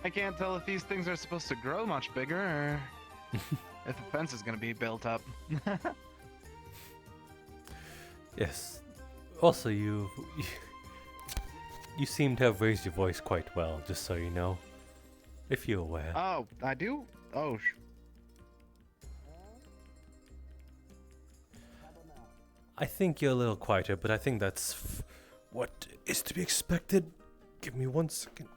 I can't tell if these things are supposed to grow much bigger or if the fence is going to be built up. Yes. Also, you seem to have raised your voice quite well, just so you know. If you're aware. Oh, I do? Oh, I think you're a little quieter, but I think that's what is to be expected. Give me 1 second.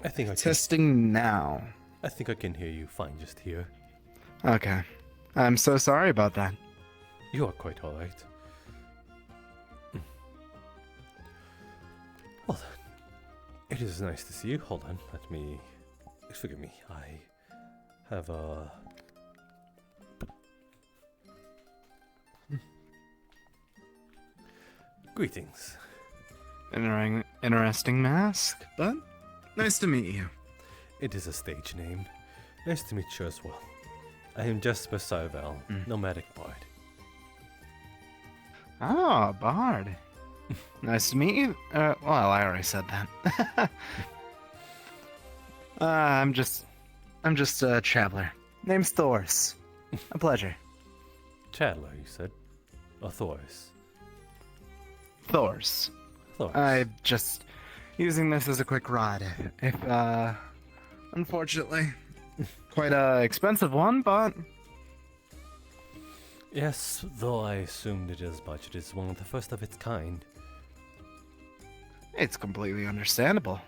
I think I can. testing now. I think I can hear you fine just here. Okay. I'm so sorry about that. You are quite alright. Well then, it is nice to see you. Hold on, let me... Forgive me, I have a... Greetings. Interesting mask, but nice to meet you. It is a stage name. Nice to meet you as well. I am Jasper Sarvel, nomadic bard. Ah, Bard. Nice to meet you. Well, I already said that. I'm just a traveler. Name's Thors. A pleasure. Chandler, you said? Or Thors? Thors. Thors. I'm just using this as a quick ride. If unfortunately, quite a expensive one, but Yes, though I assumed it is much. It is one of the first of its kind. it's completely understandable.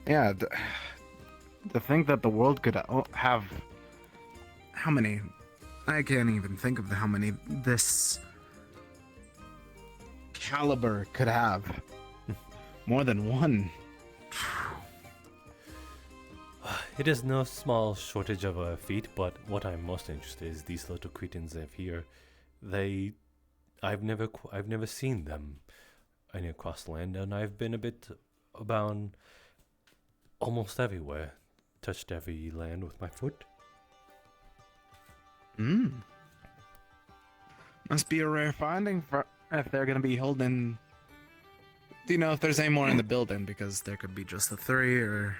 Yeah, to think that the world could have how many? I can't even think of how many this caliber could have. More than one. It is no small shortage of a feat, but what I'm most interested in is these little cretins of here. I've never seen them any across the land, and I've been a bit about almost everywhere. Touched every land with my foot. Must be a rare finding for if they're gonna be holding. Do you know if there's any more in the building? Because there could be just the three, or.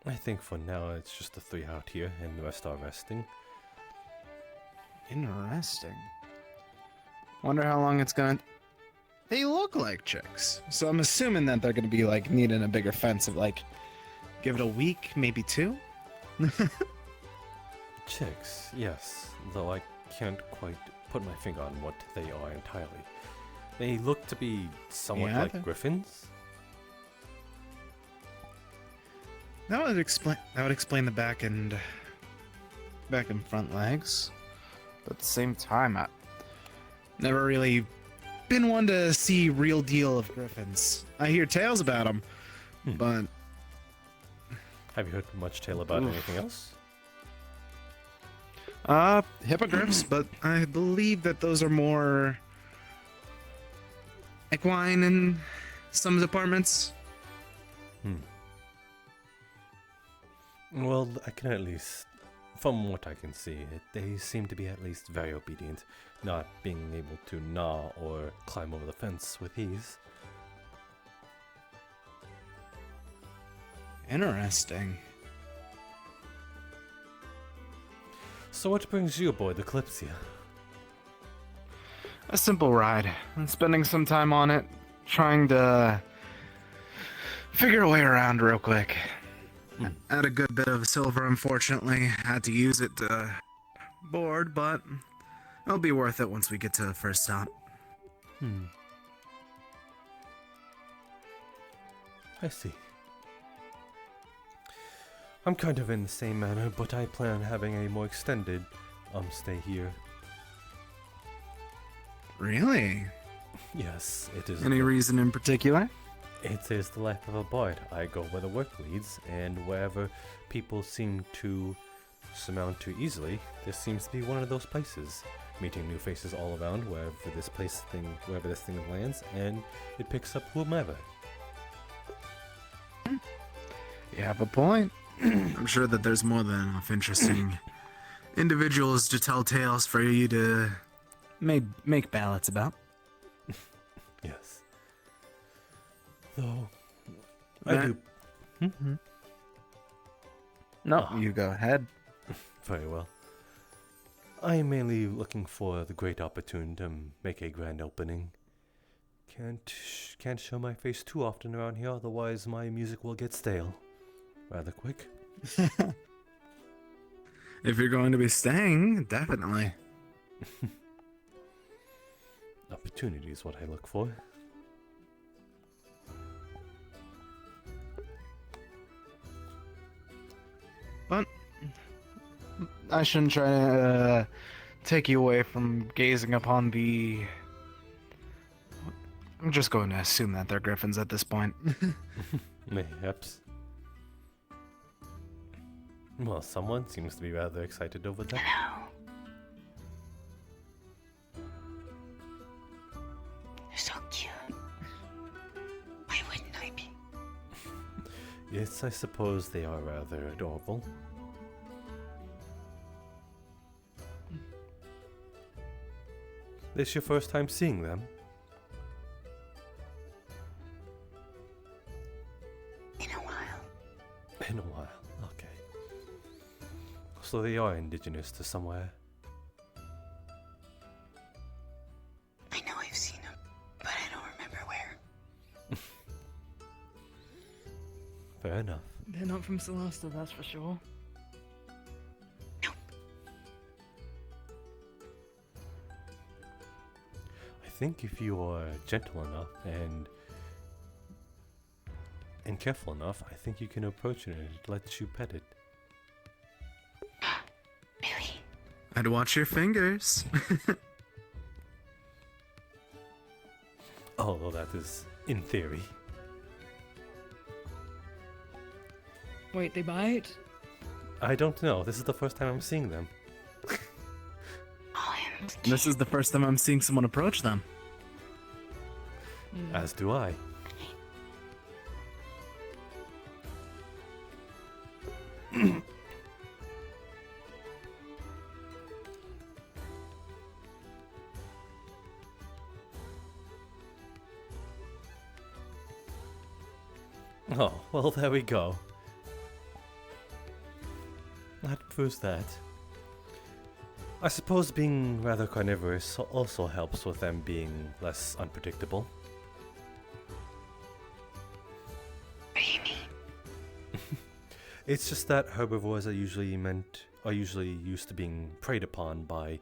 I think for now it's just the 3 out here, and the rest are resting. Interesting. Wonder how long it's gonna. They look like chicks, so I'm assuming that they're gonna be like needing a bigger fence of like, give it a week, maybe 2. Chicks, yes, though I can't quite put my finger on what they are entirely. They look to be somewhat Yeah, like griffins. That would explain the back and front legs. But at the same time, I never really been one to see real deal of griffins. I hear tales about them, but Have you heard much tale about anything else? hippogriffs. But I believe that those are more equine in some departments. Well, I can at least, from what I can see, they seem to be at least very obedient, not being able to gnaw or climb over the fence with ease. Interesting. So what brings you aboard the Kalypsia? A simple ride. I'm spending some time on it, trying to figure a way around real quick. Had a good bit of silver, unfortunately. Had to use it to board, but it'll be worth it once we get to the first stop. I see. I'm kind of in the same manner, but I plan on having a more extended stay here. Really? Yes, it is. Any reason in particular? It is the life of a bard. I go where the work leads, and wherever people seem to surmount too easily, this seems to be one of those places. Meeting new faces all around wherever this thing lands, and it picks up whomever. You have a point. I'm sure that there's more than enough interesting individuals to tell tales for you to make ballads about. Yes. Though, I That- do. Mm-hmm. No, Oh. you go ahead. Very well. I am mainly looking for the great opportunity to make a grand opening. Can't show my face too often around here, otherwise my music will get stale rather quick. If you're going to be staying, definitely. Opportunity is what I look for. But I shouldn't try to take you away from gazing upon the... I'm just going to assume that they're griffins at this point. Mayhaps. Well, someone seems to be rather excited over that. Hello. You're so cute. Why wouldn't I be? Yes, I suppose they are rather adorable. This your first time seeing them? In a while. In a while, okay. So they are indigenous to somewhere. I know I've seen them, but I don't remember where. Fair enough. They're not from Celesta, that's for sure. I think if you are gentle enough and careful enough, I think you can approach it and it lets you pet it. Really? I'd watch your fingers. Although that is in theory. Wait, they bite? I don't know. This is the first time I'm seeing them. Oh, I'm This is the first time I'm seeing someone approach them. As do I. Oh, well, there we go. That proves that. I suppose being rather carnivorous also helps with them being less unpredictable. What do you mean? It's just that herbivores are usually used to being preyed upon by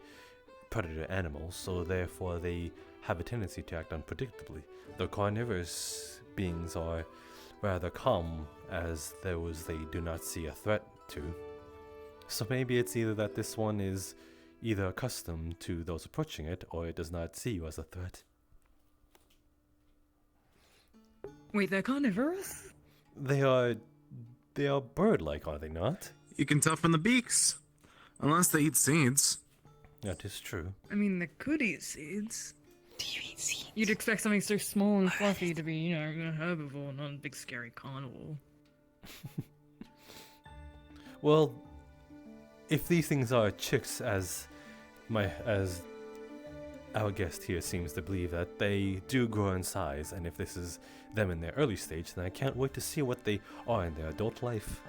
predator animals, so therefore they have a tendency to act unpredictably. The carnivorous beings are rather calm, as those they do not see a threat to. So maybe it's either that this one is either accustomed to those approaching it, or it does not see you as a threat. Wait, they're carnivorous? They are bird-like, are they not? You can tell from the beaks. Unless they eat seeds. That is true. I mean, they could eat seeds. Do you eat seeds? You'd expect something so small and fluffy to be, you know, a herbivore, not a big scary carnivore. Well, if these things are chicks, as our guest here seems to believe, that they do grow in size, and if this is them in their early stage, then I can't wait to see what they are in their adult life.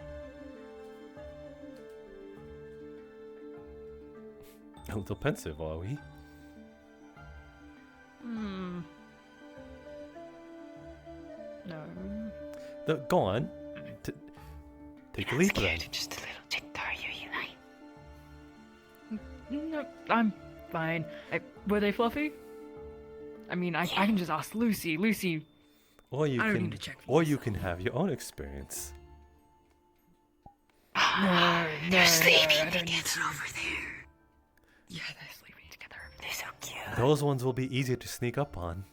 A little pensive, are we? Hmm. No. Go on. Take a leap then. Scared, just a little ticked, are you, Eli? No, I'm fine. Were they fluffy? I mean, I can just ask Lucy. Lucy, Or you I don't can, need to check for or you can have your own experience. no, They're sleeping I don't need together to. over there. Yeah, they're sleeping together. They're so cute. Those ones will be easier to sneak up on.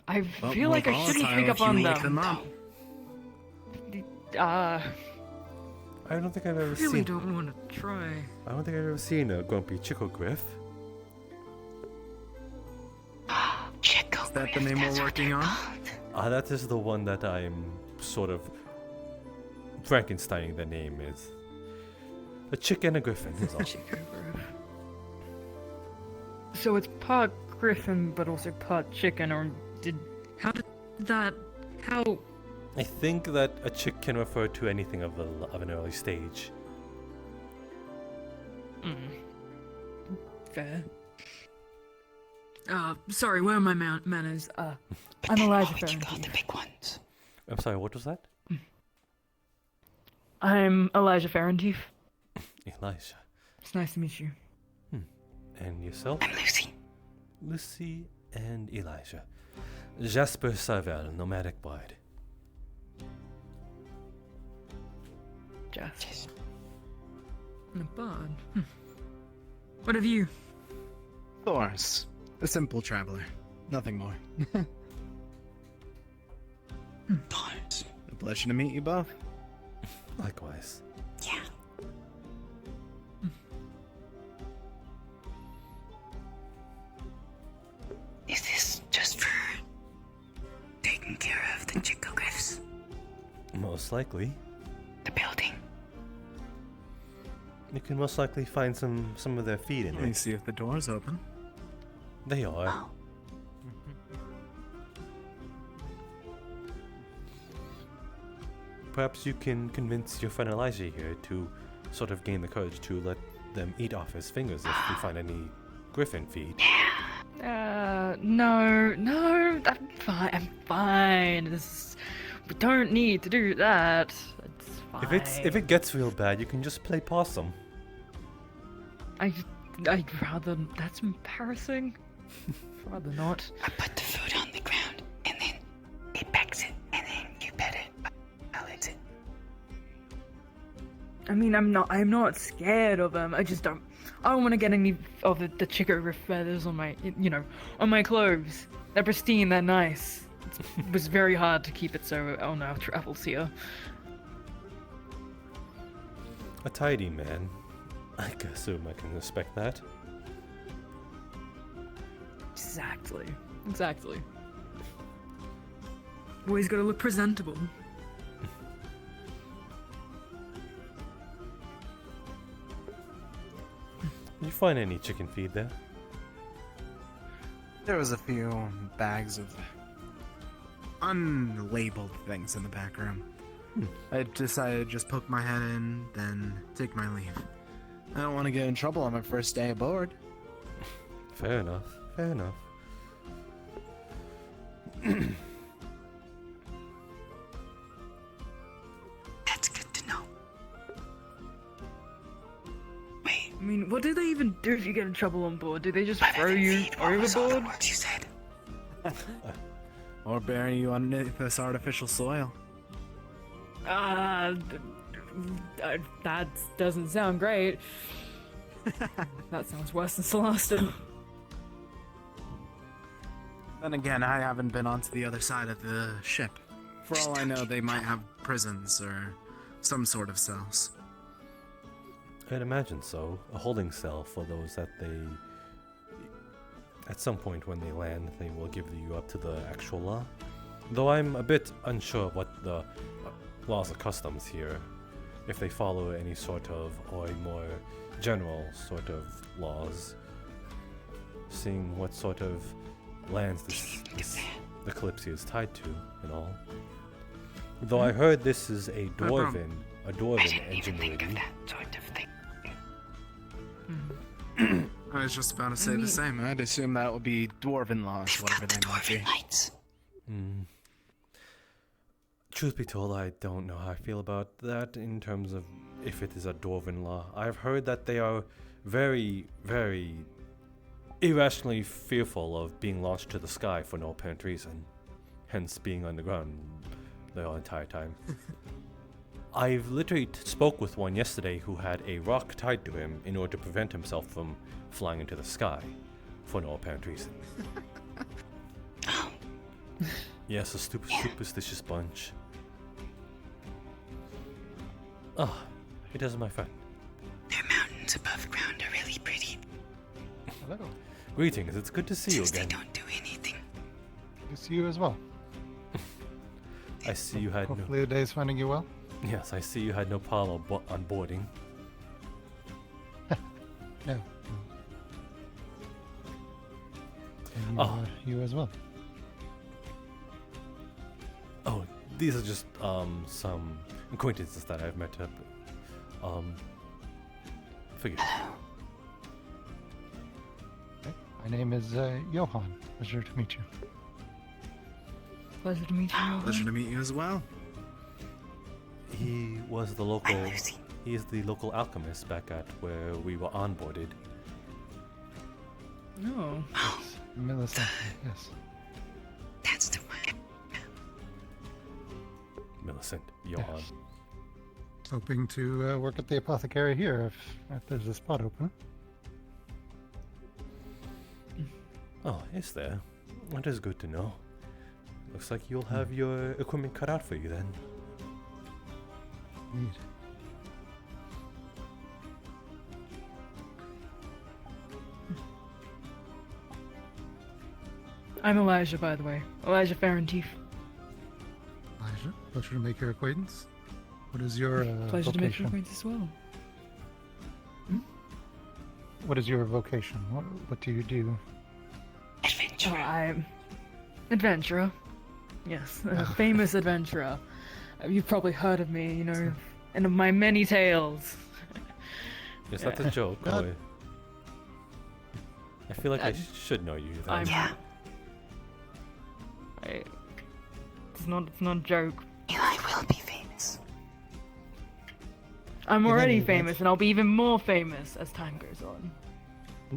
I Well, feel more like I shouldn't volatile sneak if up you on wake them. them up. I don't think I've ever really seen. don't want to try. I don't think I've ever seen a grumpy chickogriff. Chico. Is that the name we're working on? That is the one that I'm sort of Frankensteining the name is. A chick and a griffin is all. So it's part griffin, but also part chicken, or how did that, how? I think that a chick can refer to anything of an early stage. Fair. Sorry, where are my manners? But I'm then Elijah what would you Farrington. call the big ones? I'm sorry, what was that? I'm Elijah Farrington. Elijah. It's nice to meet you. And yourself? I'm Lucy. Lucy and Elijah. Jasper Sarvel, nomadic bard. Jess. And a bard. What have you? Thors, a simple traveler. Nothing more. Thorns. A pleasure to meet you both. Likewise. Yeah. Is this just for taking care of the chickogriffs? Most likely. The building? You can most likely find some of their feet in Let me there. see if the door's open. They are. Oh. Perhaps you can convince your friend Elijah here to sort of gain the courage to let them eat off his fingers if we find any griffin feet. No, I'm fine. We don't need to do that. It's fine. If it gets real bad, you can just play possum. I'd rather, that's embarrassing. Rather not. I put the food on the ground, and then it pecks it, and then you pet it. I'll exit. I mean, I'm not scared of them. I don't want to get any of the chicory feathers on my, on my clothes. They're pristine, they're nice. It was very hard to keep it so on our travels here. A tidy man. I assume I can respect that. Exactly. Always gotta look presentable. Did you find any chicken feed there? There was a few bags of unlabeled things in the back room. I decided to just poke my head in, then take my leave. I don't want to get in trouble on my first day aboard. Fair enough. That's good to know. Wait. I mean, what do they even do if you get in trouble on board? Do they just Other throw than you feed, what was all the overboard? words you said? Or bury you underneath this artificial soil. That doesn't sound great. That sounds worse than Celestin. Then again, I haven't been onto the other side of the ship. For all I know, they might have prisons or some sort of cells. I'd imagine so. A holding cell for those that they... At some point when they land, they will give you up to the actual law. Though I'm a bit unsure of what the laws and customs here, if they follow any sort of, or a more general sort of laws, seeing what sort of lands the Kalypsia is tied to and all. Though I heard this is a dwarven I didn't even think ingenuity. of that sort of thing. I was just about to say the same. I'd assume that would be dwarven laws, They've whatever got the they might be. dwarven knights. Truth be told, I don't know how I feel about that in terms of if it is a dwarven law. I've heard that they are very, very irrationally fearful of being launched to the sky for no apparent reason, hence being underground the entire time. I've literally spoke with one yesterday who had a rock tied to him in order to prevent himself from flying into the sky for no apparent reason. Yes, a superstitious bunch. Ah, it is my friend. Their mountains above ground are really pretty. Hello. Greetings, it's good to see you Since they again. don't do anything. Good to see you as well. I see you had no... Hopefully the day is finding you well. Yes, I see you had no problem on boarding. No. no. And you, Oh. you as well. Oh, these are just some acquaintances that I've met up. Figure. Okay. My name is Johan. Pleasure to meet you. Pleasure to meet you. Johan. Pleasure to meet you as well. He was the local. I'm Lucy. He is the local alchemist back at where we were onboarded. No. Millicent, yes. That's the one. Millicent, Johan. Yes. Hoping to work at the apothecary here if there's a spot open. Oh, is there? That is good to know. Looks like you'll have your equipment cut out for you then. Indeed. I'm Elijah, by the way. Elijah Farenteef. Elijah, pleasure to make your acquaintance. What is your Pleasure to make your vocation? acquaintance as well. What is your vocation? What do you do? Adventure. I'm adventurer. Yes, a famous adventurer. You've probably heard of me, you know, and of my many tales. Is that a joke? Not- Or... I feel like I Uh, should know you then. I'm- Yeah. It's not a joke. Eli will be famous. I'm In already any event- famous, and I'll be even more famous as time goes on.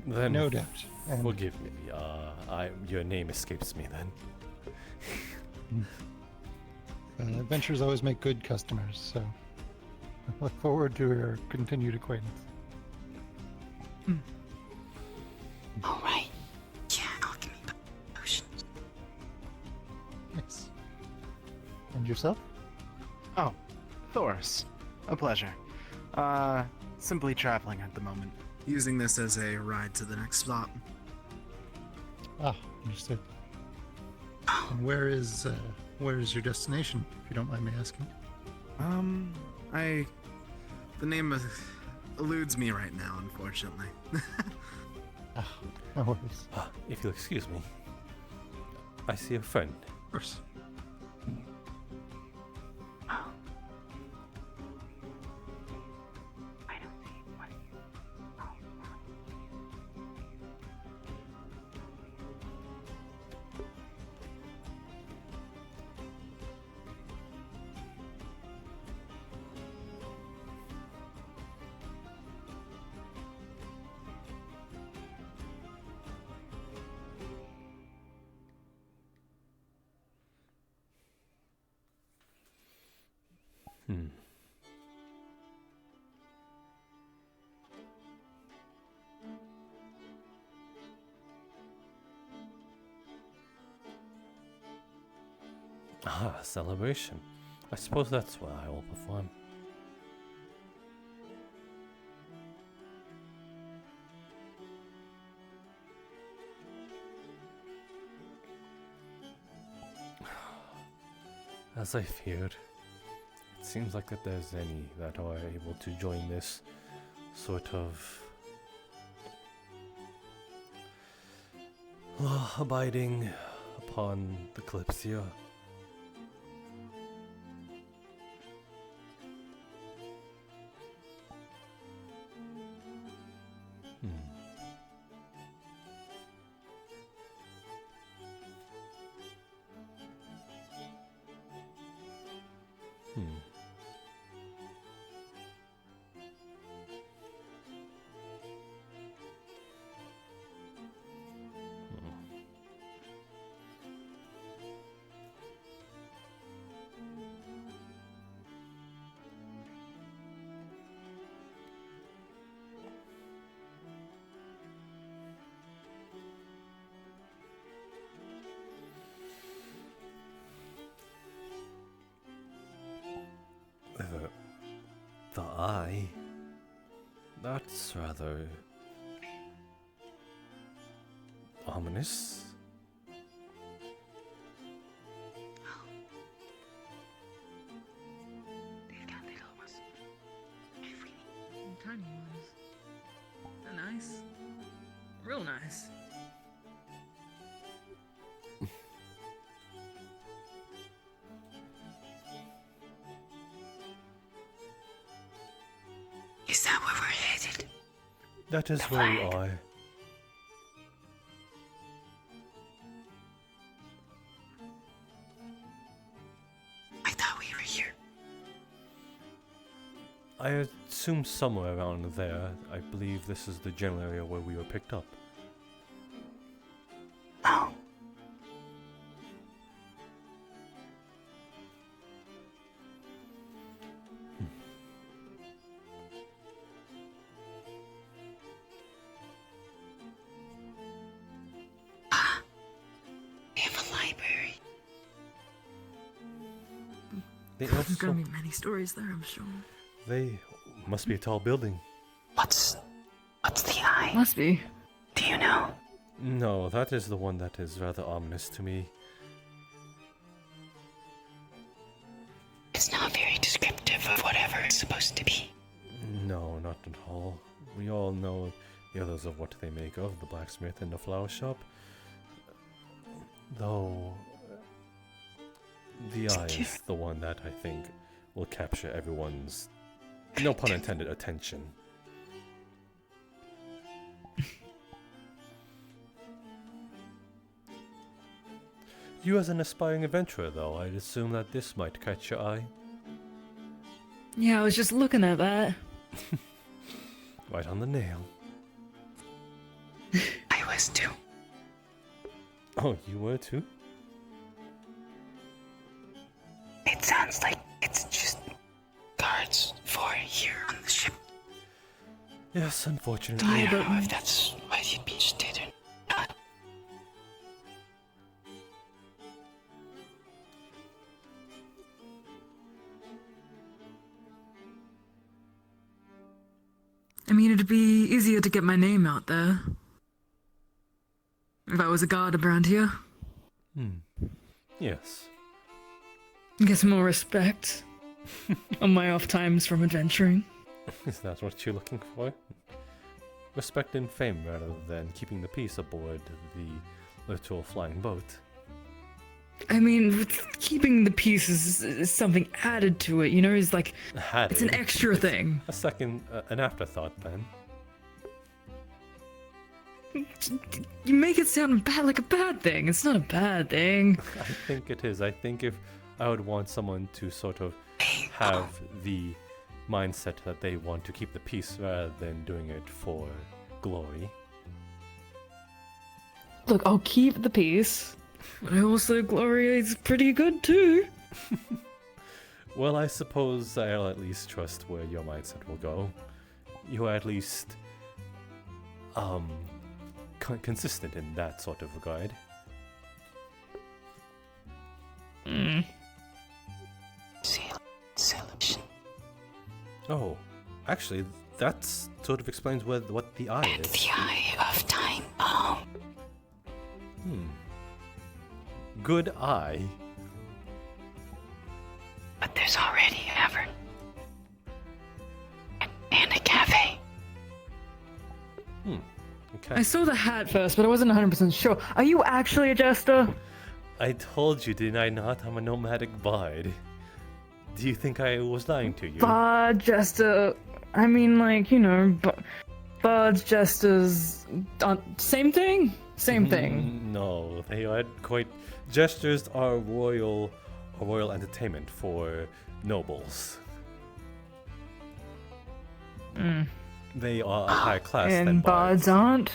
Then No doubt. And forgive me. Your name escapes me then. adventures always make good customers, so I look forward to your continued acquaintance. All right. Yeah, alchemy potions. Yes. And yourself? Oh, Thoris. A pleasure. Simply traveling at the moment. Using this as a ride to the next stop. Ah, understood. And where is your destination, if you don't mind me asking? The name eludes me right now, unfortunately. Ah, no worries. If you'll excuse me. I see a friend. Of course. I don't see what. Hmm. Ah, celebration. I suppose that's what I will perform. As I feared, it seems like that there's any that are able to join this sort of abiding upon the Kalypsia. Hmm. The eye? That's rather ominous. They've got little ones. Everything. Tiny ones. And nice. Real nice. Is that where we're headed? That is where we are. I thought we were here. I assume somewhere around there. I believe this is the general area where we were picked up. Oh. We have a library. They There's also, gonna be many stories there, I'm sure. they must be a tall building. What's the eye? Must be. Do you know? No, that is the one that is rather ominous to me. It's not very descriptive of whatever it's supposed to be. No, not at all. We all know the others of what they make of, the blacksmith and the flower shop. Though, the eye is the one that I think will capture everyone's, no pun intended, attention. You as an aspiring adventurer, though, I'd assume that this might catch your eye. Yeah, I was just looking at that. Right on the nail. I was too. Oh, you were too? It sounds like it's just guards for here on the ship. Yes, unfortunately. I don't know if that's what you'd be interested in. I mean, it'd be easier to get my name out there. If I was a guard around here. Yes. Get some more respect on my off times from adventuring. Is that what you're looking for? Respect and fame rather than keeping the peace aboard the literal flying boat. I mean, keeping the peace is something added to it, you know? It's like, it's an extra thing. A second, an afterthought then. You make it sound bad, like a bad thing. It's not a bad thing. I think it is. I think if I would want someone to sort of have the mindset that they want to keep the peace rather than doing it for glory. Look, I'll keep the peace, but I also glory is pretty good too. Well, I suppose I'll at least trust where your mindset will go. You are at least, consistent in that sort of regard. Celebration. Oh, actually, that sort of explains what the eye is. The eye of time. Good eye. But there's already a tavern. And a cafe. Okay. I saw the hat first, but I wasn't 100% sure. Are you actually a jester? I told you, did I not? I'm a nomadic bard. Do you think I was lying to you? Bard, jester. I mean, like, you know, bards, jesters. Same thing? Same thing. No, they are quite. Jesters are royal entertainment for nobles. They are a higher class than And bards aren't?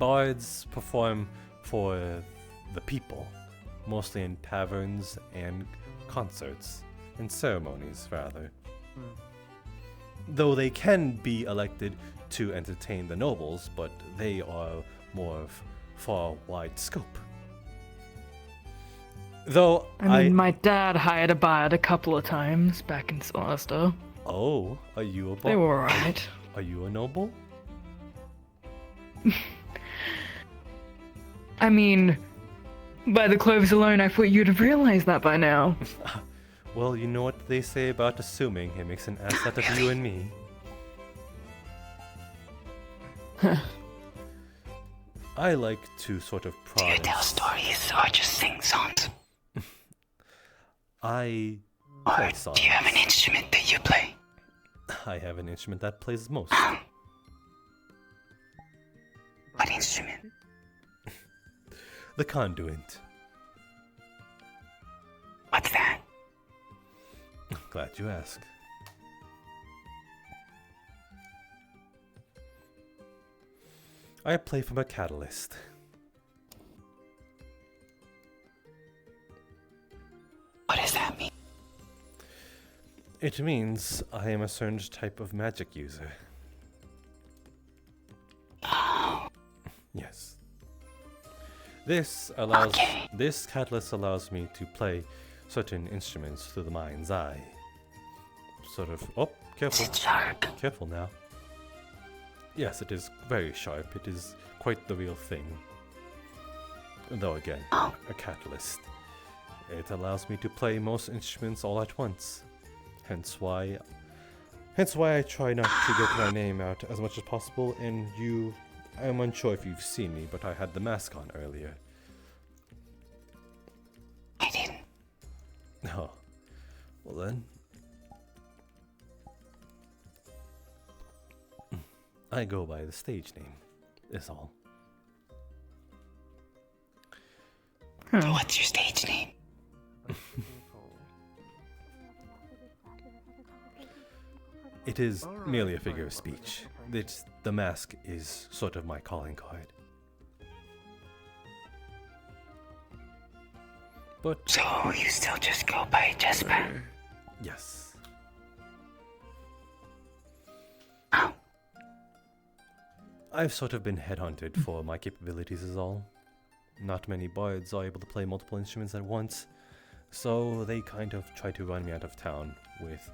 Bards perform for the people, mostly in taverns and concerts, and ceremonies, rather. Though they can be elected to entertain the nobles, but they are more of far wide scope. Though I mean, my dad hired a bard a couple of times back in Celesta. Oh, are you a They were alright. Are you a noble? I mean, by the clothes alone, I thought you'd have realized that by now. Well, you know what they say about assuming. It makes an ass out of you and me. I like to sort of Do you prod. tell stories or just sing songs? I Or play songs. do you have an instrument that you play? I have an instrument that plays most. What instrument? The conduit. What's that? Glad you asked. I play from a catalyst. What does that mean? It means I am a certain type of magic user. Oh, Yes. This allows Okay. this catalyst allows me to play certain instruments through the mind's eye. Sort of careful. it's sharp. Careful now. Yes, it is very sharp. It is quite the real thing. Though again, Oh. a catalyst. It allows me to play most instruments all at once. Hence why I try not to get my name out as much as possible. And I'm unsure if you've seen me, but I had the mask on earlier. I didn't. Oh, well then. I go by the stage name, is all. What's your stage name? It is merely a figure of speech. The mask is sort of my calling card. But So you still just go by Jasper? yes, Oh, I've sort of been headhunted for my capabilities is all. Not many bards are able to play multiple instruments at once, so they kind of try to run me out of town with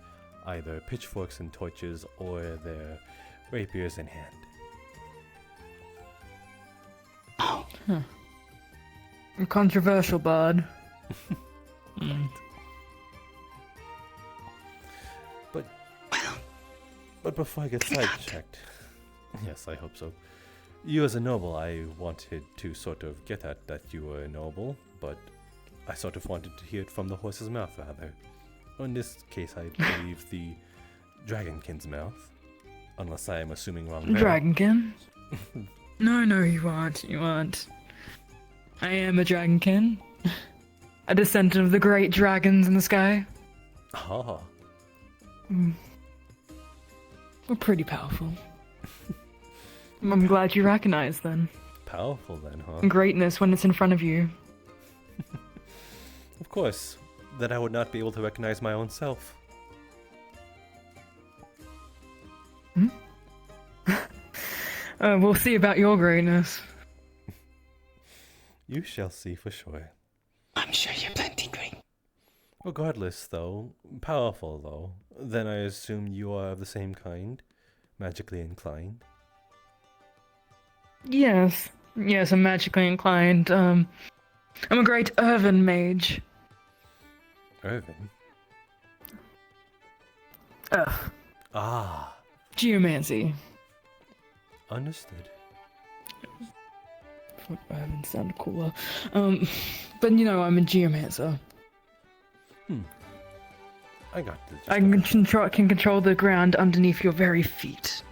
either pitchforks and torches or their rapiers in hand. oh, A controversial bard. But before I get sidetracked, yes, I hope so. You as a noble, I wanted to sort of get at that you were a noble, but I sort of wanted to hear it from the horse's mouth, rather. In this case, I believe the dragonkin's mouth, unless I am assuming wrong there. Dragonkin? No, you aren't. I am a dragonkin. A descendant of the great dragons in the sky. Ah, We're pretty powerful. I'm glad you recognize then. powerful then, huh? Greatness when it's in front of you. Of course. Then I would not be able to recognize my own self. We'll see about your greatness. You shall see for sure. I'm sure you're plenty great. Regardless, though, powerful though, then I assume you are of the same kind, magically inclined. Yes, I'm magically inclined. I'm a great Irvin mage. Irvin? Ugh, Ah, geomancy. understood. Irvin sounded cooler. But I'm a geomancer. I got the gist I of can it. control the ground underneath your very feet.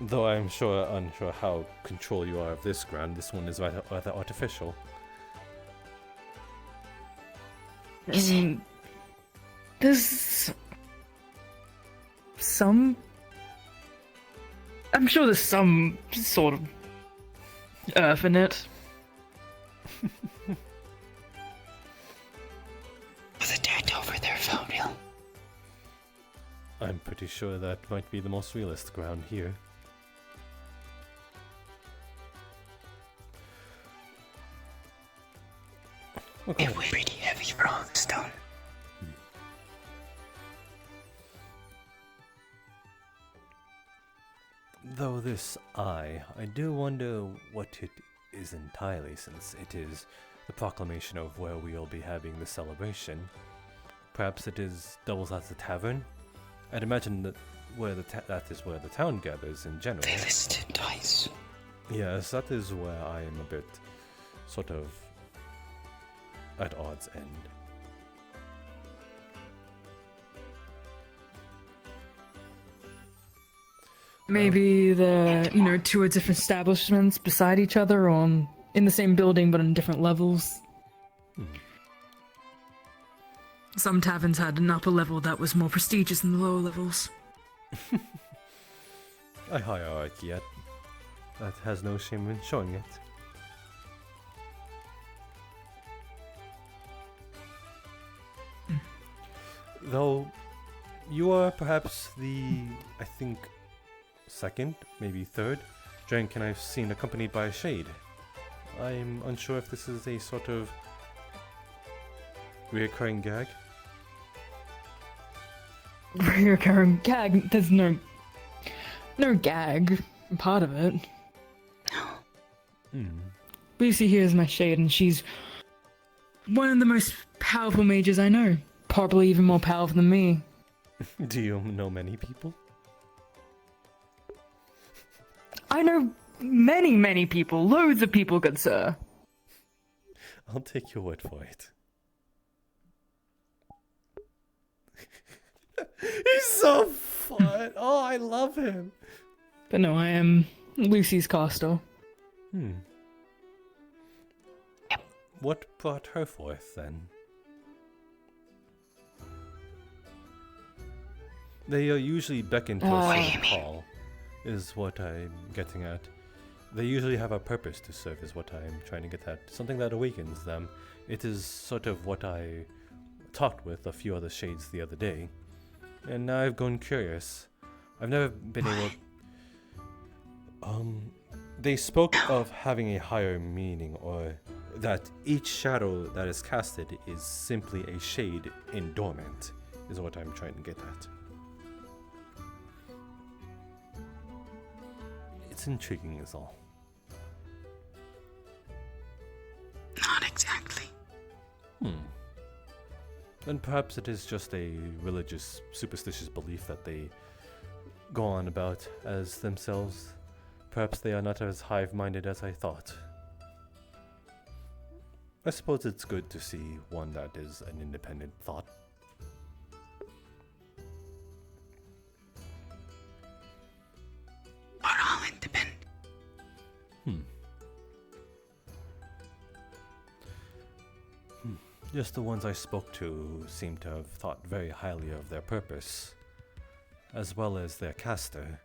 Though I'm unsure how control you are of this ground. This one is rather artificial. There's some. I'm sure there's some sort of earth in it. Was the dirt over there felt real? I'm pretty sure that might be the most realist ground here. Okay. It was pretty heavy for all the stone. Though this I do wonder what it is entirely, since it is the proclamation of where we'll be having the celebration. Perhaps it doubles as a tavern. I'd imagine that that is where the town gathers in general. They listed twice. Yes, that is where I am a bit sort of at odds end. Maybe the two are different establishments beside each other, or in the same building but on different levels. Some taverns had an upper level that was more prestigious than the lower levels. A hierarchy yet that has no shame in showing it. Though you are perhaps the, I think, second, maybe third drink I've seen accompanied by a shade. I'm unsure if this is a sort of reoccurring gag. Reoccurring gag? There's no gag part of it. Lucy here is my shade, and she's one of the most powerful mages I know. Probably even more powerful than me. Do you know many people? I know many, many people. Loads of people, good sir. I'll take your word for it. He's so fun. Oh, I love him. But no, I am Lucy's caster. What brought her forth then? They usually beckon to a sort of call, is what I'm getting at. They usually have a purpose to serve, is what I'm trying to get at. Something that awakens them. It is sort of what I talked with a few other shades the other day. And now I've gone curious. I've never been able... They spoke of having a higher meaning, or that each shadow that is casted is simply a shade in dormant, is what I'm trying to get at. It's intriguing is all. Not exactly. Then perhaps it is just a religious, superstitious belief that they go on about as themselves. Perhaps they are not as hive-minded as I thought. I suppose it's good to see one that is an independent thought. We're all independent. Just the ones I spoke to seem to have thought very highly of their purpose, as well as their caster,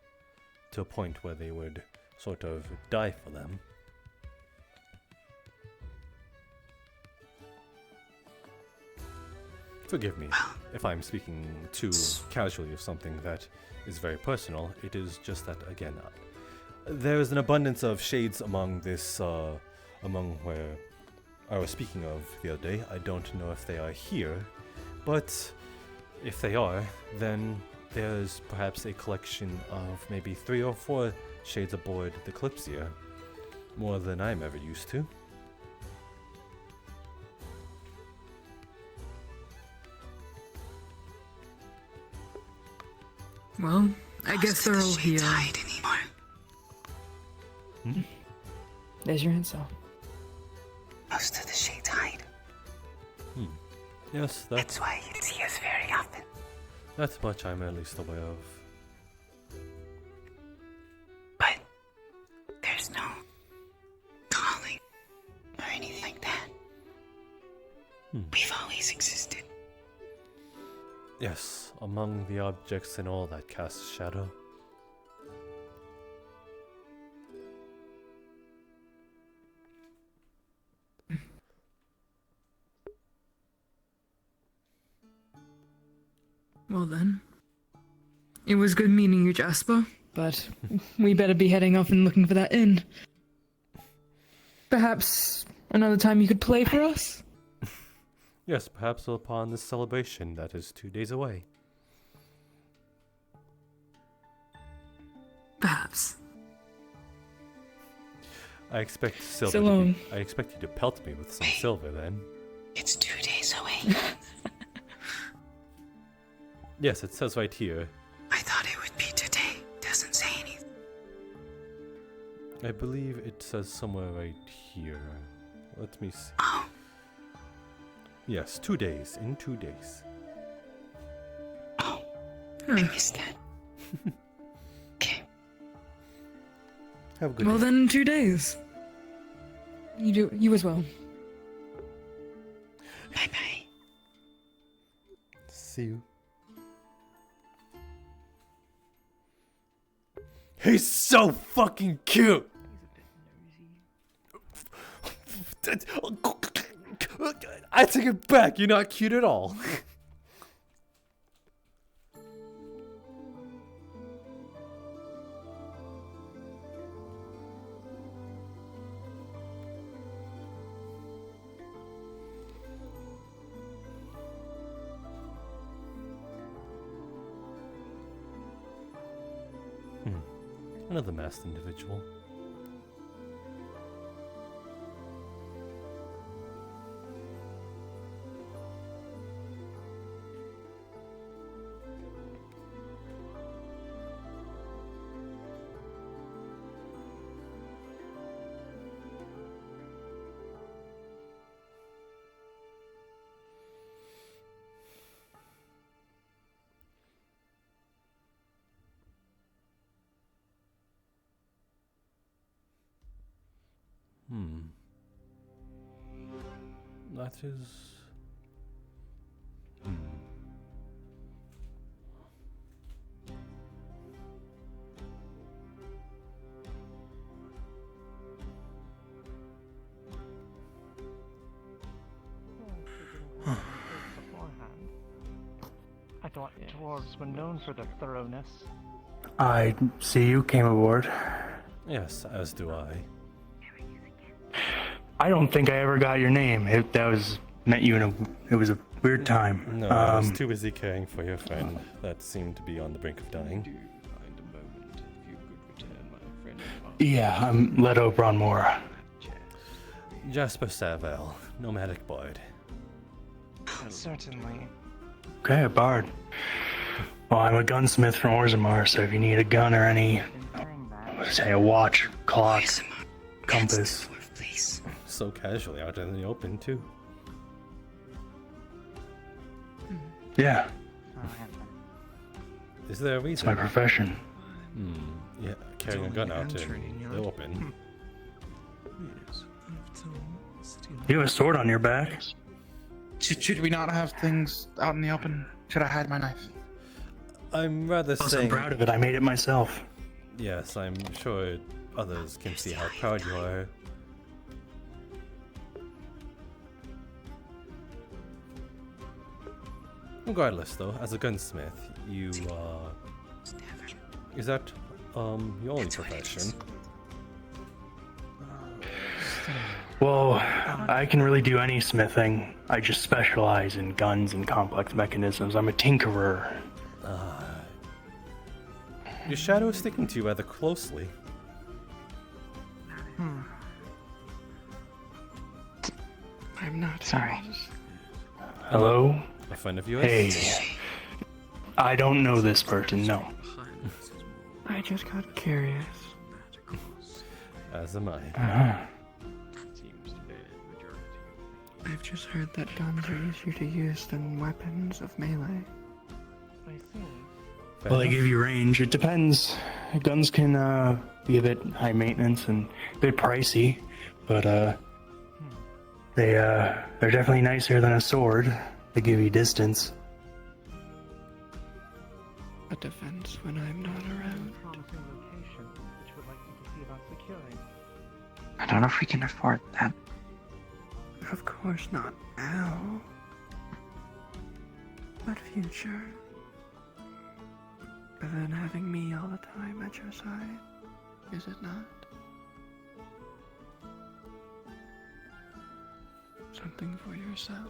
to a point where they would sort of die for them. Forgive me if I'm speaking too casually of something that is very personal. It is just that, again, there is an abundance of shades among this, among where I was speaking of the other day. I don't know if they are here, but if they are, then there's perhaps a collection of maybe 3 or 4 shades aboard the Kalypsia, more than I'm ever used to. Well, I guess they're all here. Hide anymore. There's your answer. Most of the shades hide. Yes, That's why you see us very often. that's much I'm at least aware of. But there's no calling or anything like that. We've always existed. Yes, among the objects and all that cast shadow. Well then. It was good meeting you, Jasper, but we better be heading off and looking for that inn. Perhaps another time you could play for us? Yes, perhaps upon this celebration that is 2 days away. Perhaps. I expect silver. So long. I expect you to pelt me with some silver then. It's 2 days away. Yes, it says right here. I thought it would be today. Doesn't say anything. I believe it says somewhere right here. Let me see. Oh, Yes, 2 days. In 2 days. oh, I missed that. Okay. Have a good Well, day. then 2 days. You as well. Bye bye. See you. He's so fucking cute! I take it back, you're not cute at all. Another masked individual. That is... I thought dwarves were known for their thoroughness. I see you came aboard. Yes, as do I. I don't think I ever got your name. It was a weird time. No, I was too busy caring for your friend that seemed to be on the brink of dying. Find a moment if you could return my friend. Yeah, I'm Leto Bronmore. Jasper Sarvel, nomadic bard. Certainly. Okay, a bard. Well, I'm a gunsmith from Orzammar, so if you need a gun or any, say a watch, clock, compass. Please. So casually out in the open, too. Yeah, Is there a it's reason? my profession. Yeah, carrying a gun out in the open. You have a sword on your back? Should we not have things out in the open? Should I hide my knife? I'm rather I'm saying... proud of it. I made it myself. Yes, I'm sure others can see how proud you are. Regardless, though, as a gunsmith, you, is that, your only profession? Well, I can really do any smithing. I just specialize in guns and complex mechanisms. I'm a tinkerer. Your shadow is sticking to you rather closely. I'm not sorry. Hello? A friend of yours? Hey. I don't know this person, no. I just got curious. As am I. I've just heard that guns are easier to use than weapons of melee. I see. Fair Well, they enough. give you range. It depends. Guns can be a bit high maintenance and a bit pricey, but they're definitely nicer than a sword. They give you distance. A defense when I'm not around. Promising location, which would like me to see about securing. I don't know if we can afford that. Of course not now. But future. But then having me all the time at your side, is it not? Something for yourself.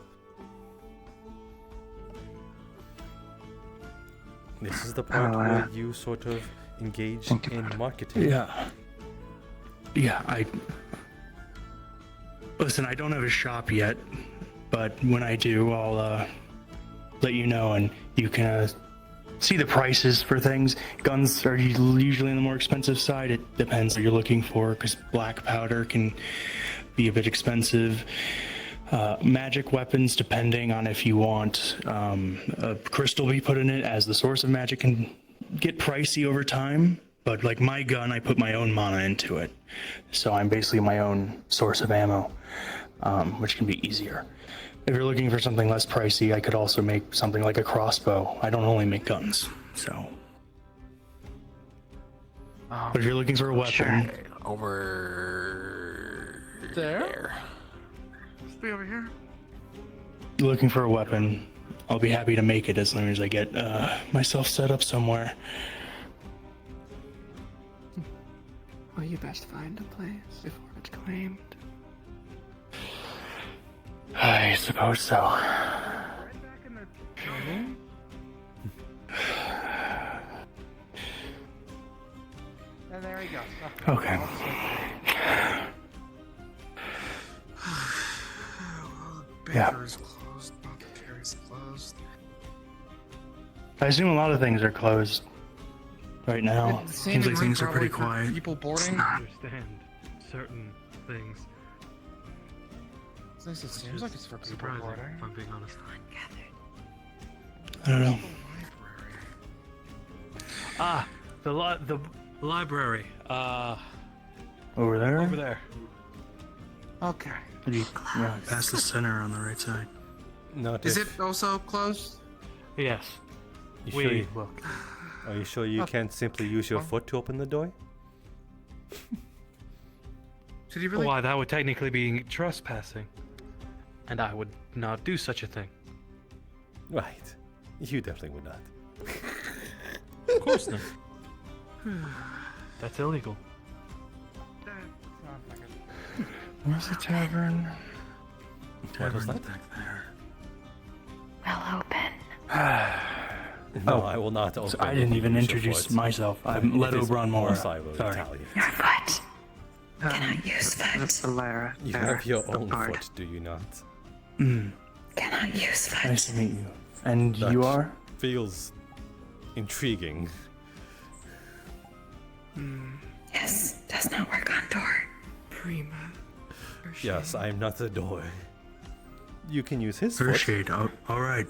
This is the part Oh, where you sort of engage think in about it. marketing. Yeah, Listen, I don't have a shop yet, but when I do, I'll let you know, and you can see the prices for things. Guns are usually on the more expensive side. It depends what you're looking for, because black powder can be a bit expensive. Magic weapons, depending on if you want a crystal be put in it as the source of magic, can get pricey over time. But like my gun, I put my own mana into it, so I'm basically my own source of ammo, which can be easier. If you're looking for something less pricey, I could also make something like a crossbow. I don't only make guns, so. But if you're looking for a weapon, Over there. Stay over here. looking for a weapon, I'll be happy to make it as long as I get myself set up somewhere. Well, you best find a place before it's claimed. I suppose so. And there he goes. Okay. Yeah. Baker's closed. Apothecary's closed. I assume a lot of things are closed right now. Seems like things are pretty quiet. People boarding. Understand certain things. It seems like it's for people Surprising, boarding. if I'm being honest. I don't know. Ah, the library. Over there? Over there. Okay. Yeah, past the center on the right side. Not Is if- it also closed? Yes. You sure you, Look. are you sure you can't simply use your foot to open the door? Did you really? Why, that would technically be trespassing. And I would not do such a thing. Right. You definitely would not. Of course not. That's illegal. Where's the tavern? What was Tavern's that? back there. Well, open. No, I will not open. So I didn't if you even use your introduce foot. myself. I'm It Leto is Bronmore. Sarvel Sorry. Italian. Your foot. Cannot use foot. Lara. You have your own foot, do you not? Cannot use foot. Nice to meet you. And That you are? Feels intriguing. Yes, does not work on door. Prima. Yes, I am not the door. You can use his foot. Shade. Oh, all right.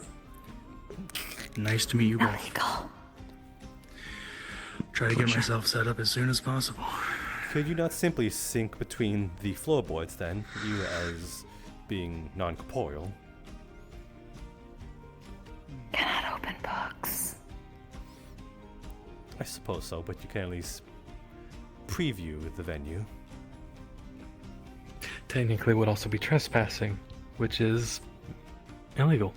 Nice to meet you both. Illegal. Try to get myself set up as soon as possible. Could you not simply sink between the floorboards then, you as being non-corporeal? Cannot open books. I suppose so, but you can at least preview the venue. Technically would also be trespassing, which is illegal.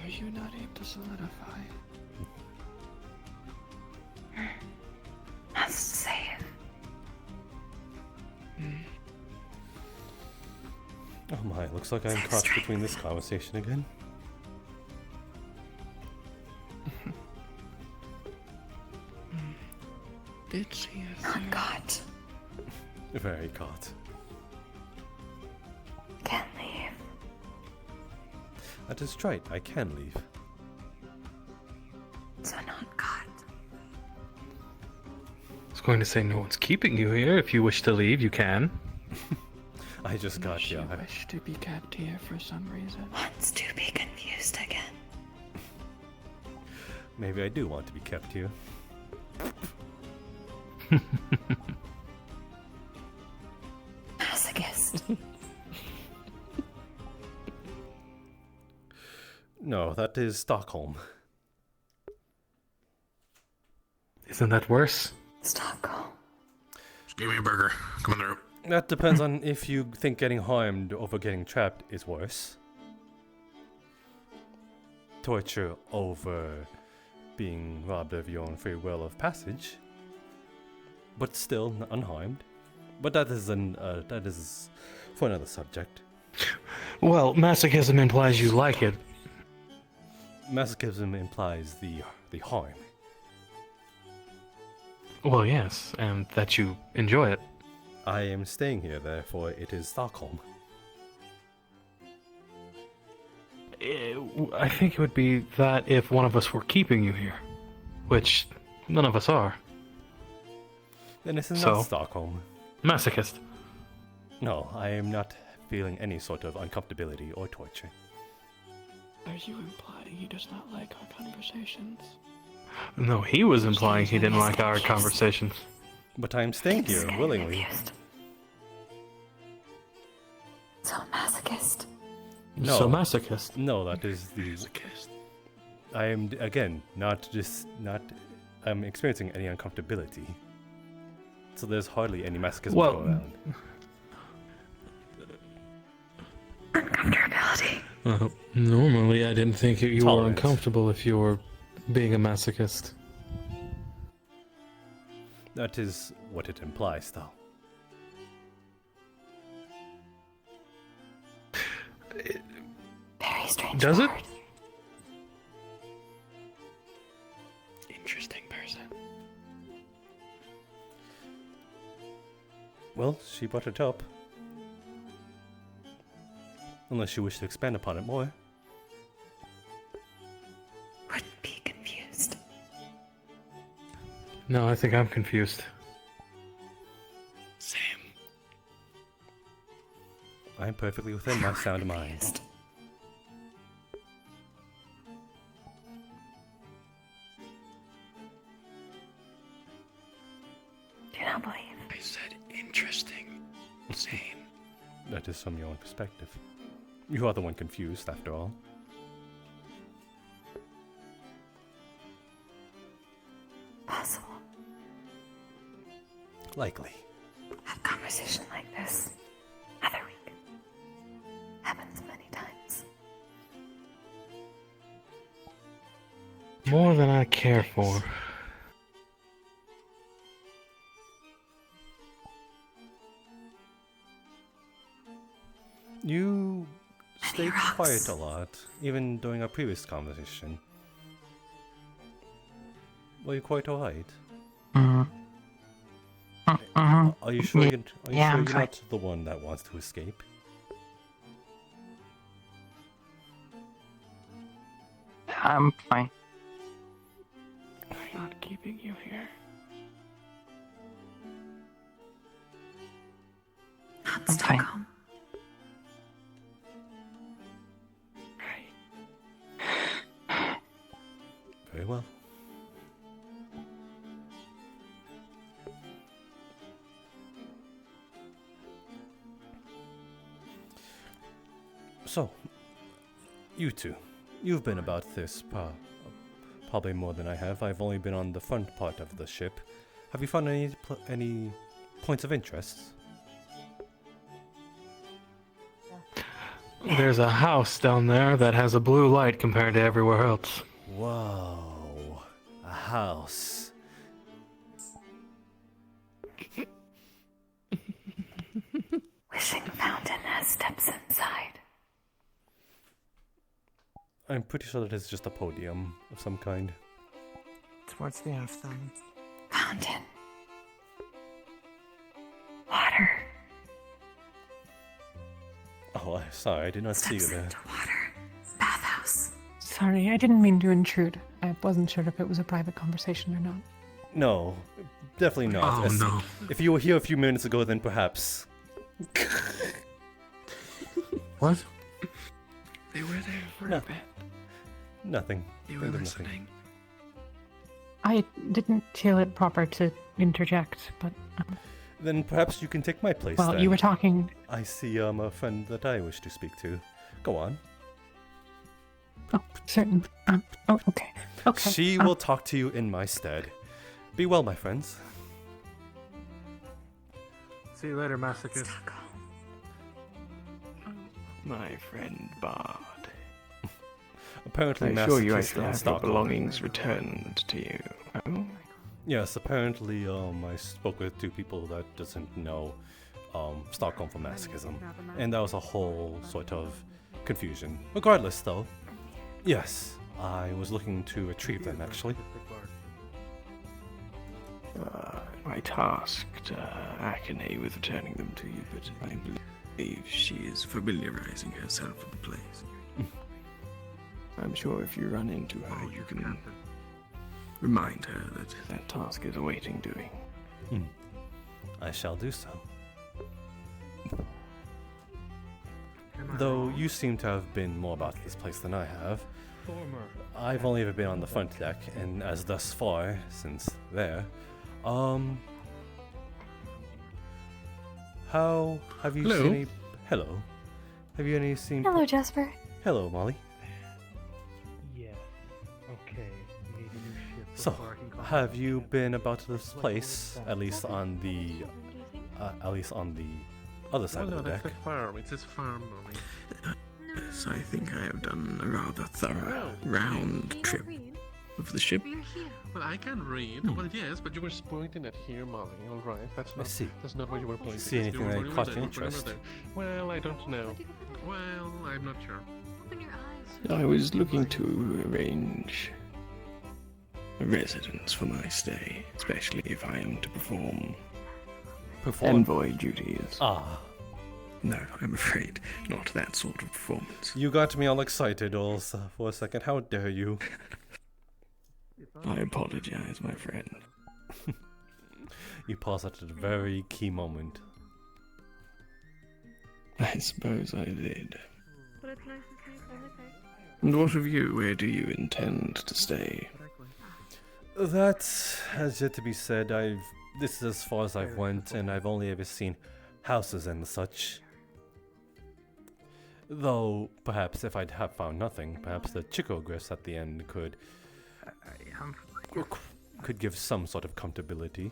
Are you not able to solidify? Must save. Oh my, looks like I'm Sex caught strength. between this conversation again. Did she? Not caught. Very caught. Can't leave. That is right, I can leave. So not caught. I was going to say no one's keeping you here. If you wish to leave, you can. I just got She here. wished to be kept here for some reason. Wants to be confused again. Maybe I do want to be kept here. Masochist. No, that is Stockholm. Isn't that worse? Stockholm. Just give me a burger. Coming through. That depends on if you think getting harmed over getting trapped is worse. Torture over being robbed of your own free will of passage, but still unharmed. But that is for another subject. Well, masochism implies you like it. Masochism implies the harm. Well, yes, and that you enjoy it. I am staying here, therefore it is Stockholm. I think it would be that if one of us were keeping you here, which none of us are. Then this is So? not Stockholm. Masochist. No, I am not feeling any sort of uncomfortability or torture. Are you implying he does not like our conversations? No, he was implying he didn't like our conversations. But I am staying here willingly. Confused. So masochist. No. So masochist. No, that is the. I am again not. I'm experiencing any uncomfortability. So there's hardly any masochism Well- going around. Uncomfortability. Normally, I didn't think you were Tolerance. uncomfortable if you were being a masochist. That is what it implies, though. Very strange. Does it? word. Interesting person. Well, she brought it up. Unless you wish to expand upon it more. Would be confused. No, I think I'm confused. Same. I am perfectly within my sound mind. Confused. Do not believe. I said interesting. Same. That is from your own perspective. You are the one confused, after all. Possible. Likely. Have conversation like this. Other week. Happens many times. More than I care for. You stayed rocks. quiet a lot, even during our previous conversation. Were you quite alright? Are you sure, Yeah, I'm you're fine. not the one that wants to escape? I'm fine. I'm not keeping you here. Not Stockholm. Right. Very well. So, you two, you've been about this probably more than I have. I've only been on the front part of the ship. Have you found any points of interest? There's a house down there that has a blue light compared to everywhere else. Whoa, a house. Wishing Fountain has steps inside. I'm pretty sure that it's just a podium of some kind. Towards the end of them. Fountain. Water. Oh, sorry, I did not see you Steps there. into water. Bathhouse. Sorry, I didn't mean to intrude. I wasn't sure if it was a private conversation or not. No, definitely not. Oh, no. If you were here a few minutes ago, then perhaps. What? They were there for No. a bit. Nothing. You were Think of nothing. listening. I didn't feel it proper to interject, but Then perhaps you can take my place. well, then. you were talking. I see a friend that I wish to speak to. Go on. Oh, certain. Oh, okay. Okay. She will talk to you in my stead. Be well, my friends. See you later, masochist. Stockholm. My friend Bard. Apparently, I assure you I masochists shall in have your Stockholm. belongings returned to you. Oh? Yes, apparently, I spoke with two people that doesn't know Stockholm for masochism, and that was a whole sort of confusion. Regardless, though, yes, I was looking to retrieve them, actually. I tasked Akane with returning them to you, but I believe she is familiarizing herself with the place. I'm sure if you run into her, you can remind her that that task is awaiting doing. I shall do so. Though you seem to have been more about this place than I have. I've only ever been on the front deck, and as thus far, since there, how have you Hello. seen any... Hello. Have you any seen... Hello, Jasper. Hello, Molly. Yeah. Okay. Need a new ship. So, have you been about this place, at least on the other side of the deck? farm. It's his farm, Molly. Yes, I think I have done a rather thorough round trip of the ship. Well, I can read. Well, yes, but you were pointing at here, Molly. All right, that's not. see. That's not what you were pointing. See anything that You caught were your there, you were interest? there. Well, I don't know. Well, I'm not sure. I was looking to arrange a residence for my stay, especially if I am to perform envoy duties. Ah, No, I'm afraid not that sort of performance. you got me all excited all for a second. How dare you? I apologize, my friend. You paused at a very key moment. I suppose I did. But it's nice to see you. And what of you? Where do you intend to stay? That has yet to be said. This is as far as I've went, and I've only ever seen houses and such. Though, perhaps if I'd have found nothing, perhaps the Chicogress at the end could give some sort of comfortability.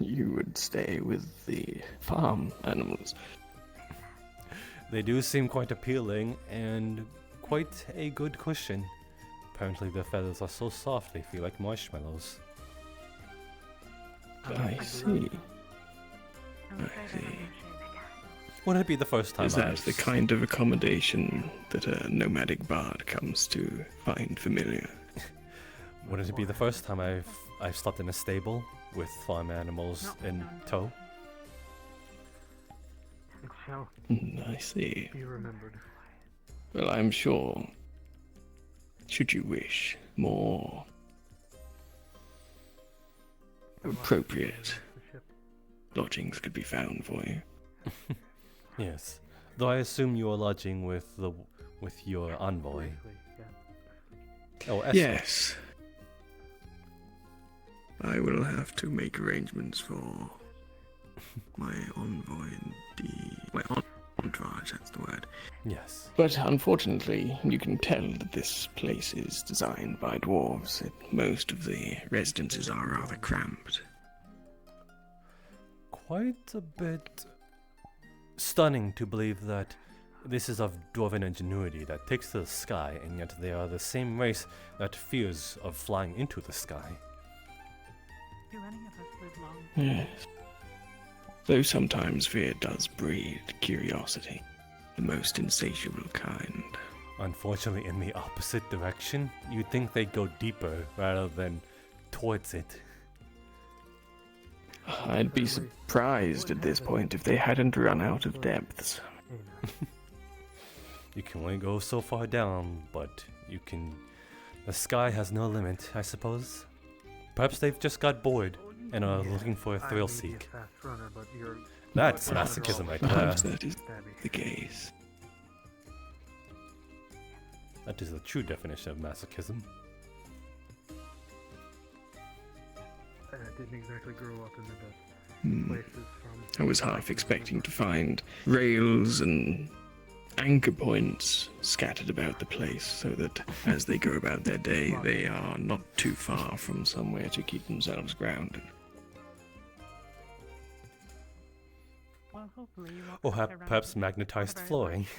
You would stay with the farm animals. They do seem quite appealing and quite a good cushion. Apparently their feathers are so soft they feel like marshmallows. I see. I see. Wouldn't it be the first time Is that I've the kind of accommodation that a nomadic bard comes to find familiar? Wouldn't it be the first time I've slept in a stable with farm animals in tow? It shall I see. be remembered. Well, I'm sure, should you wish, more appropriate lodgings could be found for you. Yes. Though I assume you are lodging with your envoy. Oh, escort. Yes. I will have to make arrangements for my envoy my entourage, that's the word. Yes. But unfortunately, you can tell that this place is designed by dwarves. Most of the residences are rather cramped. Quite a bit stunning to believe that this is of dwarven ingenuity that takes to the sky, and yet they are the same race that fears of flying into the sky. Do any of us live long? Yes. Though sometimes fear does breed curiosity, the most insatiable kind. Unfortunately, in the opposite direction, you'd think they'd go deeper rather than towards it. I'd be surprised at this point if they hadn't run out of depths. You can only go so far down, but you can... The sky has no limit, I suppose. Perhaps they've just got bored and are looking for a thrill seek. That's masochism right there. Perhaps that is the case. That is the true definition of masochism. I didn't exactly grow up in the Hmm. places from... I was half expecting to find rails and anchor points scattered about the place so that as they go about their day, they are not too far from somewhere to keep themselves grounded. Well, hopefully you won't Or have to run perhaps into magnetized a very flooring. large ship.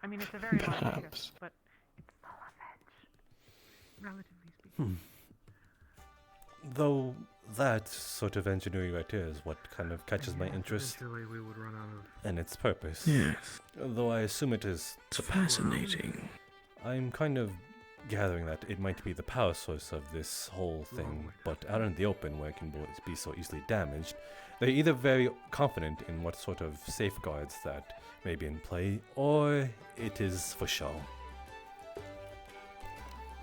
I mean, it's a very large ship, Perhaps. but it's full of edge, relatively speaking. Though that sort of engineering right here is what kind of catches my interest Eventually we would run out of... and its purpose. Yes, Though I assume it is... it's fascinating. I'm kind of gathering that it might be the power source of this whole thing, but out in the open where it can be so easily damaged, they're either very confident in what sort of safeguards that may be in play, or it is for show.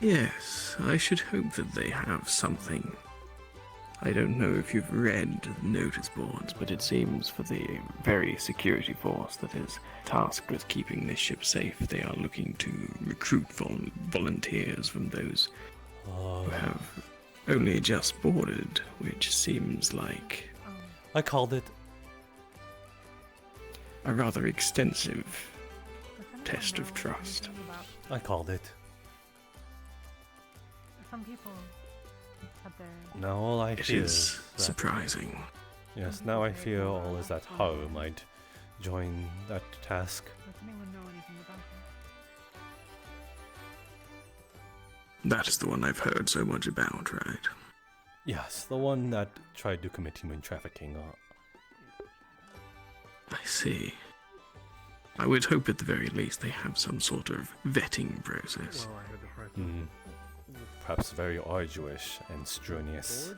Yes, I should hope that they have something. I don't know if you've read the notice boards, but it seems for the very security force that is tasked with keeping this ship safe, they are looking to recruit volunteers from those who have only just boarded, which seems like I called it. A rather extensive test of trust. I called it. Some people had their... Now all I It fear is that, surprising. Yes, now I fear all is that Haru might join that task. Does anyone know anything about it? That is the one I've heard so much about, right? Yes, the one that tried to commit human trafficking. I see. I would hope at the very least they have some sort of vetting process. Perhaps very arduous and strenuous.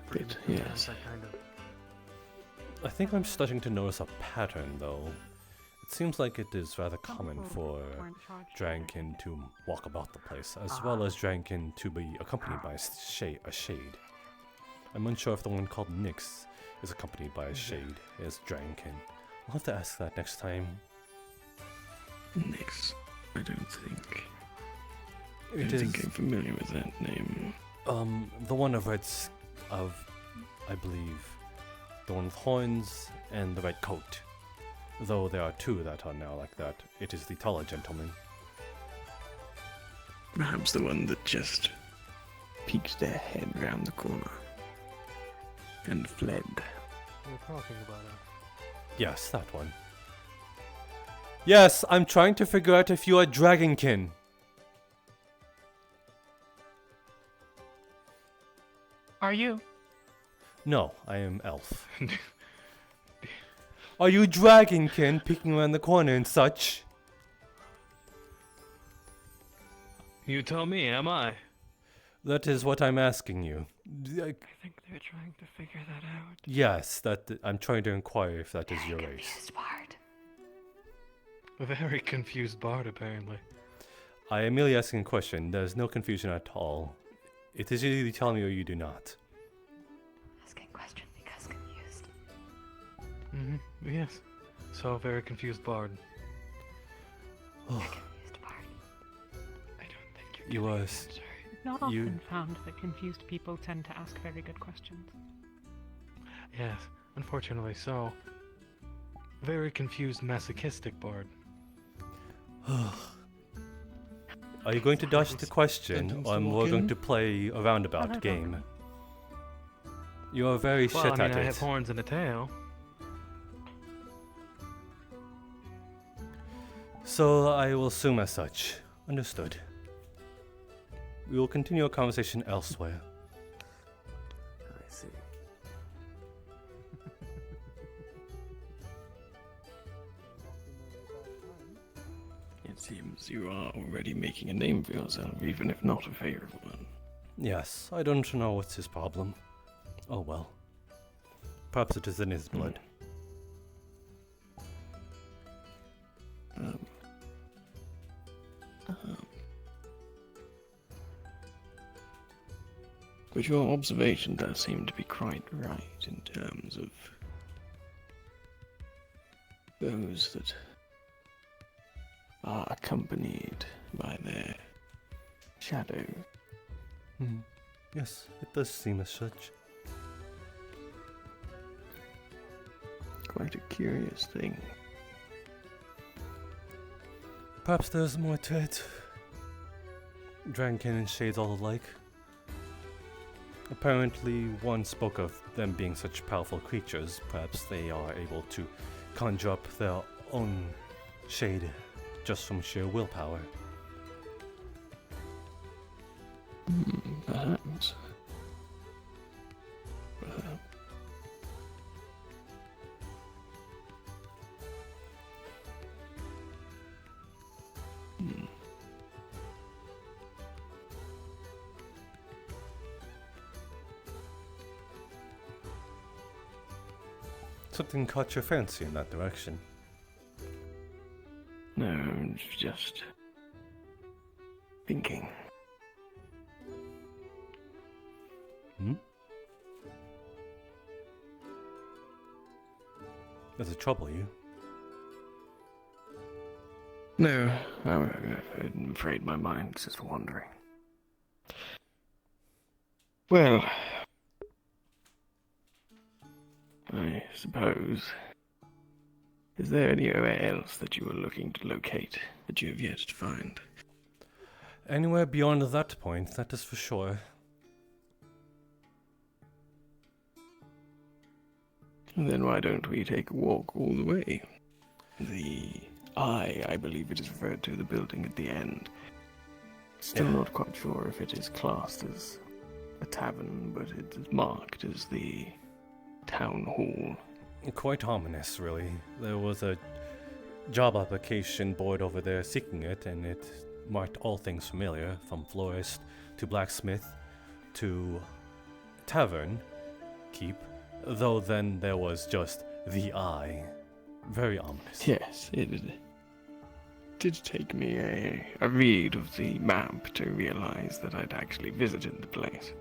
But yes. I think I'm starting to notice a pattern, though. It seems like it is rather common for Dragonkin to walk about the place, as well as Dragonkin to be accompanied by a shade. I'm unsure if the one called Nyx is accompanied by a shade as Dragonkin. I'll have to ask that next time. Nyx? I don't think. I It don't is think I'm familiar with that name. the one of I believe, the one with horns and the red coat. Though there are two that are now like that. It is the taller gentleman. Perhaps the one that just peeked their head round the corner and fled. We're talking about it. Yes, that one. Yes, I'm trying to figure out if you are Dragonkin. Are you? No, I am Elf. Are you Dragonkin peeking around the corner and such? You tell me, am I? That is what I'm asking you. I think they're trying to figure that out. Yes, I'm trying to inquire if that is your race. A very confused bard, apparently. I am merely asking a question. There's no confusion at all. It is either you tell me or you do not. Asking question because confused. Mm-hmm. Yes. So, very confused bard. Confused bard. I don't think You are. Not You- often found that confused people tend to ask very good questions. Yes, unfortunately so. Very confused masochistic bard. Are you going to dodge the question, Sentence or to we're walk going in? to play a roundabout game? You are very Well, shit I mean, at I it. have horns and a tail. So I will assume as such. Understood. We will continue our conversation elsewhere. I see. It seems you are already making a name for yourself, even if not a favorable one. Yes, I don't know what's his problem. Oh well. Perhaps it is in his blood. But your observation does seem to be quite right in terms of those that are accompanied by their shadow. Yes, it does seem as such. Quite a curious thing. Perhaps there's more to it. Dragonkin and Shades all alike. Apparently, one spoke of them being such powerful creatures. Perhaps they are able to conjure up their own shade just from sheer willpower. Perhaps. Something caught your fancy in that direction. No, I'm just thinking. Hmm? Does it trouble you? No, I'm afraid my mind's just wandering. Well, I suppose. Is there anywhere else that you are looking to locate that you have yet to find? Anywhere beyond that point, that is for sure. Then why don't we take a walk all the way? I believe it is referred to the building at the end. Still not quite sure if it is classed as a tavern, but it is marked as the town hall. Quite ominous, really. There was a job application board over there seeking it, and it marked all things familiar, from florist to blacksmith to tavern keep, though then there was just the eye. Very ominous. Yes, it did take me a read of the map to realize that I'd actually visited the place.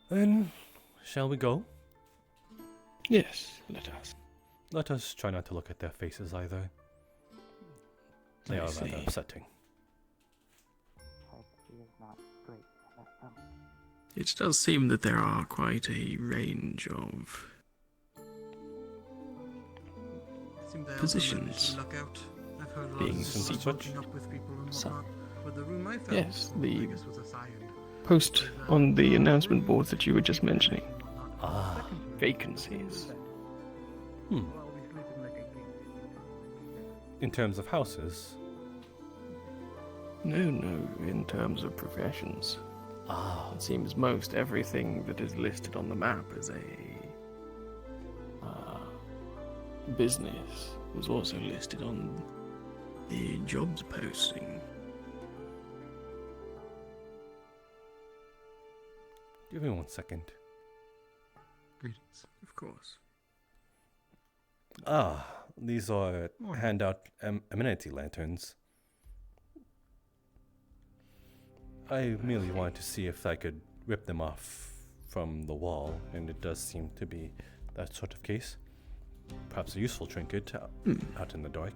Then, shall we go? Yes, let us. Let us try not to look at their faces either. They are rather upsetting. It does seem that there are quite a range of positions being seated. Yes, the post on the announcement board that you were just mentioning. Ah. Vacancies. In terms of houses? No, in terms of professions. Ah. It seems most everything that is listed on the map as a business was also listed on the jobs posting. Give me 1 second. Greetings. Of course. Ah, these are handout amenity lanterns. I merely wanted to see if I could rip them off from the wall, and it does seem to be that sort of case. Perhaps a useful trinket out in the dark.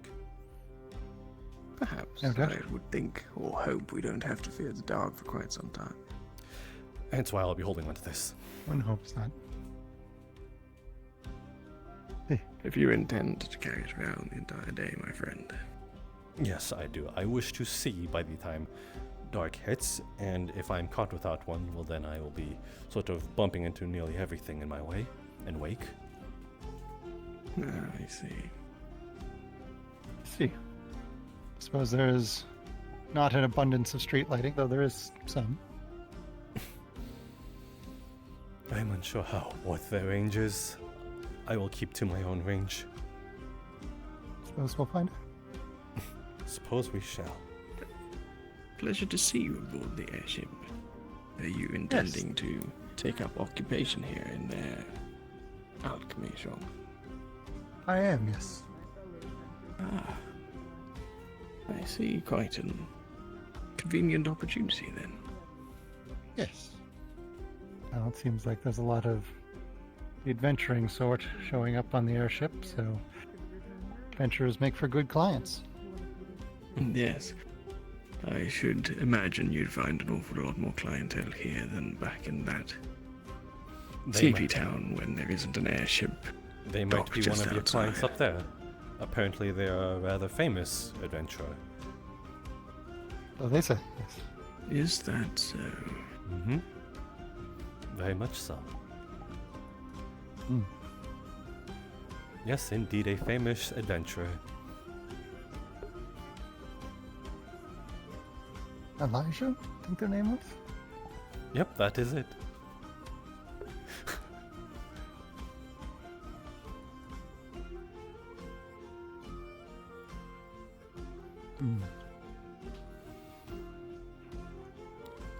Perhaps. No doubt. I would think or hope we don't have to fear the dark for quite some time. Hence why I'll be holding onto this. One hopes not. If you intend to carry it around the entire day, my friend. Yes, I do. I wish to see by the time dark hits, and if I'm caught without one, well then I will be sort of bumping into nearly everything in my way and wake. I see. See. Suppose there is not an abundance of street lighting, though there is some. I'm unsure what their range is. I will keep to my own range. Suppose we'll find out. Suppose we shall. Pleasure to see you aboard the airship. Are you intending to take up occupation here in their alchemy shop? I am, yes. Ah. I see quite an convenient opportunity then. Yes. Well, it seems like there's a lot of the adventuring sort showing up on the airship, so adventurers make for good clients. Yes. I should imagine you'd find an awful lot more clientele here than back in that sleepy town when there isn't an airship. They might be one of your clients up there. Apparently they are a rather famous adventurer. Oh, they say, yes. Is that so? Mm-hmm. Very much so. Yes, indeed, a famous adventurer. Elijah, I think their name was? Yep, that is it.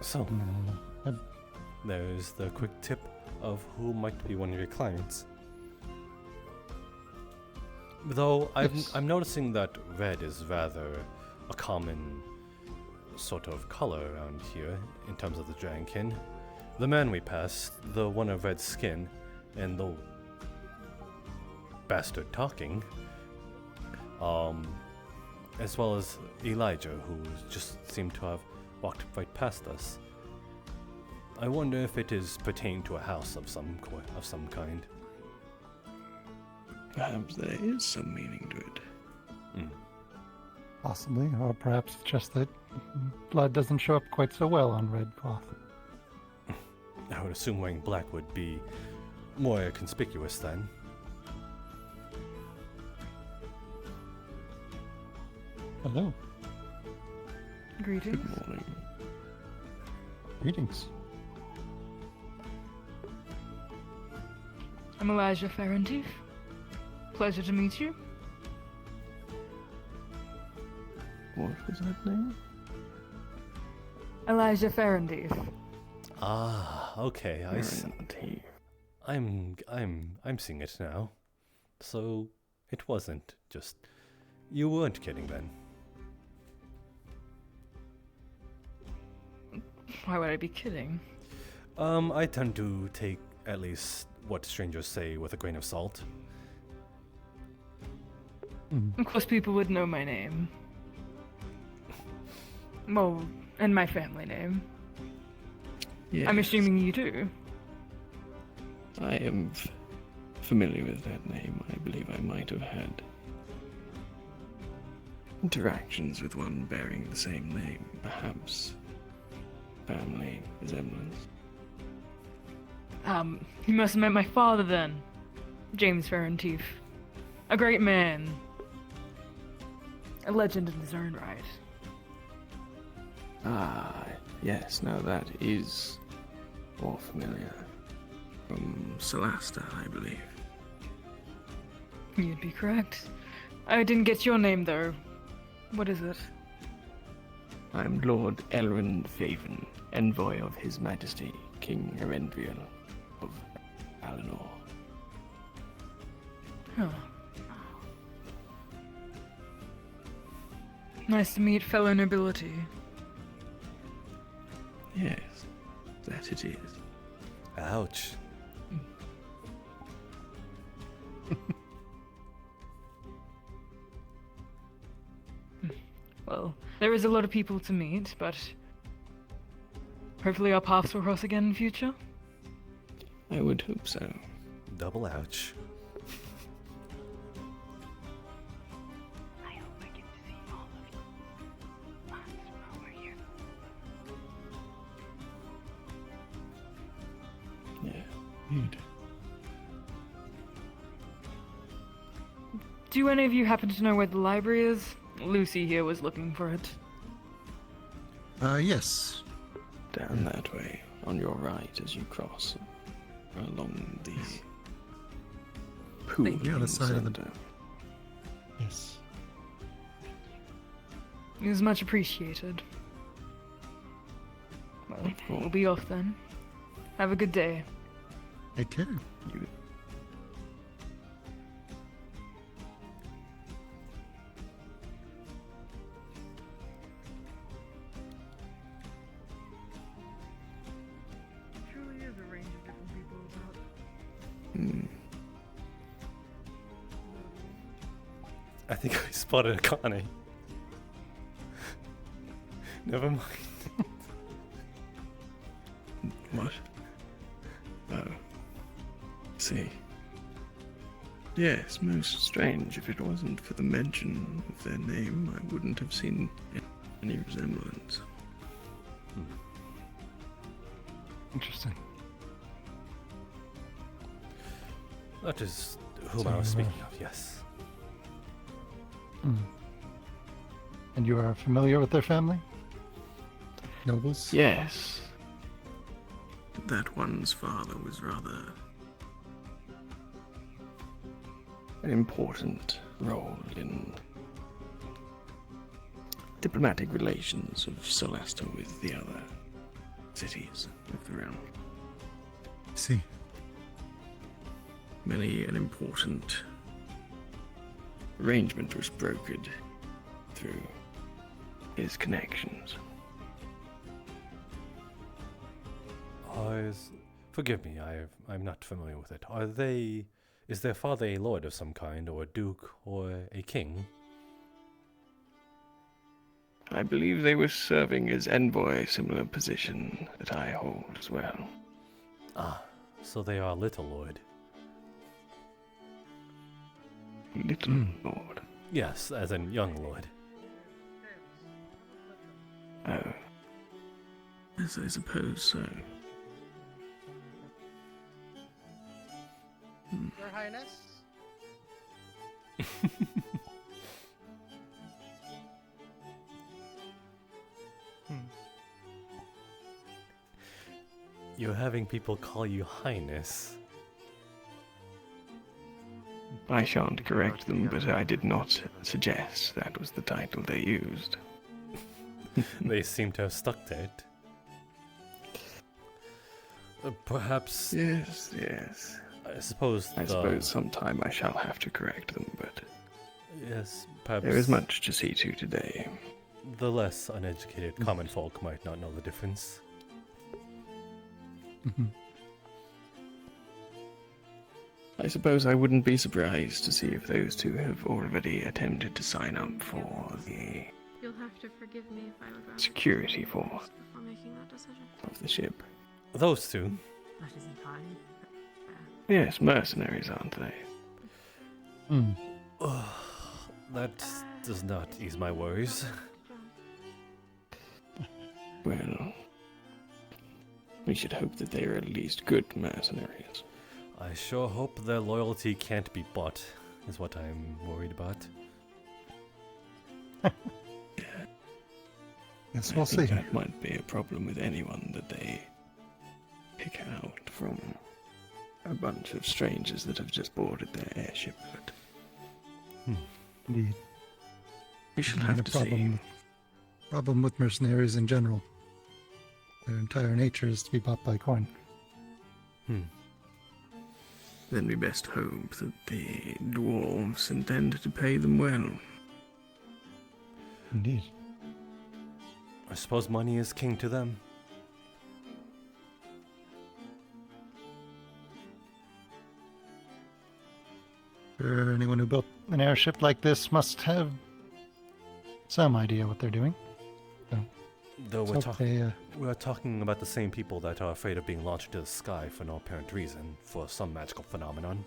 So, there's the quick tip of who might be one of your clients. Though Yes. I'm noticing that red is rather a common sort of color around here in terms of the Dragonkin. The man we passed, the one of red skin, and the bastard talking, as well as Elijah, who just seemed to have walked right past us. I wonder if it is pertaining to a house of some kind. Perhaps there is some meaning to it. Possibly, or perhaps it's just that blood doesn't show up quite so well on red cloth. I would assume wearing black would be more conspicuous then. Hello. Greetings. Good morning. Greetings. I'm Elijah Ferrantif. Pleasure to meet you. What was that name? Elijah Ferrantif. Ah, okay, I see. Guarantee. I'm seeing it now. So it wasn't just you weren't kidding then. Why would I be kidding? I tend to take at least what strangers say with a grain of salt. Of course, people would know my name. Well, and my family name. Yes, I'm assuming you do. I am familiar with that name. I believe I might have had interactions with one bearing the same name, perhaps family resemblance. You must have met my father then. James Ferrantif. A great man. A legend in his own right. Ah, yes, now that is more familiar. From Celasta, I believe. You'd be correct. I didn't get your name though. What is it? I'm Lord Elrond Faven, envoy of His Majesty, King Erendriel of Alinor. Huh. Nice to meet fellow nobility. Yes, that it is. Ouch. Well, there is a lot of people to meet, but hopefully our paths will cross again in future. I would hope so. Double ouch. I hope I get to see all of you once while we're here. Yeah. Indeed. Do any of you happen to know where the library is? Lucy here was looking for it. Yes. Down that way, on your right as you cross along the pool. Yeah, on the side of the center. Yes. It was much appreciated. Well, we'll be off then. Have a good day. Take care. You Truly is a range of different people about. I think I spotted a Connie. Never mind. What? Oh. See. Yes, most strange. If it wasn't for the mention of their name, I wouldn't have seen any resemblance. Interesting. That is whom So, I was speaking of, yes. And you are familiar with their family? Nobles? Yes. That one's father was rather an important role in diplomatic relations of Celesta with the other cities of the realm. See. Many an important arrangement was brokered through his connections. Forgive me, I'm not familiar with it. Is their father a lord of some kind, or a duke, or a king? I believe they were serving as envoy, similar position that I hold as well. Ah, so they are little lord. Little lord? Yes, as in young lord. Oh. Yes, I suppose so. Your Highness? You're having people call you Highness. I shan't correct them, but I did not suggest that was the title they used. They seem to have stuck to it. Perhaps... Yes, yes. I suppose sometime I shall have to correct them, but... Yes, perhaps... There is much to see to today. The less uneducated common folk might not know the difference. I suppose I wouldn't be surprised to see if those two have already attempted to sign up for the You'll have to forgive me if I would rather security force before making that decision. of the ship. Those two? That is entirely. Yes, mercenaries, aren't they? That does not ease my worries. Well, we should hope that they are at least good mercenaries. I sure hope their loyalty can't be bought, is what I'm worried about. Yes, we'll I think see. that might be a problem with anyone that they pick out from a bunch of strangers that have just boarded their airship. But Indeed. we shall Indeed, have a to see. problem with mercenaries in general. Their entire nature is to be bought by coin. Then we best hope that the dwarves intend to pay them well. Indeed. I suppose money is king to them. Sure, anyone who built an airship like this must have some idea what they're doing. So, Though let's hope they, we're talking about the same people that are afraid of being launched into the sky for no apparent reason, for some magical phenomenon.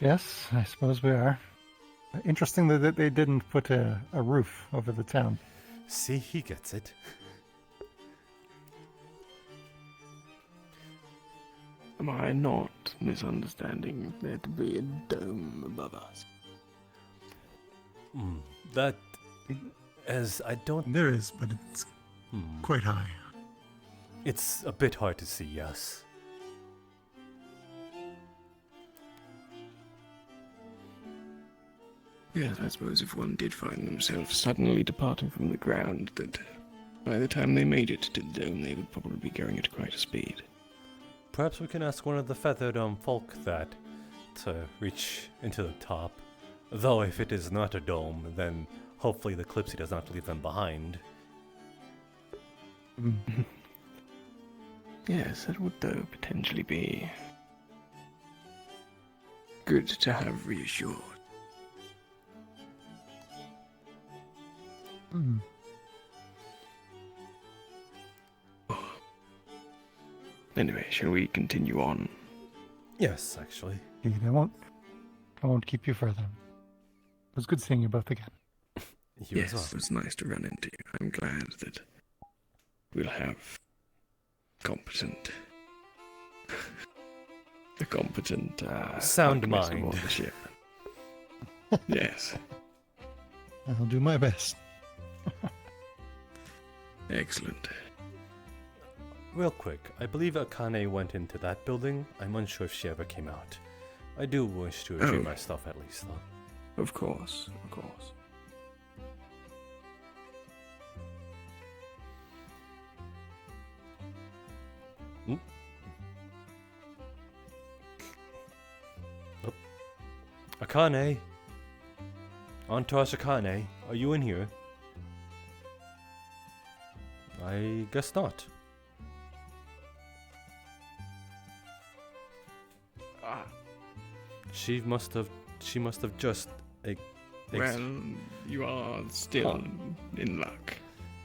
yes, I suppose we are. Interesting that they didn't put a roof over the town. See, he gets it. Am I not misunderstanding there to be a dome above us? That... as I don't... There is, but it's quite high. It's a bit hard to see, yes. Yes, I suppose if one did find themselves suddenly departing from the ground, that by the time they made it to the dome, they would probably be going at quite a speed. Perhaps we can ask one of the feathered folk that to reach into the top. Though if it is not a dome, then hopefully the Kalypsia does not leave them behind. Yes, that would though potentially be good to have reassured. Anyway, shall we continue on? Yes, actually. Indeed, I won't keep you further. It was good seeing you both again. You yes, as well. it was nice to run into you. I'm glad that we'll have competent sound alchemist mind aboard the ship. Yes. I'll do my best. Excellent. Real quick, I believe Akane went into that building. I'm unsure if she ever came out. I do wish to retrieve my stuff at least, though. Of course, of course. Akane? Entourage Akane, are you in here? I guess not. She must have just. Well, you are still in luck.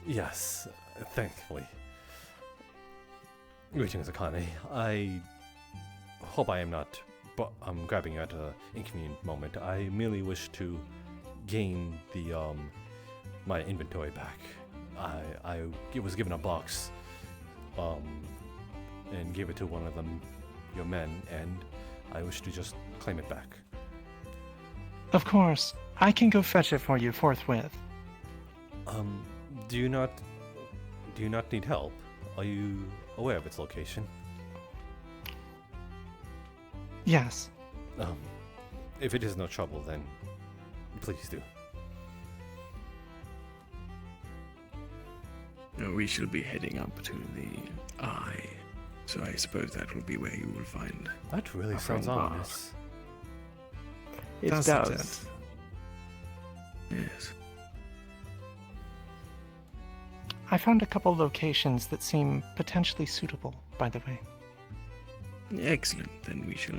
Yes, thankfully. Greetings, Akane. I hope I am not. But I'm grabbing you at an inconvenient moment. I merely wish to gain the my inventory back. I was given a box, and gave it to one of them, your men, and I wish to just claim it back. Of course, I can go fetch it for you forthwith. Do you not need help? Are you aware of its location? Yes. If it is no trouble, then please do. We shall be heading up to the Eye, so I suppose that will be where you will find. That really sounds ominous. It does. Yes. I found a couple locations that seem potentially suitable, by the way. Excellent. Then we shall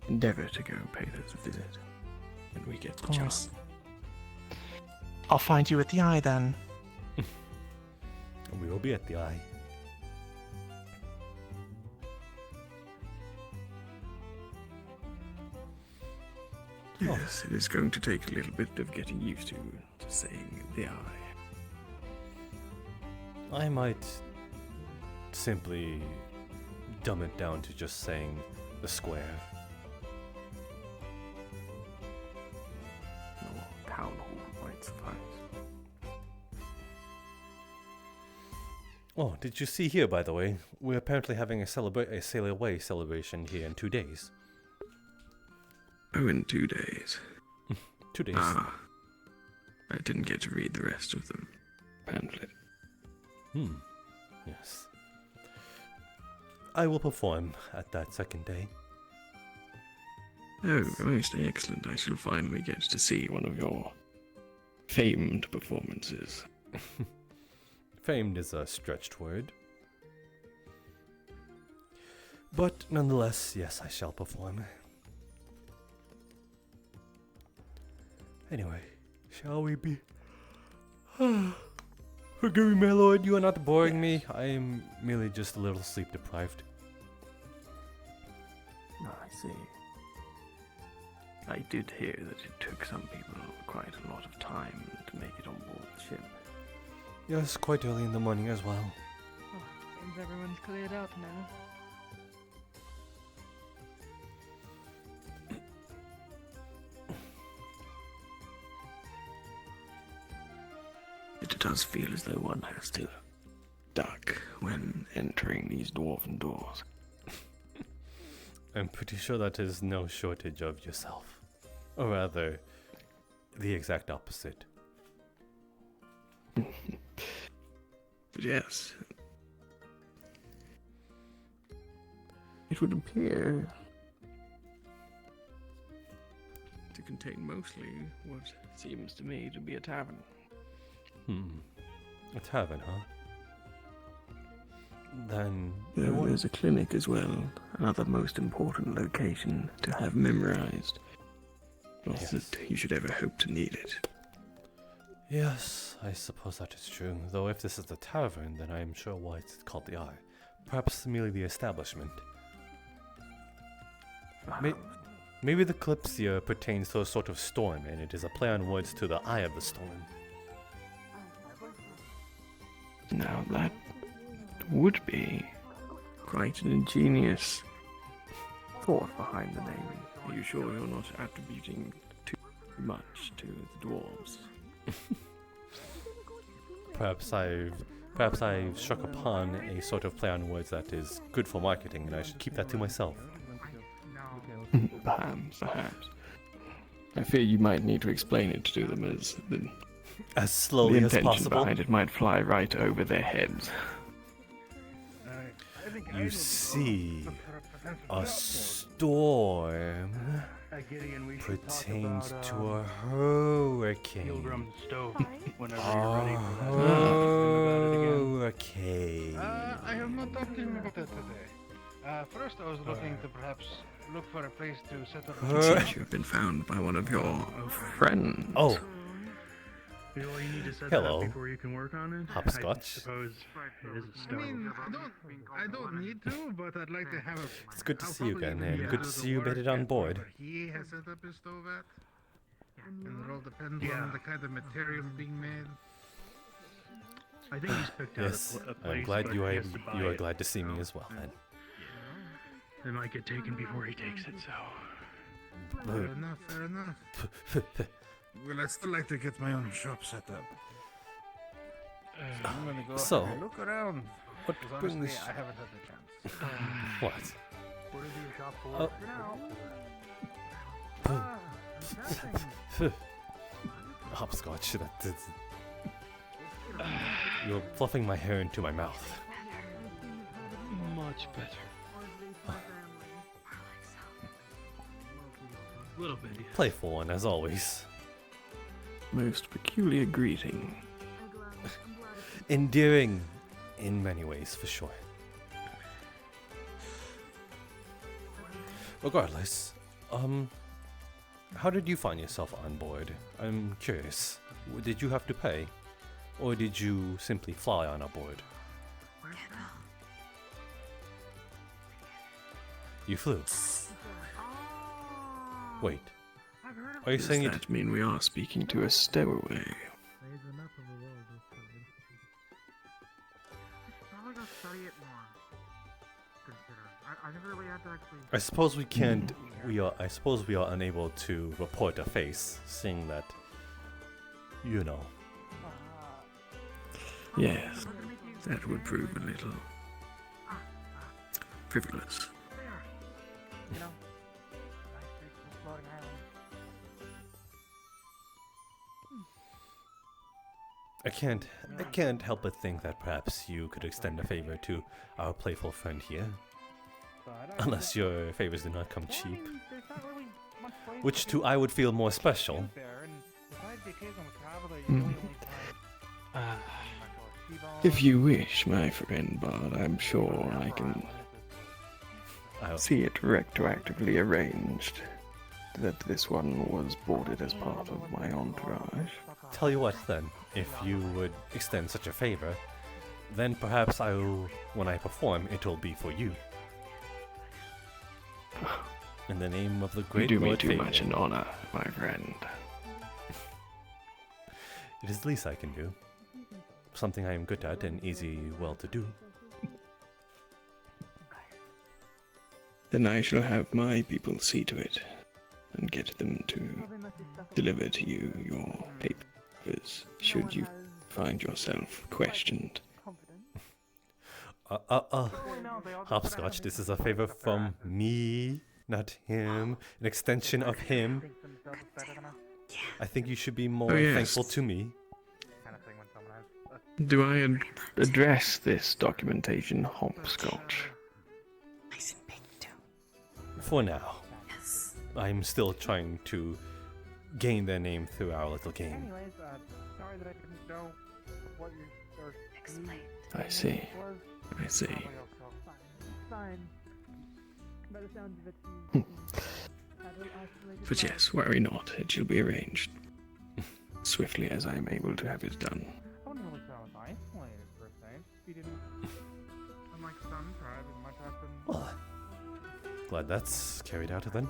endeavor to go pay those a visit when we get the chance. I'll find you at the Eye then. We will be at the Eye. Yes, it is going to take a little bit of getting used to saying the Eye. I might simply dumb it down to just saying the square. Town hall might suffice. Oh, did you see here, by the way? We're apparently having a sail away celebration here in 2 days. Oh, in 2 days. 2 days. I didn't get to read the rest of the pamphlet. Yes. I will perform at that second day. Oh, most excellent. I shall finally get to see one of your famed performances. Famed is a stretched word. But nonetheless, yes, I shall perform. Anyway, shall we be... Forgive me, my lord, you are not boring me. I am merely just a little sleep deprived. I see. I did hear that it took some people quite a lot of time to make it on board the ship. Yes, quite early in the morning as well. Oh, seems everyone's cleared up now. It does feel as though one has to duck when entering these dwarven doors. I'm pretty sure that is no shortage of yourself. Or rather, the exact opposite. But yes. It would appear to contain mostly what seems to me to be a tavern. A tavern, huh? Then... There's a clinic as well, another most important location to have memorized. Not that you should ever hope to need it. Yes, I suppose that is true. Though if this is the tavern, then I am sure why it's called the Eye. Perhaps merely the establishment. Maybe the Kalypsia pertains to a sort of storm, and it is a play on words to the Eye of the Storm. Now that would be quite an ingenious thought behind the naming. Are you sure you're not attributing too much to the dwarves? Perhaps I've struck upon a sort of play on words that is good for marketing, and I should keep that to myself. Perhaps. I fear you might need to explain it to them as slowly as possible. The intention behind it might fly right over their heads. You see, A storm pertains to a hurricane. Hurricane. I have not talked to him about that today. First, I was looking to perhaps look for a place to set up. It seems you have been found by one of your friends. Oh. Hello. Before you can work on it. Hopscotch. I suppose it is a stone. I don't need to, but I'd like to have a. It's good to see you again, and good to see you made it on board. He has set up his stove at, and it all depends on the kind of material being made. I think he's picked out Yes, a place. I'm glad but you he are has to buy you are it. glad to see me as well. Then. It might get taken before he takes it, so. Fair enough, fair enough. Well, I'd still like to get my own shop set up. I'm gonna go So, have a look around. what 'cause brings- honestly, I haven't had the chance. What? What is your shop Oh. for now? Hopscotch. You're fluffing my hair into my mouth. Much better. A little bit. Playful one, as always. Most peculiar greeting. Endearing in many ways, for sure. Regardless, how did you find yourself on board? I'm curious. Did you have to pay? Or did you simply fly on aboard? You flew. Wait. Are you Does saying that mean we are speaking to a stowaway? I suppose we can't. I suppose we are unable to report a face, seeing that. You know. Yes, that would prove a little frivolous. I can't help but think that perhaps you could extend a favor to our playful friend here. Unless your favors do not come cheap. Which to I would feel more special. If you wish, my friend Bard, I'm sure I can see it retroactively arranged that this one was boarded as part of my entourage. Tell you what then, if you would extend such a favor, then perhaps when I perform, it will be for you. In the name of the You great do me Lord too Fabian. much an honor, my friend. It is the least I can do. Something I am good at and easy well to do. Then I shall have my people see to it and get them to deliver to you your papers should you find yourself questioned. Hopscotch, this is a favor from me, not him. An extension of him. I think you should be more Oh, yes. thankful to me. Do I address this documentation hopscotch? For now. I'm still trying to gain their name through our little game. Anyways, sorry that I didn't know what your explain. I see. I see. Fine. By the sounds of it, But yes, worry not, it shall be arranged. Swiftly as I am able to have it done. I wouldn't really say I was isolated per se. He didn't. Unlike some tribes, it might have been. Well, glad that's carried out then.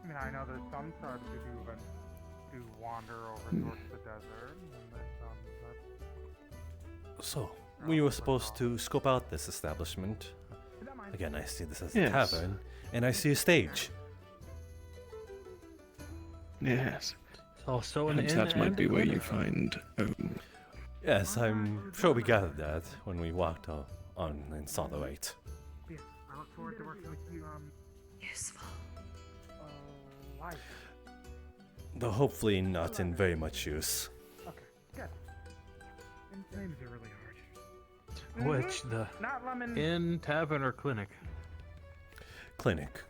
I mean, I know there's some tribes who do wander over towards the desert, and there's some that. So, we were supposed to scope out this establishment. Again, I see this as a Yes. tavern, and I see a stage. Yes. Also an Perhaps inn that might and be a where you restaurant. find Yes, I'm sure we gathered that when we walked on and saw the light. Yeah, I look forward to working with you. Useful. Life. Though hopefully not in very much use. Okay, good. And names are really hard. Which, the Not lemon. inn, tavern, or clinic? Clinic.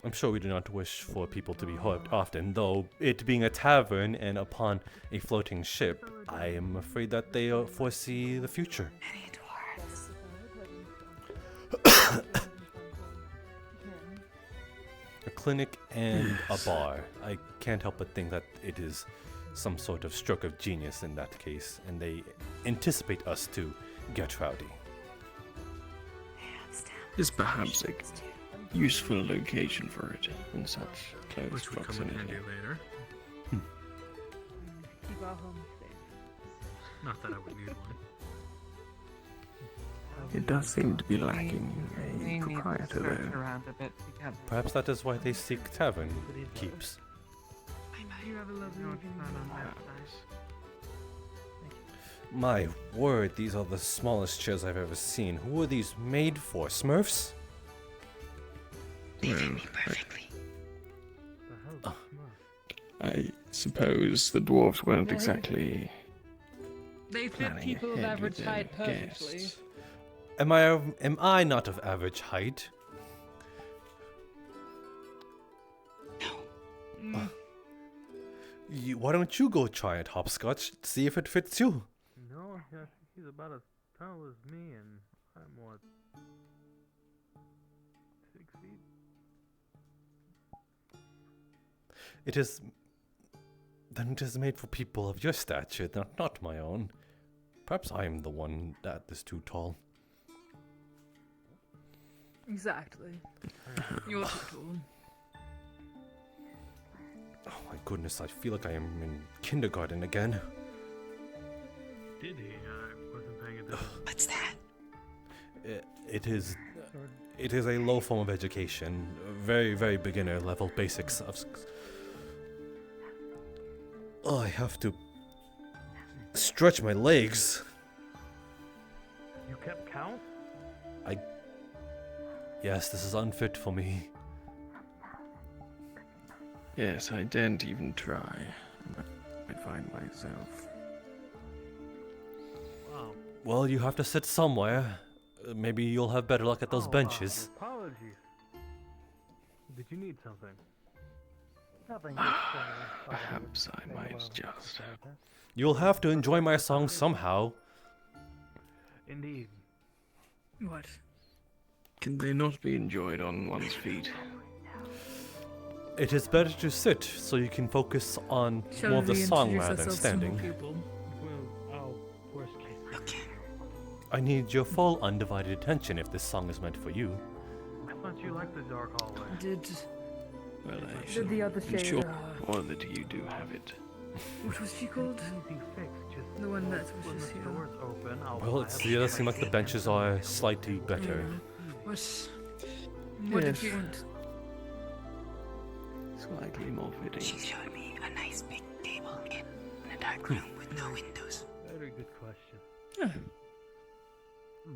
I'm sure we do not wish for people to be hurt often, though it being a tavern and upon a floating ship, I am afraid that they foresee the future. A clinic and a bar. I can't help but think that it is some sort of stroke of genius in that case, and they anticipate us to get rowdy. Is perhaps a useful location for it in such close Which would come in proximity. handy later. Keep our home safe. Not that I would need one. It does seem to be lacking We a need to proprietor search there. around a bit together. Perhaps that is why they seek tavern keeps. You have a lovely evening. My word, these are the smallest chairs I've ever seen. Who are these made for? Smurfs? Well, I suppose the dwarves weren't exactly They fit planning people of ahead average with their height perfectly. guests. Am I not of average height? Why don't you go try it, Hopscotch? See if it fits you. No, I think he's about as tall as me, and I'm what, 6 feet? It is. Then it is made for people of your stature, not my own. Perhaps I am the one that is too tall. Exactly. You're too tall. Oh my goodness, I feel like I am in kindergarten again. Did he? I wasn't paying attention. What's that? It is a low form of education, very, very beginner level basics of. Oh, I have to stretch my legs. You kept count? Yes, this is unfit for me. Yes, I daren't even try. I might find myself. Wow. Well, you have to sit somewhere. Maybe you'll have better luck at those benches. Apologies. Did you need something? Nothing. Perhaps I might just. You'll have to enjoy my song somehow. Indeed. What? Can they not be enjoyed on one's feet? It is better to sit so you can focus on Shall more of the we song introduce rather than ourselves to more standing. people? Well, worst case. I need your full undivided attention if this song is meant for you. I thought you liked the dark hallway. Well, I Did the other shade, ensure more that you do have it. What was she called? Easy fix. Just The one that was when just the here. door's open, I'll Well, it does seem like the benches are slightly better. What Yes. did you want? Slightly more fitting. She showed me a nice big table in a dark room with no windows. Very good question.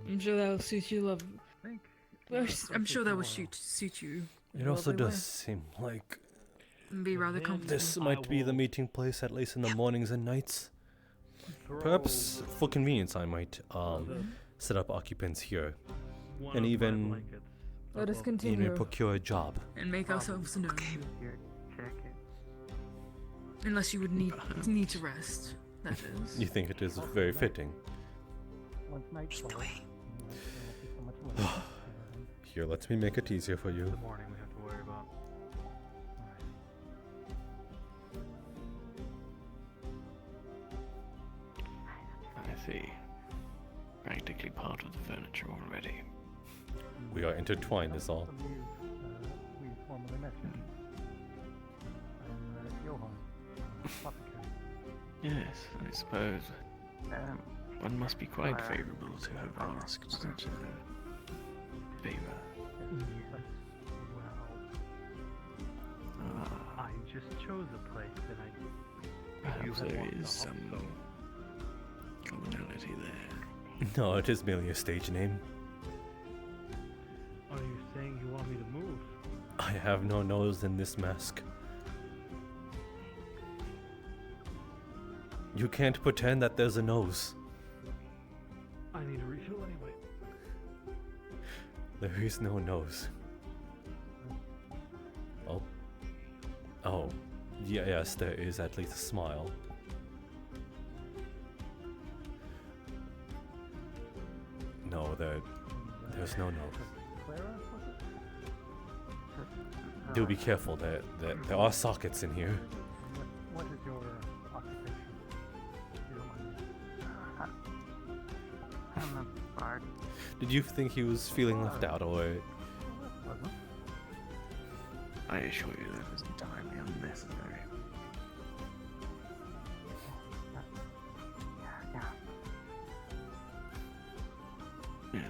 I'm sure that'll suit you, love. Think I'm sure that will suit you. It also lovely way. does seem like And be rather comfortable. this might be the meeting place, at least in the mornings and nights. Perhaps, for convenience, I might set up occupants here, and even Let us even continue procure a job. and make ourselves known. your jacket. Unless you would need to rest. That is. You think it is very fitting? Once night's Lead the way. Here, let me make it easier for you. The morning we have to worry about. I see. Practically part of the furniture already. We are intertwined, is all. We formerly met you. I'm Johan, apothecary. Yes, I suppose. One must be quite favorable to have asked such a favor. Well, I just chose a place and Perhaps there is some commonality there. No, it is merely a stage name. Are you saying you want me to move? I have no nose in this mask. You can't pretend that there's a nose. I need to There is no nose. Oh. Oh. Yeah, yes, there is at least a smile. No, there's no nose. Do be careful, there are sockets in here. What is your occupation? If you don't mind me. I'm a bard. Did you think he was feeling left out, or...? I assure you that was entirely unnecessary. Yes.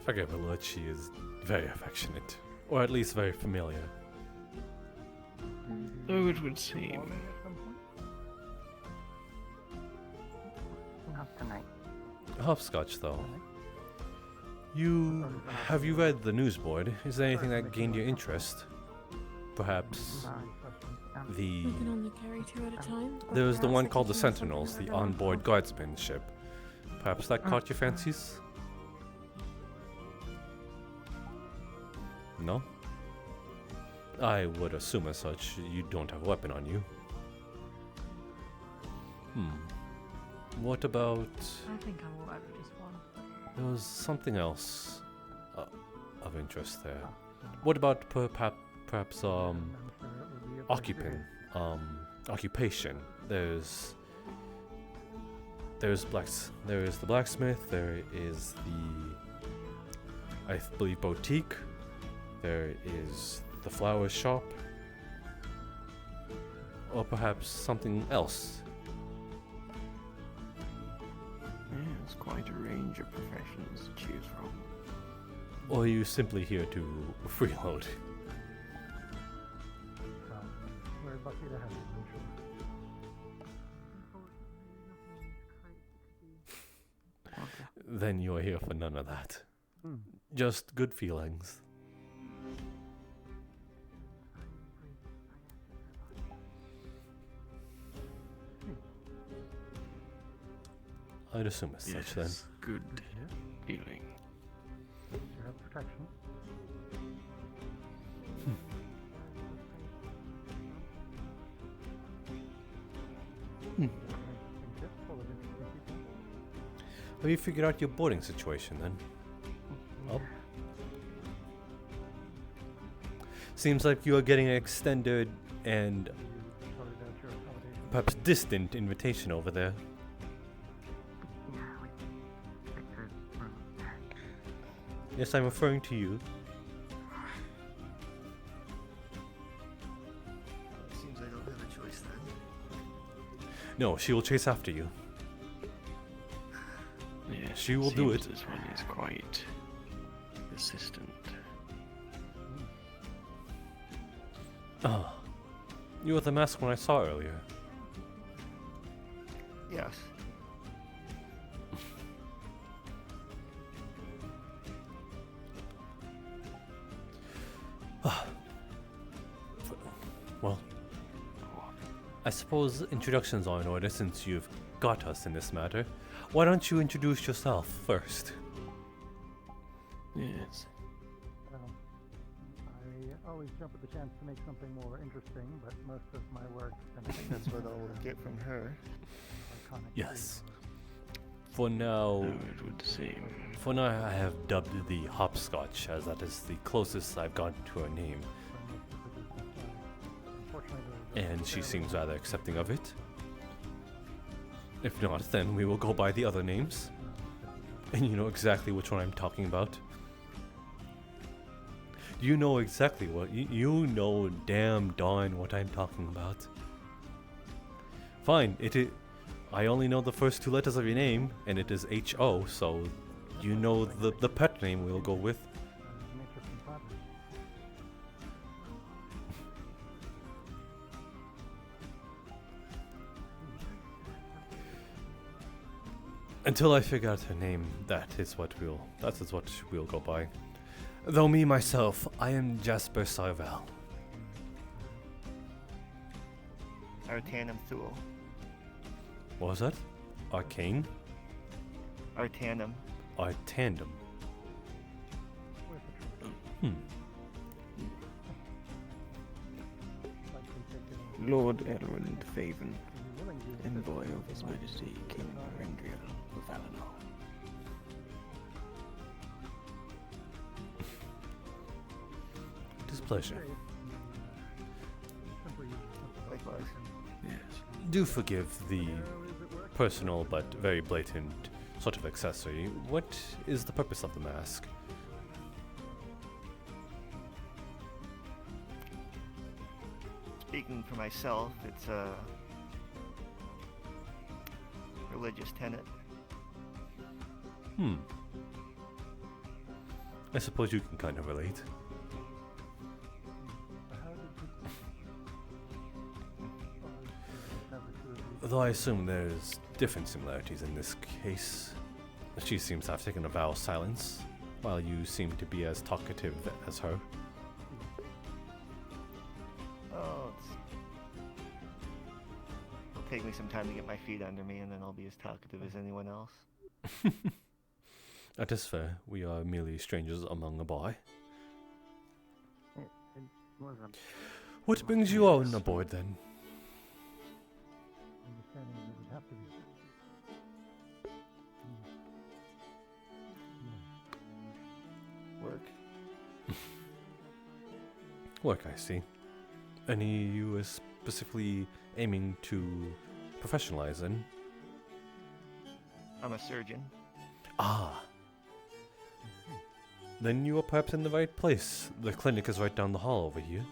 Forgive her, Lord, she is very affectionate. Or at least very familiar. So it would seem. Not tonight. Hopscotch, though. Have you read the newsboard? Is there anything that gained your interest? Perhaps We can only carry 2 at a time. or there was the perhaps one I called could the join Sentinels, something the other than onboard guardsman ship. Perhaps that caught your fancies? No? I would assume as such. You don't have a weapon on you. What about... I think I will ever just one. There was something else of interest there. What about perhaps occupation? There's the blacksmith. There is the, I believe, boutique. There is the flower shop, or perhaps something else. There's quite a range of professions to choose from. Or are you simply here to freeload? We're lucky to have you, Then you are here for none of that. Just good feelings. I'd assume as such then. Good feeling. You have protection. Have you figured out your boarding situation then? Oh. Seems like you are getting an extended and perhaps distant invitation over there. Yes, I'm referring to you. Seems I don't have a choice then. No, she will chase after you. Yes, She will do it. This one is quite persistent. Ah, you were the mask one I saw earlier. Yes. Well, I suppose introductions are in order since you've got us in this matter. Why don't you introduce yourself first? Yes. I always jump at the chance to make something more interesting, but most of my work... I think that's what I'll get from her. Yes. For now, it would seem. For now, I have dubbed the Hopscotch, as that is the closest I've gotten to her name. And she seems rather accepting of it. If not, then we will go by the other names. And you know exactly which one I'm talking about. You know exactly what, you know damn darn what I'm talking about. Fine, I only know the first 2 letters of your name, and it is H-O, so you know the pet name we'll go with. Until I figure out her name, that is what we'll go by. Though me myself, I am Jasper Sarvel. Arcanum Thule. What was that? Arcane? Our tandem. Our tandem. Hmm. Lord Elrond Faven, envoy of His Majesty King Rindriel of Valinor. Displeasure. Likewise. Yes. Do forgive the personal but very blatant sort of accessory. What is the purpose of the mask? Speaking for myself, it's a religious tenet. Hmm. I suppose you can kind of relate. Though I assume there's different similarities in this case. She seems to have taken a vow of silence, while you seem to be as talkative as her. Oh, it'll take me some time to get my feet under me, and then I'll be as talkative as anyone else. That is fair. We are merely strangers among a bar. What brings you on aboard then? Work. Work, I see. Any you are specifically aiming to professionalize in? I'm a surgeon. Ah. Then you are perhaps in the right place. The clinic is right down the hall over here.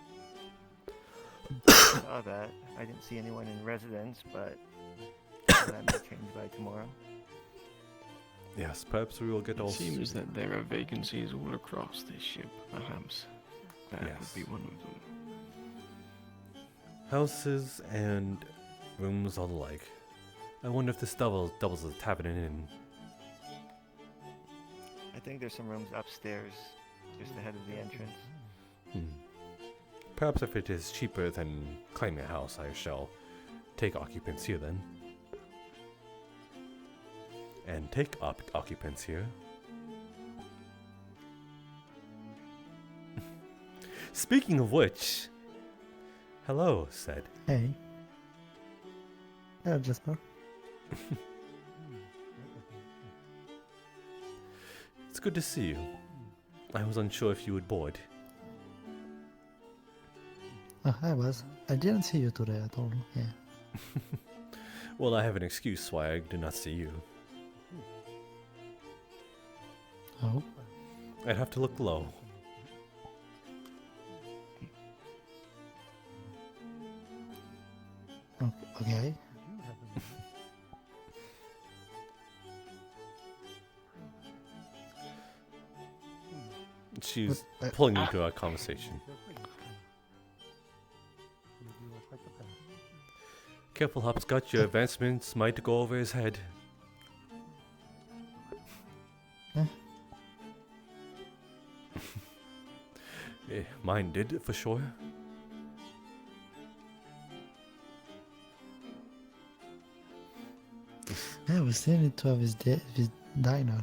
Saw that. I didn't see anyone in residence, but that may change by tomorrow. Yes, perhaps we will get all. It seems that there are vacancies all across this ship. Perhaps that would be one of them. Houses and rooms all alike. I wonder if this doubles as a tavern and inn. I think there's some rooms upstairs, just ahead of the entrance. Perhaps if it is cheaper than claiming a house, I shall take occupants here then. And take occupants here. Speaking of which, hello, said. Hey. Hello, Jasper. It's good to see you. I was unsure if you would board. I was. I didn't see you today at all. Yeah. Well, I have an excuse why I did not see you. Oh. I'd have to look low. Okay. She's pulling into a conversation. Careful, Hopscotch, your advancements might go over his head. Mine did, for sure. Yeah, we still need to have his diner.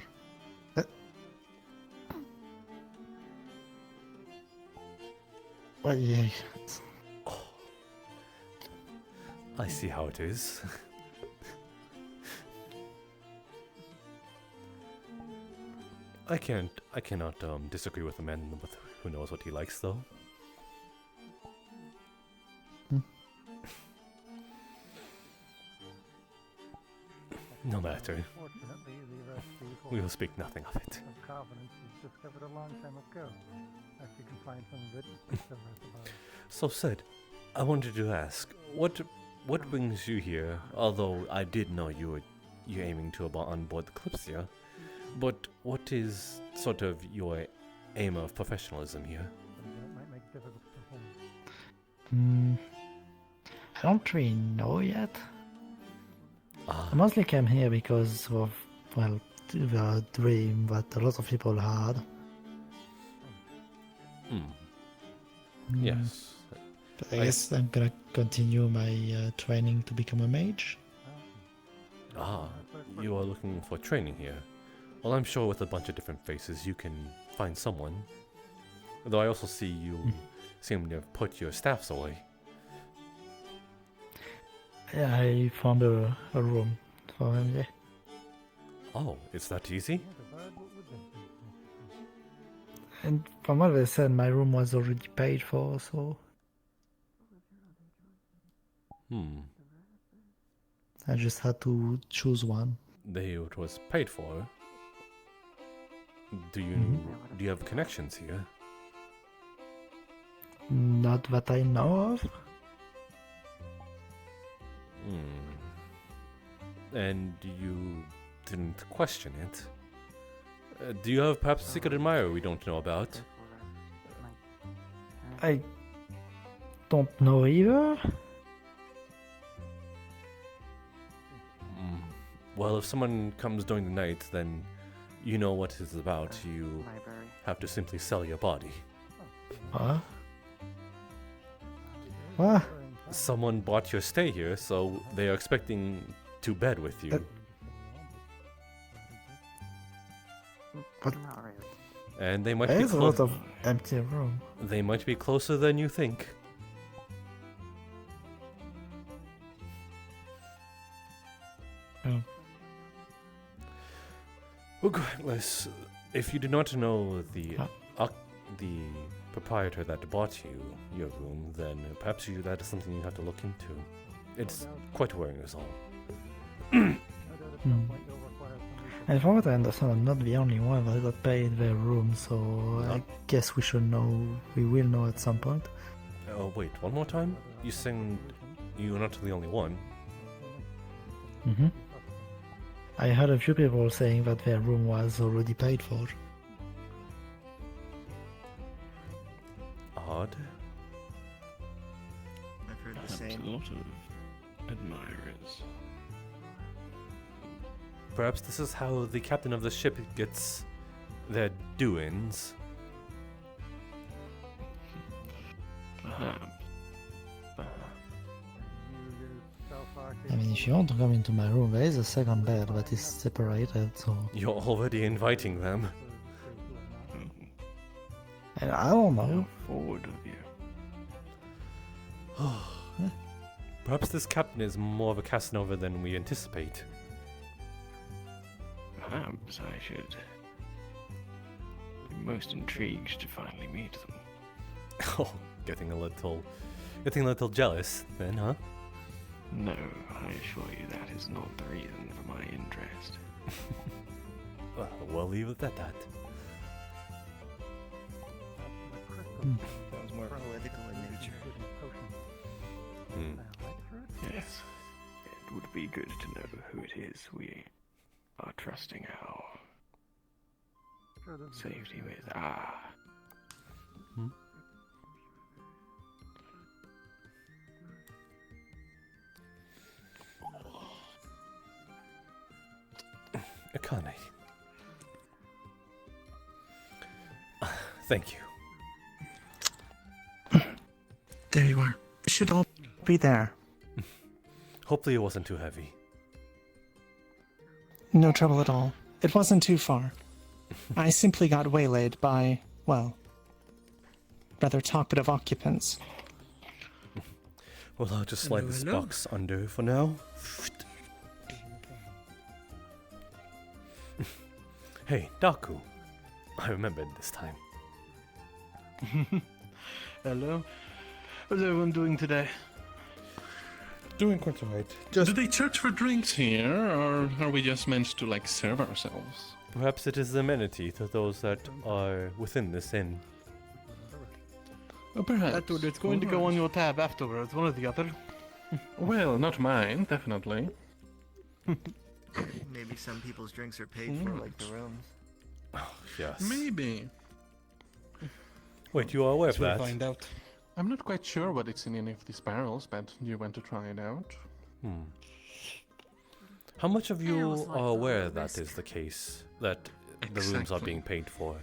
Well, yeah. I see how it is. I cannot disagree with a man who knows what he likes, though. No matter. We will speak nothing of it. Discovered a long time ago. If you can find some good So said, I wanted to ask, what brings you here? Although I did know you're aiming to on board the Kalypsia, but what is sort of your aim of professionalism here? I don't really know yet. Ah. I mostly came here because of, well, the dream that a lot of people had. Yes. But I guess I'm gonna continue my training to become a mage. Ah, you are looking for training here. Well, I'm sure with a bunch of different faces you can find someone. Though I also see you seem to have put your staffs away. Yeah, I found a room for him, yeah. Oh, it's that easy? And from what they said, my room was already paid for, so I just had to choose one. It was paid for. Do you have connections here? Not that I know of. And you didn't question it? Do you have perhaps a secret admirer we don't know about? I don't know either. Well, if someone comes during the night, then you know what it's about. You have to simply sell your body. What? What? Someone bought your stay here, so they are expecting to bed with you. But And they might there be is a lot of empty room. They might be closer than you think. Oh. Regardless, if you do not know the proprietor that bought you your room, then perhaps that is something you have to look into. It's quite worrying as all. And from what I understand, I'm not the only one that got paid their room, so I guess we should know. We will know at some point. Oh wait, one more time? You saying you're not the only one? I heard a few people saying that their room was already paid for. Odd. I've heard Perhaps the same. a lot of admirers. Perhaps this is how the captain of the ship gets their doings. I mean, if you want to come into my room, there is a second bed that is separated, so... You're already inviting them. And I don't know. Forward of you. Perhaps this captain is more of a Casanova than we anticipate. Perhaps I should be most intrigued to finally meet them. Oh, getting a little jealous then, huh? No, I assure you that is not the reason for my interest. Well, we'll leave it at that. That was more political in nature. Yes, it would be good to know who it is we are trusting our safety with. Akane. Thank you. There you are. It should all be there. Hopefully it wasn't too heavy. No trouble at all. It wasn't too far. I simply got waylaid by, well, rather talkative occupants. Well, I'll just slide this box under for now. Hey, Daku. I remembered this time. Hello. How's everyone doing today? Doing quite alright. Do they charge for drinks here, or are we just meant to, like, serve ourselves? Perhaps it is an amenity to those that are within this inn. Oh, perhaps. That dude, it's going to go on your tab afterwards, one or the other. Well, not mine, definitely. Maybe some people's drinks are paid for, like the rooms. Oh, yes. Maybe. Wait, you are aware of that? Find out. I'm not quite sure what it's in any of these barrels, but you want to try it out? How much of you are aware that is the case? That the rooms are Exactly. being paid for?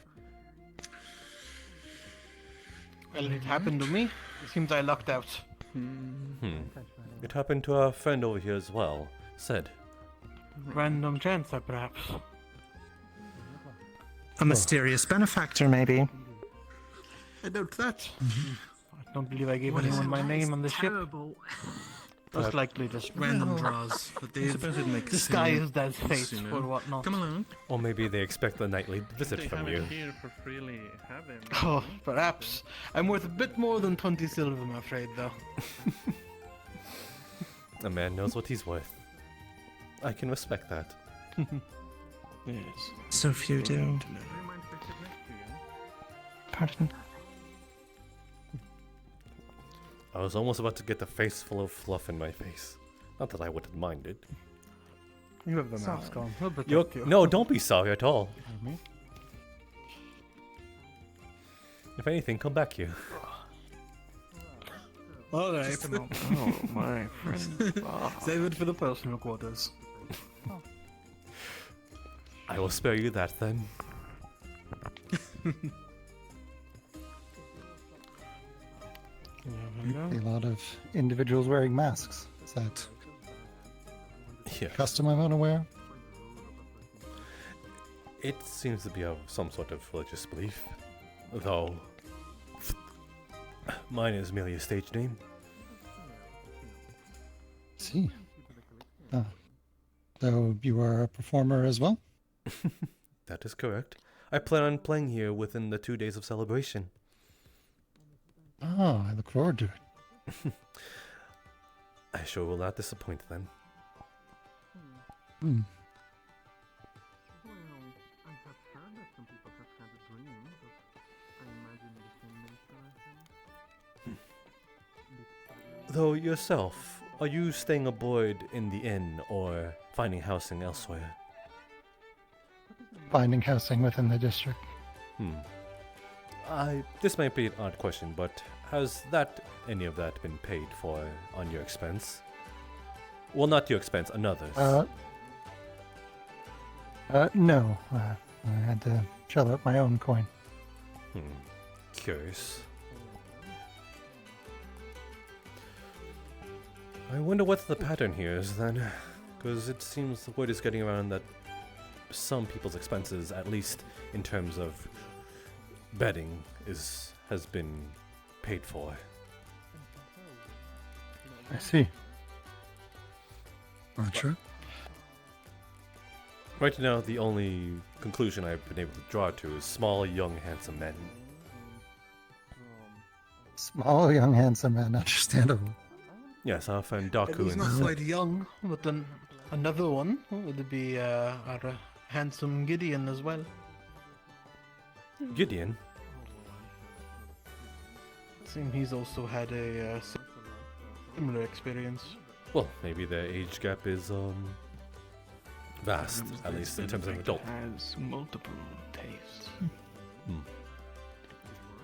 Well, it happened to me. It seems I lucked out. It happened to our friend over here as well. Said. Random chance, perhaps. A mysterious benefactor, maybe. I doubt that. I don't believe I gave What is anyone it? my name on the ship. Most likely just random Well, draws that they've suppose it makes disguised as sense, fates you know. or whatnot. Come along. Or maybe they expect a nightly visit They from have you. it here for freely having. Oh, perhaps. I'm worth a bit more than 20 silver, I'm afraid, though. A man knows what he's worth. I can respect that. Yes. So few do. Pardon? I was almost about to get the face full of fluff in my face. Not that I wouldn't mind it. You have the mask on. He'll protect You're, you. no, don't be sorry at all. Me? If anything, come back here. Alright. Just a moment. Oh, my friend. Save it for the personal quarters. I will spare you that then. A lot of individuals wearing masks. Is that custom I'm unaware? It seems to be of some sort of religious belief. Though, mine is merely a stage name. See. So you are a performer as well? That is correct. I plan on playing here within the 2 days of celebration. Oh, I look forward to it. I sure will not disappoint then. Hmm. Though yourself, are you staying aboard in the inn or finding housing elsewhere? Finding housing within the district. This might be an odd question, but has any of that been paid for on your expense? Well, not your expense, another's. No. I had to shell out my own coin. Curious. I wonder what the pattern here is then, because it seems the word is getting around that some people's expenses, at least in terms of bedding, has been paid for. I see. Not sure. Right now, the only conclusion I've been able to draw to is small, young, handsome men. Small, young, handsome man, understandable. Yes, our friend Daku He's and not quite young, but then another one would be our handsome Gideon as well. Gideon. Seems he's also had a similar experience. Well, maybe the age gap is vast, at least in terms of adult. Has multiple tastes.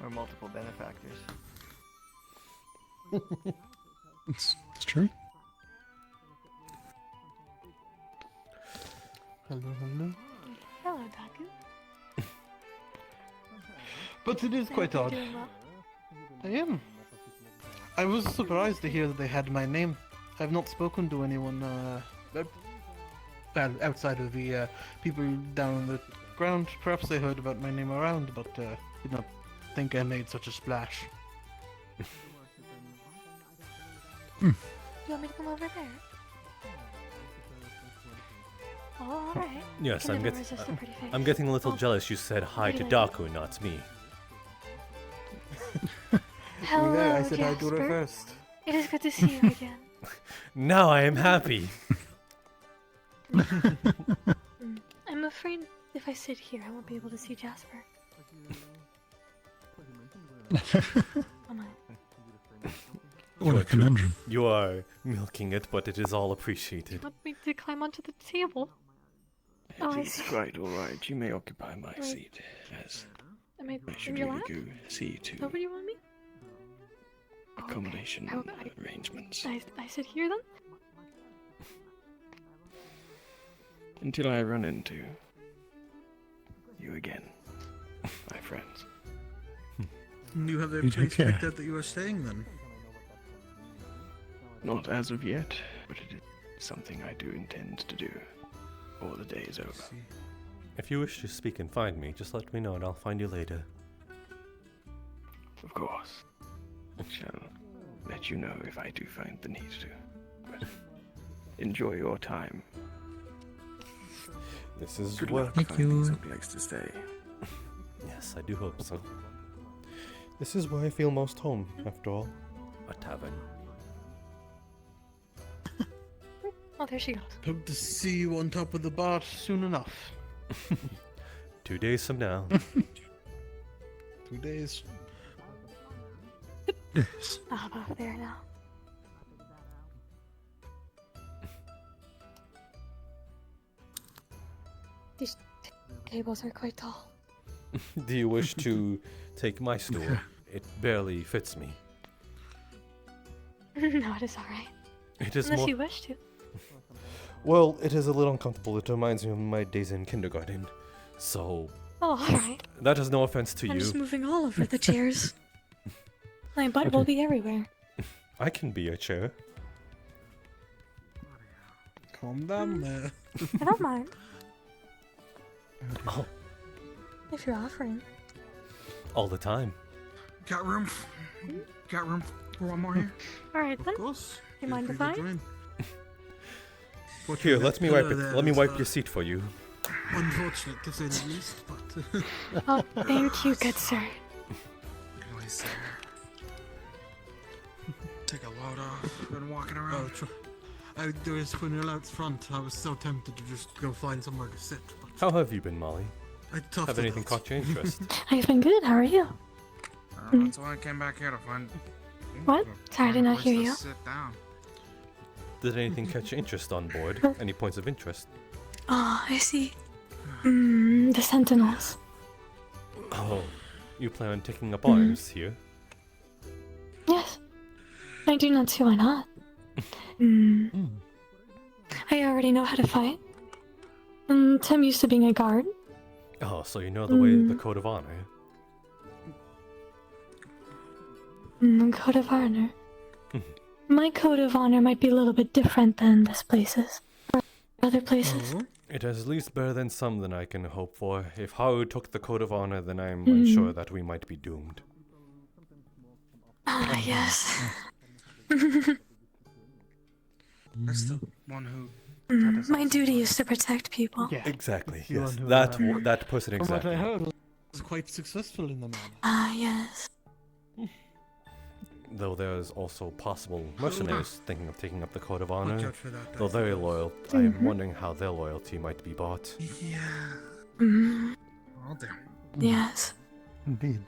Or multiple benefactors. It's true. Hello, hello. Hello, Daku. But it is quite odd. Doing well? I am. I was surprised to hear that they had my name. I've not spoken to anyone outside of the people down on the ground. Perhaps they heard about my name around, but did not think I made such a splash. You want me to come over there? Oh, alright. Yes, Can never resist a pretty face. I'm getting a little Oh, jealous you said hi to pretty Daku, not me. Hello, I said hi to her Jasper. first. It is good to see you again. Now I am happy. I'm afraid if I sit here, I won't be able to see Jasper. Am I? What a conundrum. You are milking it, but it is all appreciated. Want me to climb onto the table? Oh, I It is see. quite alright. You may occupy my Right. seat, as Am I I in should your really lap? go see Is that to where you want me? accommodation I- arrangements. I sit here then? Until I run into you again, my friends. You have a You take place care. picked out that you are staying then? Not as of yet, but it is something I do intend to do before the day is over. If you wish to speak and find me, just let me know and I'll find you later. Of course. I shall let you know if I do find the need to. But enjoy your time. This is Good where... luck finding some place to stay. Yes, I do hope so. This is where I feel most home, after all. A tavern. Oh, there she goes. Hope to see you on top of the bar soon enough. 2 days from now. 2 days. I'll hop over there now. These tables are quite tall. Do you wish to take my stool? It barely fits me. No, it is alright. It is Unless more... you wish to. Well, it is a little uncomfortable. It reminds me of my days in kindergarten. So... Oh, alright. That is no offense to I'm you. just moving all over the chairs. My butt will be everywhere. I can be a chair. Calm down there. I don't mind. Oh, If you're offering. all the time. Got room? Got room for one more here? Alright then. Of course. You mind if I? Here, let me wipe it. Let me wipe your seat for you. Unfortunate to say the least, but... Oh, thank you, good sir. Anyways, sir. Take a load off. Been walking around. There was when you're out front, I was so tempted to just go find somewhere to sit. But How have you been, Molly? I toughed Have it anything out. caught your interest? I've been good, how are you? That's why I came back here to find... What? Sorry, I did not place hear to you. Sit down. Did anything catch your interest on board? Any points of interest? Oh, I see. The Sentinels. Oh, you plan on taking up arms here? Yes. I do not see why not. I already know how to fight. And I'm used to being a guard. Oh, so you know the way, the code of honor. Code of honor. My code of honor might be a little bit different than this place's. Or other places. It is at least better than some than I can hope for. If Haru took the code of honor, then I'm unsure that we might be doomed. Ah, yes. That's the one who... My duty is to protect people. Yeah. Exactly, You yes. are who, That person From what exactly. I heard, was quite successful in the matter. Ah, yes. Though there's also possible mercenaries thinking of taking up the code of honor. out for that, Though very loyal, I am wondering how their loyalty might be bought. Yeah. Mm, Oh, damn. yes. Indeed.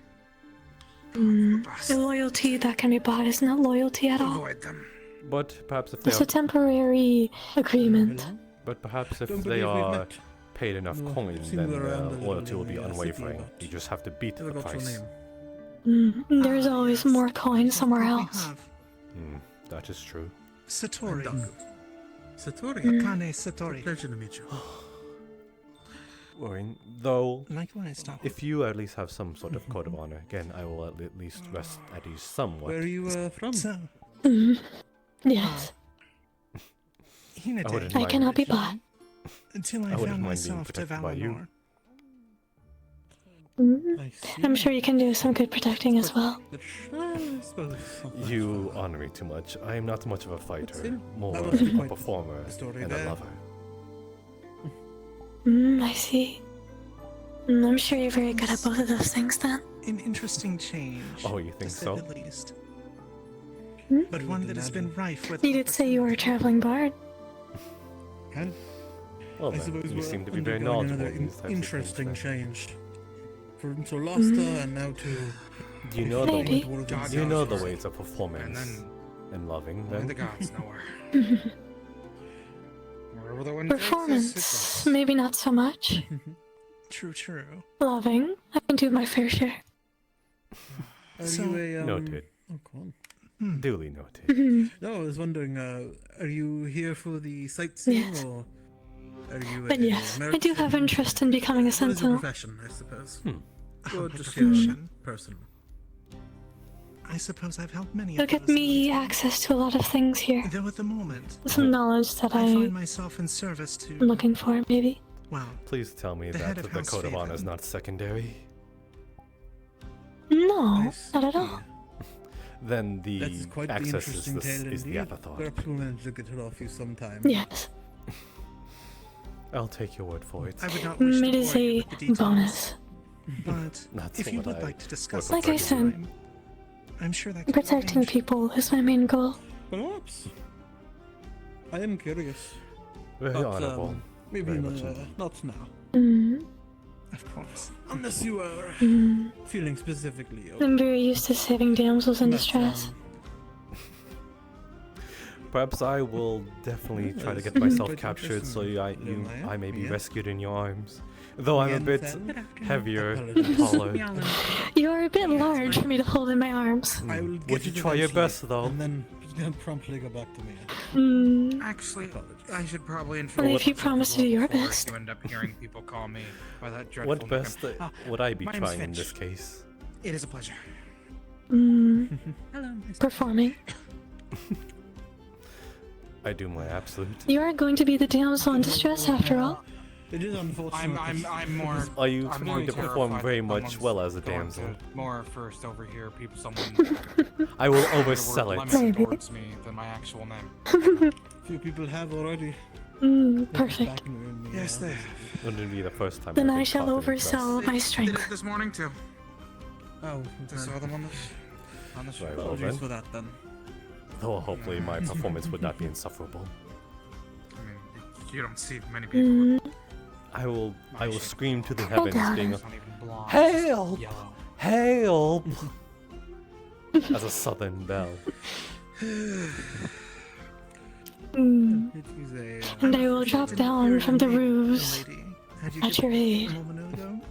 The loyalty that can be bought is not loyalty at all. Avoid them. But perhaps if they It's a are, temporary agreement. but perhaps if Don't they believe we've are met. paid enough No, coin, seen then you around a little loyalty will in be the city, unwavering. but- You just have to beat the What's your price. name? There's always more coin somewhere else. That is true. Satori. Satori. Akane Satori. Pleasure to meet you. Worrying, though, Likewise, Doc. if you at least have some sort of code of honor, again, I will at least rest at ease somewhat. Where are you from? So, Yes. in a I wouldn't day, I mind- cannot be bought. until I I wouldn't found mind being myself to protected by you. Valinor. I'm sure you can do some good protecting as well. I suppose. You honor me too much. I am not much of a fighter, more That a must be quite performer a story and there. a lover. I see. I'm sure you're very good at both of those things then. An interesting change. Oh, you think to say so? the least. But one that has been rife with. You did say you were a traveling bard. Well, I then, suppose you we're seem to be very undergoing knowledgeable another in these types interesting of things. change. From Solasta and now to... Do you know Maybe. the you know the ways of And performance then and loving? only Then the gods know where. Wherever the wind takes us, it Performance, goes. maybe not so much. True, true. Loving, I can do my fair share. Are So- you a, noted. Oh, cool. Duly noted. No, I was wondering, are you here for the sightseeing Yes. or are you But yes, I do have interest in becoming a What is your sentinel. profession, I suppose? Oh, Or just profession. your personal? I suppose I've helped many It'll of get those. me access to a lot of things here. Though at the moment, Some knowledge that I find I'm myself in service to looking for, maybe. Well, Please tell me the that head of the House Code of Honor is Faven. not secondary. No, not at all. Then the That is quite the access interesting tale is the indeed. afterthought. Perhaps we'll manage to get it off you sometime. Yes. I'll take your word for it. I would not wish It to is bore you a with the details, bonus. but That's if you what would I like to discuss Like it I said, sometime, I'm sure that could be protecting arranged. people is my main goal. Perhaps. I am curious. Very but, honorable. Maybe Very much honorable. not now. Mm. Of course. Unless you are Mm. feeling specifically. I'm very used to saving damsels in That's, distress. Perhaps I will definitely try to Yes. get myself Quite captured so interesting. I may be Yeah. rescued in your arms. Though I'm a Bien bit said. heavier and Apologies. taller. You are a bit large for me to hold in my arms. I will Would get you it try your eventually, best though? And then promptly go back to me. Mm. Actually, I should probably Well, inform if you promise to do your before best. You end up hearing people call me by that dreadful What best nickname. would I be my name's trying in Finch. this case? It is a pleasure. Mm. Hello. Performing. I do my absolute. You are going to be the damsel in distress after all. It is unfortunate. I'm more. Are you I'm going more to perform terrified very that much someone's well as a going damsel? to more first overhear people, someone. I will the word oversell lemon it. Maybe. towards me than my actual name. Few people have already. Perfect. Yes, they have. Wouldn't it be the first time? Then I've I been shall caught in a oversell dress? my Did strength. it this morning too. Oh, I saw them on the show. Very well apologies then. for that then. Though hopefully my performance would not be insufferable. I mean, you don't see many people. Mm. I will scream to the I heavens, doubt being it. It's not even blonde. Help! Yellow. Help! As a southern belle. Mm. It is a, And I will drop down from the roofs lady. Had you at given your a aid, moment ago?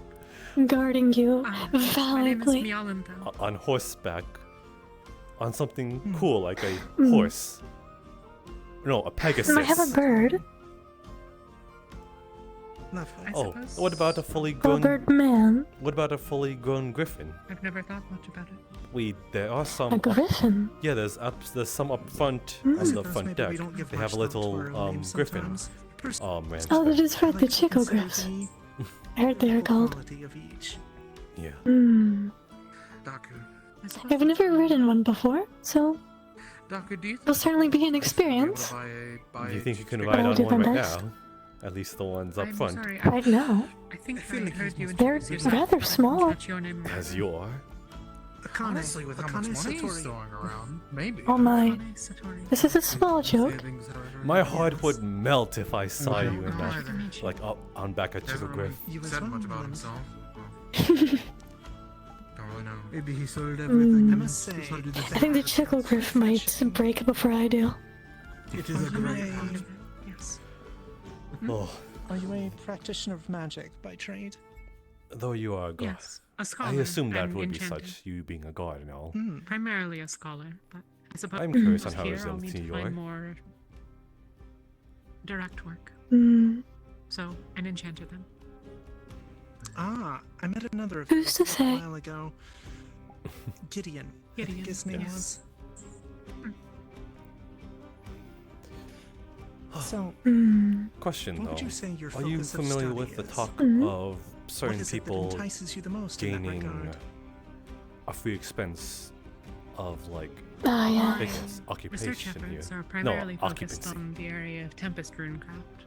guarding you My name is valiantly. Mialanta. On horseback. On something cool like a Mm. horse. No, a Pegasus. I have a bird. Lovely. Oh, what about a fully A grown? bird man. What about a fully grown griffin? I've never thought much about it. There are some. A griffin. Yeah, there's some up front Mm. on the Suppose front maybe we deck. don't give They have a much thought to little our names griffin. sometimes. Ranch Oh, that there. is right, the chickogriffs. I heard they are called. Quality of each. Yeah. Hmm. Daku. I've never ridden one before, so Daku, do you it'll think certainly be an you'll experience. buy Do you think you can But ride I'll on do one my right best. now? At least the ones up I'm front. sorry, Right now. I think feel I like heard he's you most They're introduce yourself, rather but I didn't small. catch your name. As you are. Honestly, with how much Akane money he's Satori. throwing around, maybe. Oh my. Akane Satori. This is a small joke. Savings are right My around. heart would melt if I saw Yeah. you in Nice that, to meet like up on back a Hasn't really Chickogriff. You as said well, much about Roland. himself. Well, don't really know. Maybe he sold everything. Mm. I must say, I think the chickogriff might break before I do. it is a great. Yes. Oh, Are you a practitioner of magic by trade? though you are a god. Yes. A scholar. I assume that and would enchanter. be such, you being a god and all. Hmm. Primarily a scholar, but I suppose I'm curious on how here I'll resilient need to you find are. more direct work. Hmm. So, an enchanter then. Ah, I met another of Who's to a say? while ago. Gideon. I think Gideon, his name yes. was. So, Hmm. Question what though, would you say your are you focus of familiar study with the is? talk Mhm. of certain What is it that people entices you the most in that gaining regard? a free expense of like Ah, yeah. I guess, occupation Research efforts here? are primarily no, focused occupancy. on the area of Tempest Runecraft.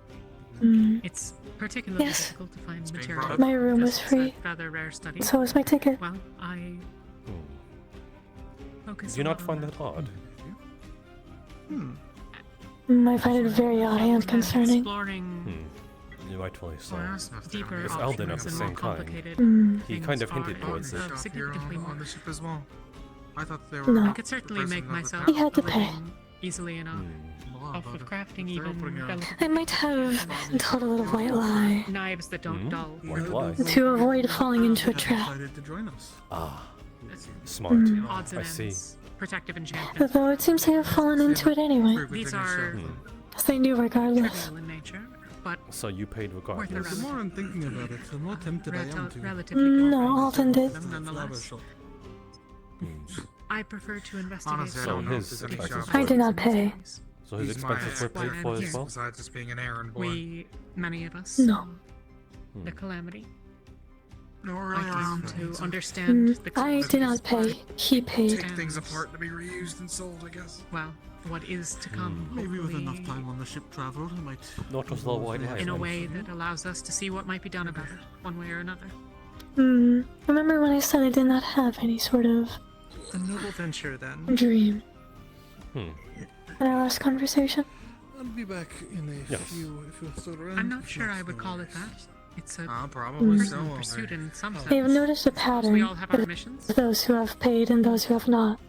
Mm. It's particularly Yes. difficult to find It's being material. brought up. My room just is free. a rather rare study. So is my ticket. Well, I focus. Do you a not lot find on that odd? I find it very odd and concerning. Exploring Rightfully so. Well, I asked him if they don't deeper get It's Elden at options the and same more time. complicated Mm. He things kind of are hinted of towards it. shop here significantly on more. the ship as well. I thought they were. No. I could certainly the make president of the myself town. He had to a pay. living easily enough Well, off but of if crafting they're even opening a- relatively I might have told a little white lie knives that don't dull. White lie. to avoid falling into a Have trap. decided to join us. Ah, smart. Mm. Odds and I see. ends. Protective enchantment. Though it seems I have fallen into it anyway. These are As they do regardless. trivial in nature, but So you paid worth regardless. The more I'm thinking about it, the more tempted I am to. relatively No, Alton did. them nonetheless. shop. I prefer to investigate Honestly, I So don't know if his there's any expenses shop. I did not pay. So his He's my expenses were paid for as well? Besides just being an errand boy. We, many of us, No. the calamity. No, we're I really around came to understand the I did not pay. He paid. Take things apart to be reused and sold, I guess. Well, what is to come. Maybe with hopefully enough time on the ship travel, I might. Not was the white in a way that allows us to see what might be done about it, one way or another. Remember when I said I did not have any sort of A noble venture, then. dream? In our last conversation? I'll be back in a few if you're still around. I'm not sure I would call it that. It's a probably so. personal pursuit in some sense. I have noticed a pattern We all have our of missions. those who have paid and those who have not.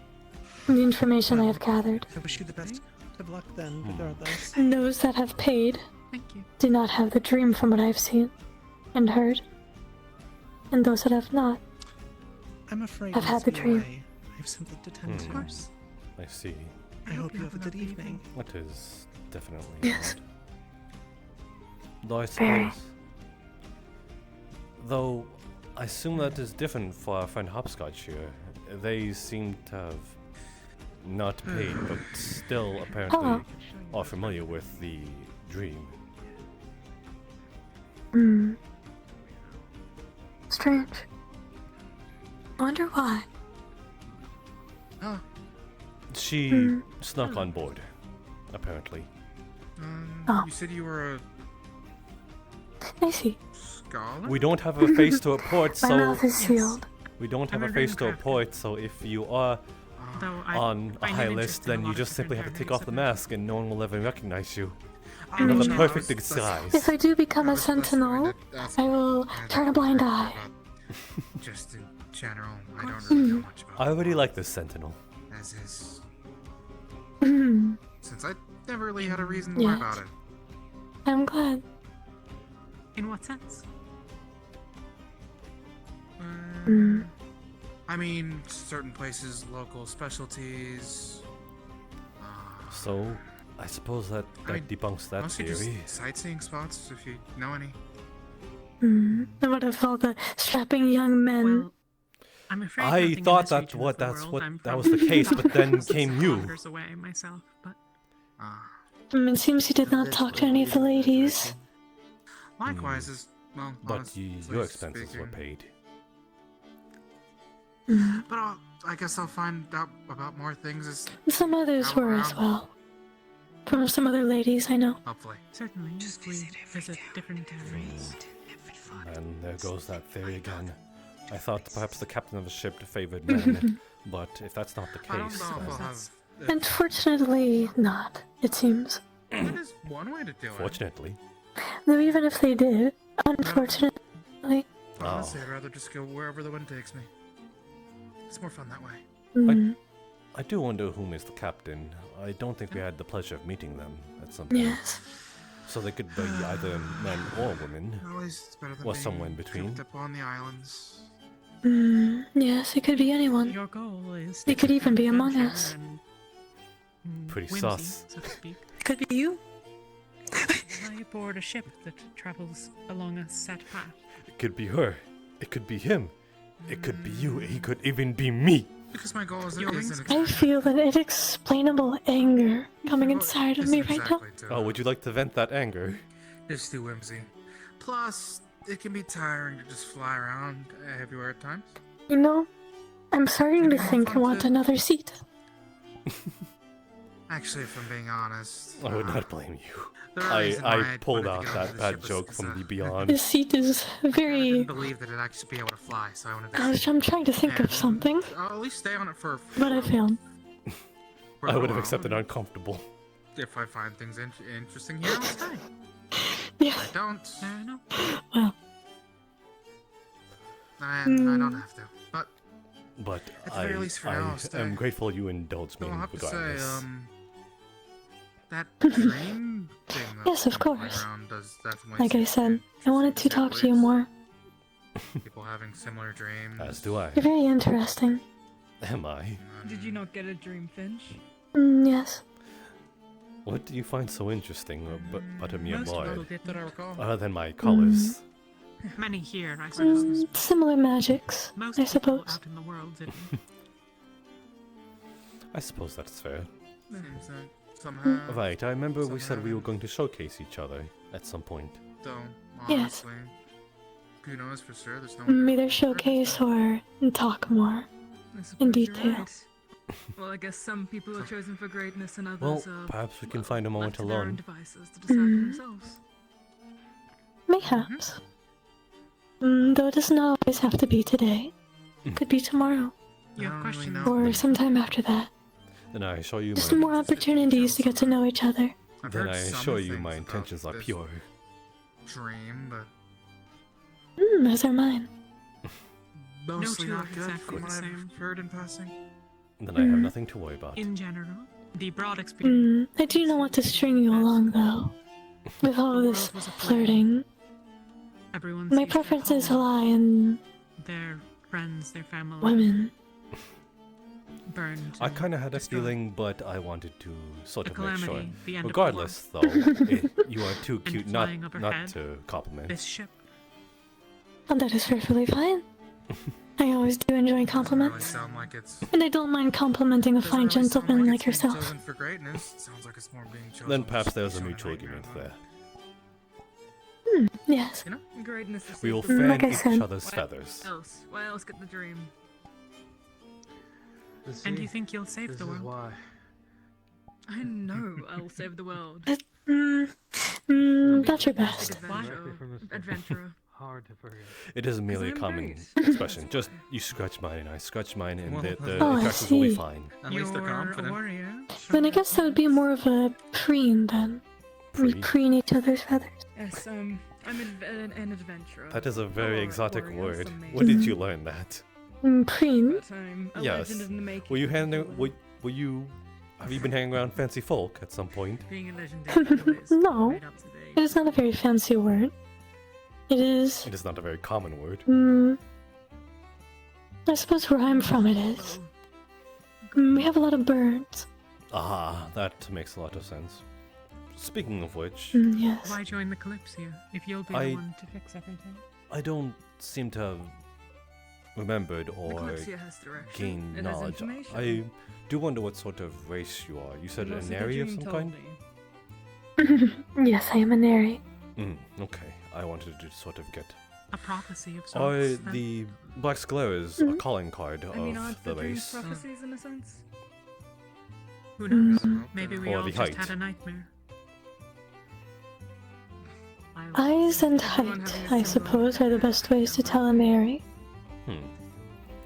From the information I have gathered. I wish you the best of luck then, regardless. And those that have paid Thank you. do not have the dream from what I've seen and heard. And those that have not I'm afraid have I had must the be dream. away. I have something to tend to. Of course. I see. I hope you have a good evening. That is definitely Yes. odd. Though I Very. suppose... Though, I assume that is different for our friend Hopscotch here. They seem to have not paid, but still apparently are familiar with the dream. Strange. I wonder why. She snuck on board, apparently. You said you were a I see. scholar? We don't have a face to report, My so... mouth is sealed. We don't have I'm a a face to Rimcraft. report, so if you are Though on a find high an list, interest in a then you lot of just simply have different to take off the mask and no one will ever recognize you. Mm. Another perfect disguise. If I do become a sentinel, I will turn a blind eye. Just in general, I don't really know much about I already like this sentinel. as is. Mm. Since I never really had a reason to Yes. worry about it. I'm glad. In what sense? I mean, certain places, local specialties. So, I suppose that I mean, debunks that mostly theory. just sightseeing spots, if you know any. And what of all the strapping young men? I'm afraid I nothing in thought this that region what of the that's world. what I'm that was probably the case, but then some came you. kilometers away myself, but It seems you did not talk to any of the ladies. Likewise, as well. But honestly your expenses were speaking. paid. But I guess I'll find out about more things as Some others were as well. From some other ladies I know. hopefully. certainly if we visit different areas. And there goes that theory again. I thought perhaps the captain of the ship favored men, but if that's not the I don't case, know if then I'll have. Unfortunately, not, it seems. That is one way to do it. fortunately. Though even if they did, unfortunately. Honestly, I'd rather just go wherever the wind takes me. It's more fun that way. I do wonder whom is the captain. I don't think we had the pleasure of meeting them at some point. Yes. So they could be either men or women, At least it's better than or being somewhere in between. cooped up on the islands. Yes, it could be anyone. Your goal is It could even be among us. Pretty whimsy, sus. so to speak. It could be you. Fly aboard a ship that travels along a set path. It could be her. It could be him. It could be you. It could even be me. Because my goal isn't I feel an inexplainable anger coming inside of me right now. Oh, would you like to vent that anger? Just too whimsy. Plus, it can be tiring to just fly around everywhere at times. You know, I'm starting to think I want another seat. Actually, if I'm being honest, I would not blame you. the reason why I I'd pulled wanted to out get onto that the bad ship was joke because, from the The beyond. seat is I very. didn't believe that it'd actually be able to fly, so I wanted to. Gosh, I'm trying to think of something, I'll at least stay on it for. but I failed. for a I would have while. accepted uncomfortable. If I find things interesting here, I'll stay. Yeah. I don't. Fair enough. Well. And I don't have to. But But at the very least for now, I'll stay. am grateful you indulged me I'll have to say, regardless. that dream thing that Yes, of went course. around does definitely Like I seem said, I wanted to talk to you more. people having similar dreams. As do I. You're very interesting. Am I? Did you not get a dream, Finch? Yes. What do you find so interesting about a mere Most boy? people did that I recall. Other than my colors. Many here, I suppose. Similar magics, Most I people suppose. out in the world didn't. I suppose that's fair. Seems that somehow. Right, I remember we said we were going to showcase each other at some point. Don't Yes. honestly. who knows for sure? There's no. Either showcase or talk more in detail. Well, I guess some people are chosen for greatness and others Well, are perhaps we can find a moment left to their own alone. devices to decide for themselves. Mayhaps. Though it doesn't always have to be today. Could be tomorrow. You have questions? Or sometime after that. Then I assure you Just my more opportunities to get to know each other. then I assure you my intentions are pure. Dream, but Those are mine. mostly two not are good exactly from the what I've same. heard in passing. Then I have nothing to worry about. In general, the broad experience. I do not want to string you along, though. With all this flirting. Everyone's My used their preferences home, lie in their friends, their family. women. Burned. I kind of had a feeling, but I wanted to sort A of make sure. calamity, the end of the Regardless, though, you are too And cute flying not overhead, to compliment. This ship. Oh, that is perfectly fine. I always do enjoy compliments. Sound like it's And I don't mind complimenting a fine gentleman like yourself. chosen for greatness. Sounds like it's more being chosen. Then perhaps there's a mutual agreement there. Yes. You know, greatness is We will safe. fan Like I each said. other's Why feathers. else? Why else get the dream? And you think you'll save the world? Why? I know I'll save the world. That's your best. Adventurer. Hard to forget. It is merely a I'm common great. expression. Just you scratch mine and I scratch mine, and Well, the Oh, I interactions will be see. fine. At least they're You're a confident. warrior. Then I guess that would be more of a preen then. We Preen? preen each other's feathers. Yes, I'm an adventurer. That is a very Or exotic warrior, word. some may Where did say. you learn that? Preen? But I'm a Yes. legend in the making. Were you were you? Have you been hanging around fancy folk at some point? Being a legendary is No. right up to date. It is not a very fancy word. It is. It is not a very common word. I suppose where I'm from it is. We have a lot of birds. Ah, that makes a lot of sense. Speaking of which, Yes. Why join the Kalypsia if you'll be I- the one to fix everything? I don't seem to have remembered or Kalypsia has direction. gained It has knowledge. information. I do wonder what sort of race you are. You said Well, an so the area of dream some told kind? me. Yes, I am a nary. Okay. I wanted to sort of get. A prophecy of Are sorts. then? the Black Squares a calling card I mean, of aren't the the dreams race? prophecies in a sense? Who knows? Mm. Maybe we Or all the just height. had a nightmare. Eyes and height, I suppose, are the best ways to tell a nary.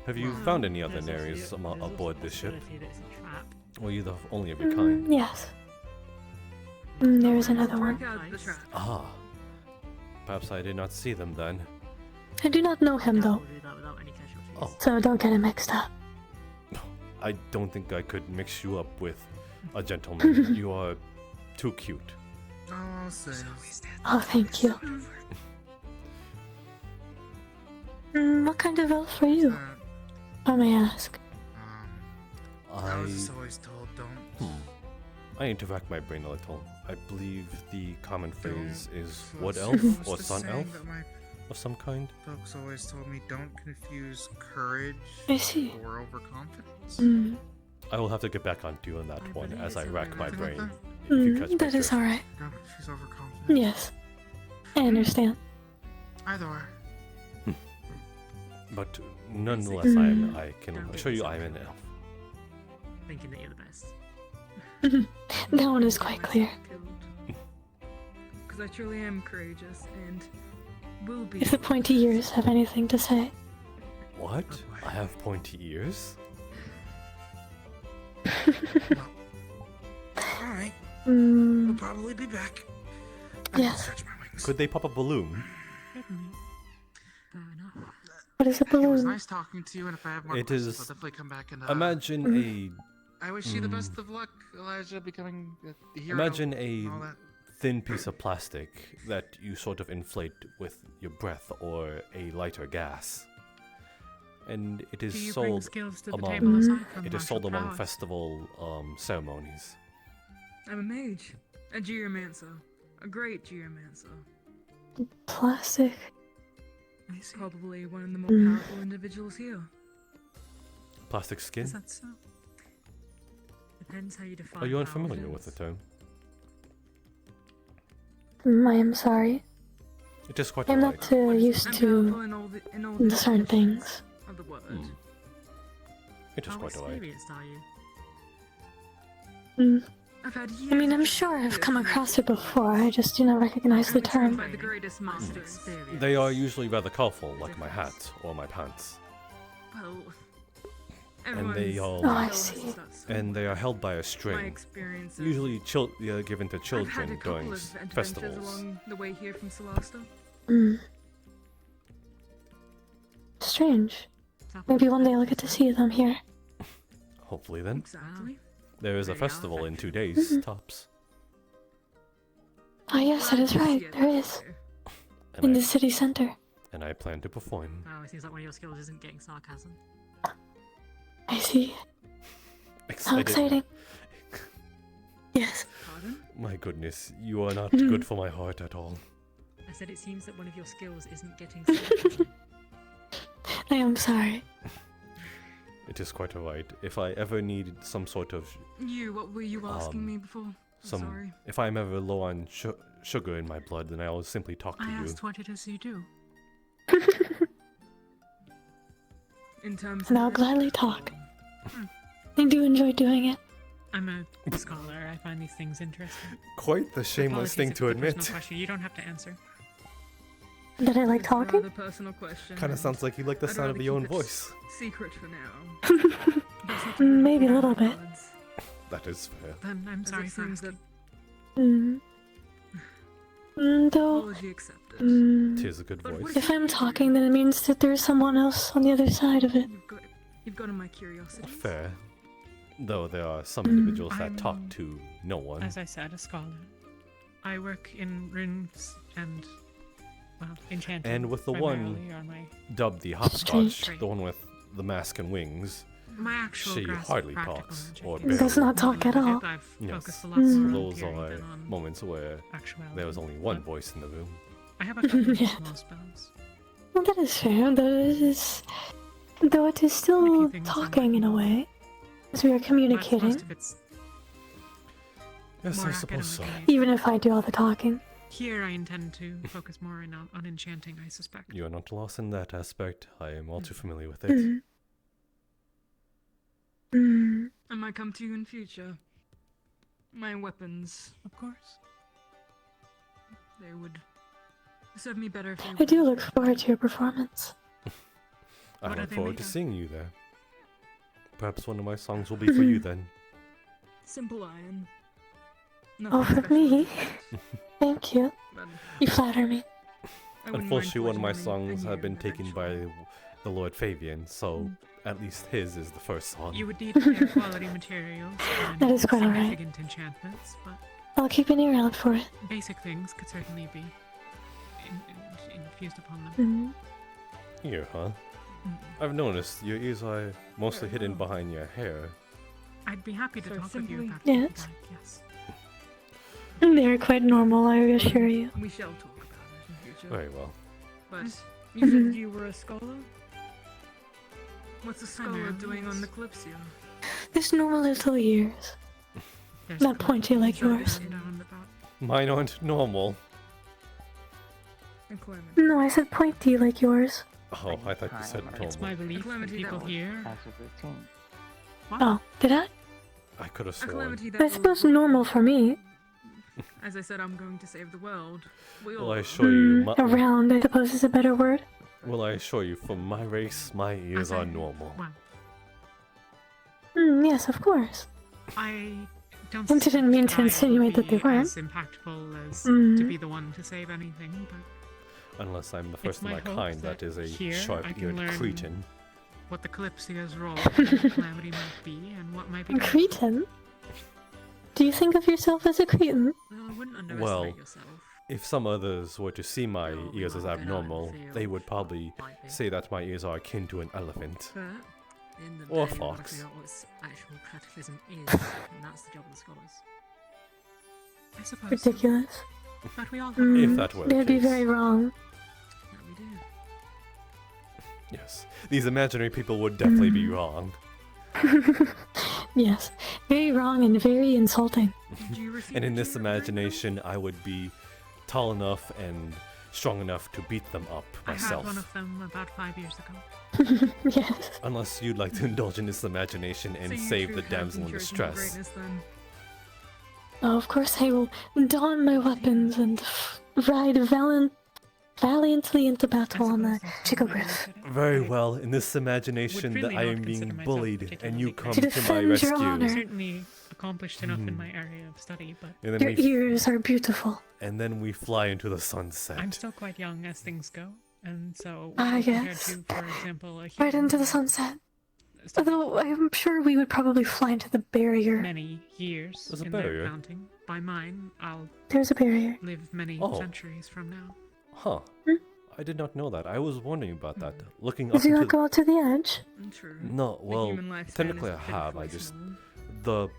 Have you found any other Naries aboard this ship? Or are you the only of your Mm, kind? yes. There is another one. Work out the trap. Ah. Perhaps I did not see them then. I do not know him though, Oh, so don't get it mixed up. I don't think I could mix you up with a gentleman. You are too cute. All I'll say is Oh, thank you. What kind of elf are you? If I may ask. I was just always told don't. I need to rack my brain a little. I believe the common phrase is Well, wood it's elf just or the sun saying elf that my of some kind. folks always told me don't confuse courage I see. or overconfidence. I will have to get back onto you on that one as I rack my brain. Okay. If you catch my That is drift. alright. Don't confuse overconfidence. Yes. I understand. Either way. But nonetheless, I can assure you I am an elf. Thinking that you're the best. That one is quite clear. Because I truly am courageous and will be. If the pointy ears have anything to say. What? I have pointy ears? Alright. Mm, Probably be back. yes. Could they pop a balloon? What is a It was balloon? nice talking to you, and if I have more It questions, is. I'll definitely come back and Imagine I wish you the best of luck, Elijah, becoming the hero. Imagine a and all that. thin piece of plastic that you sort of inflate with your breath or a lighter gas. And it Do is you bring sold skills to the among table aside from it is martial sold among prowess? festival ceremonies. I'm a mage, a geomancer, a great geomancer. Plastic. Probably one of the more Mm. powerful individuals here. Plastic skin? Is that so? Depends how you define. Are you power. unfamiliar with the term? I am sorry. It is quite I'm not alright. too used to the certain things. Of the word. It is quite alright. Experienced, are you? Mm. I mean, I'm sure I've come across it before, I just do not recognize the term. By the greatest masters. They are usually rather colourful, like my hat or my pants. Well, And they all Oh, I see. and they are held by a string. experiences. Usually given to I've had children a couple during of adventures festivals. along the way here from Solasta. Mm. Strange. Maybe one day I'll get to see them here. Hopefully then. Exactly. There is a festival in 2 days, tops. Ah, yes, that is right. There is. In the city center. And I plan to perform. Oh, it seems like one of your skills isn't getting sarcasm. I see. How exciting. Yes. Pardon? My goodness, you are not good for my heart at all. I said it seems that one of your skills isn't getting sarcasm. I am sorry. It is quite alright. If I ever need some sort of What were you asking me before? I'm sorry. if I'm ever low on sugar in my blood, then I will simply talk to I you. asked what it is you do. In terms And I'll gladly talk. I do enjoy doing it. I'm a scholar. I find these things interesting. Quite the shameless Apologies thing if to it's a personal admit. question. You don't have to answer. That I like talking? The personal question. Kind of sounds like you like the I'd sound of rather your own keep it voice. Secret for now. Maybe a little bit. That is fair. Then I'm sorry for asking. Though, Apology accepted. Tis a good voice. if I'm talking, then it means that there's someone else on the other side of it. You've gotten my curiosity. Fair. Though there are some individuals that talk to no one. As I said, a scholar. I work in runes and, well, enchanting. And with the one primarily are my dubbed the hopscotch, the one with the mask and wings, My actual she grasp of hardly practical talks magic or is barely. Does not talk at all. I've Yes, focused a lot more on those theory are than on moments where actuality. there was only one voice in the room. I have a couple of Yeah. small spells. Well, that is fair, though it is still talking in a way, as we are communicating, Most of it's Yes, more I suppose so. academic. even if I do all the talking. Here I intend to focus more on enchanting, I suspect. You are not lost in that aspect. I am all too familiar with it. Mm. Mm. I might come to you in future. My weapons. Of course. They would serve me better if they I do look forward to your performance. I What are look they forward made to of? seeing you there. Perhaps one of my songs will be for you then. Simple iron. Oh, Nothing for special. me? Thank you. But You flatter me. I wouldn't Unfortunately, mind one of my forging songs a have been new taken by the Lord Fabian, so at least his is the first song. You would need higher quality materials and That is quite alright. significant enchantments, but I'll keep an ear out for it. basic things could certainly be infused upon them. Mm. Ear, huh? I've noticed your ears are mostly hidden behind your hair. I'd be happy to So talk with you simply- about it. Yes. if you'd like, yes. They're quite normal, I assure you. We shall talk about it in future. Very well. But Mm-hmm. you said you were a scholar? What's a scholar Primarily, doing on yes. the Kalypsia? There's normal little ears. There's Not pointy like yours. down about Mine aren't normal. And Clement. No, I said pointy like yours. Oh, I thought you said It's my normal. belief that Calamity people that here. As a routine. What? Oh, did I? I could have A sworn. calamity that I will- suppose normal for me. As I said, I'm going to save the world. We Will all I are. assure you? Around, I suppose is a better word. Will I assure you, for my race, my ears are normal. Well, Yes, of course. I don't. I didn't mean to suspect I insinuate would that they be weren't. as impactful as Mm. to be the one to save anything, but Unless I'm the It's first of my my hope kind that that is a here I can sharp-eared learn cretin. what the Kalypsia's role in the calamity might be and what might be. A cretin? Do you think of yourself as a cretin? Well, I wouldn't underestimate Well, yourself. if some others were to see my ears as abnormal, they would probably say that my ears are akin to an elephant. But in the Or day, we want to fox. figure out what actual cataclysm is, and that's the job of the scholars. I suppose. so. Ridiculous. But we all have. If that were the They'd be case. very wrong. That we do. Yes, these imaginary people would definitely be wrong. Yes, very wrong and very insulting. And in this imagination, I would be tall enough and strong enough to beat them up myself. I had one of them about 5 years ago. Yes. Unless you'd like to indulge in this imagination and So you save two the have damsel in interest in distress. greatness, then? Oh, of course I will don my weapons and ride valiantly into battle on the Chickogriff. Very well, in this imagination Would that really I not am being consider myself bullied and you come To to my defend your rescue. honor. Certainly accomplished enough in my area of study, but And then Your we ears are beautiful. and then we fly into the sunset. I'm still quite young as things go, and so Ah, compared yes. to, for example, a Right human into the sunset. Although I'm sure we would probably fly into the barrier. many years There's a in barrier. their counting. By mine, I'll There's a barrier. live many Oh. centuries from now. Huh. I did not know that. I was wondering about that. Looking up Did you into not go out to the edge? True. No, The well, human lifespan technically is I have. I pitifully just small.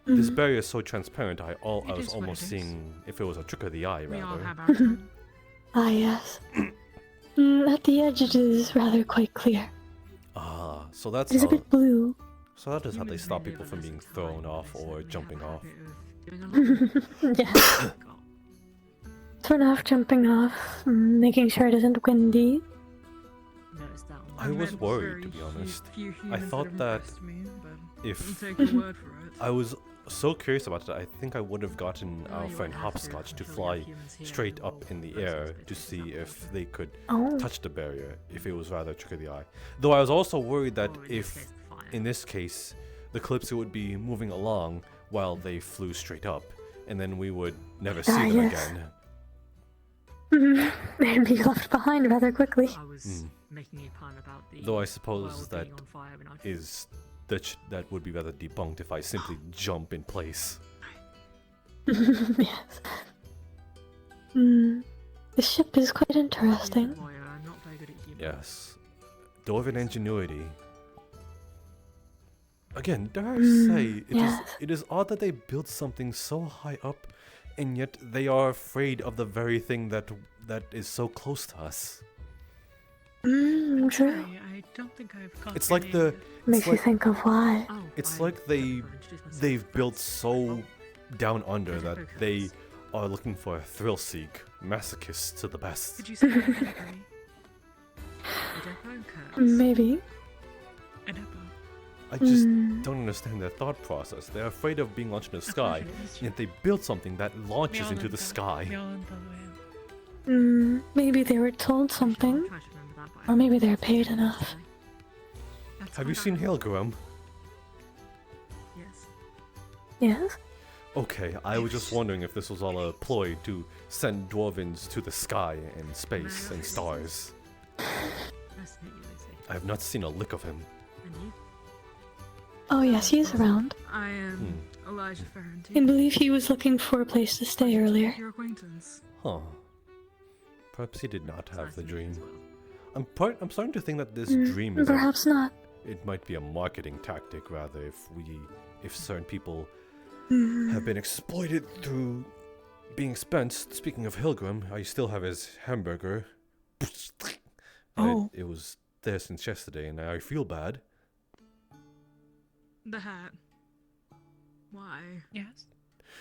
this Mhm. barrier is so transparent. I It was is what almost it is. seeing if it was a trick of the eye, We all rather. have our time. Ah, yes. At the edge it is rather quite clear. Ah, so that's It is a how. bit blue. So that is how they stop people from being thrown off or jumping off. Yes. Turn off, jumping off, making sure it isn't windy. Noticed that one. I was worried, to be honest. few I humans thought that impressed me, but if I'll take your word for it. I was so curious about it, I think I would have gotten No, our you friend won't have to Hopscotch to until we fly have humans here straight who up will in the process air bits to of see if they could Oh. touch the barrier, if it was rather a trick of the eye. Though I was also worried that if, in this case, the Kalypsia would be moving along while they flew straight up, and then we would never see Ah, them yes. again. They'd be left behind rather quickly. I was Hmm. making a pun about the Though I suppose world that being on fire when I is that would be rather debunked if I simply jump in place. Yes. The ship is quite interesting. boy, I'm not very good at humor. Yes. Dwarven ingenuity. Again, dare I Mm, say, yes. it is odd that they built something so high up, and yet they are afraid of the very thing that is so close to us. True. I don't think I've caught It's your like name the yet. Makes you think of why. Oh, it's I like they've myself. built so down under that they are looking for a thrill seek, masochists to the best. Did you say a pedigree? Maybe. I just Mm. don't understand their thought process. They're afraid of being launched into the sky, yet they build something that launches into the sky. Maybe they were told something. Or maybe they're paid enough. Have you seen Hailgrim? Yes. Yes? Okay, I was just wondering if this was all a ploy to send dwarvens to the sky and space and stars. Nice to meet you, Lucy. I have not seen a lick of him. And you? Oh, yes, he's around. I am Hmm. Elijah Ferrantine. I believe he was looking for a place to stay earlier. Your acquaintance. Huh. Perhaps he did not have the dream. I'm starting to think that this dream is Perhaps not. It might be a marketing tactic rather if certain people Mm. have been exploited through being spent. Speaking of Hilgrim, I still have his hamburger. Oh. It was there since yesterday, and I feel bad. The hat. Why? Yes.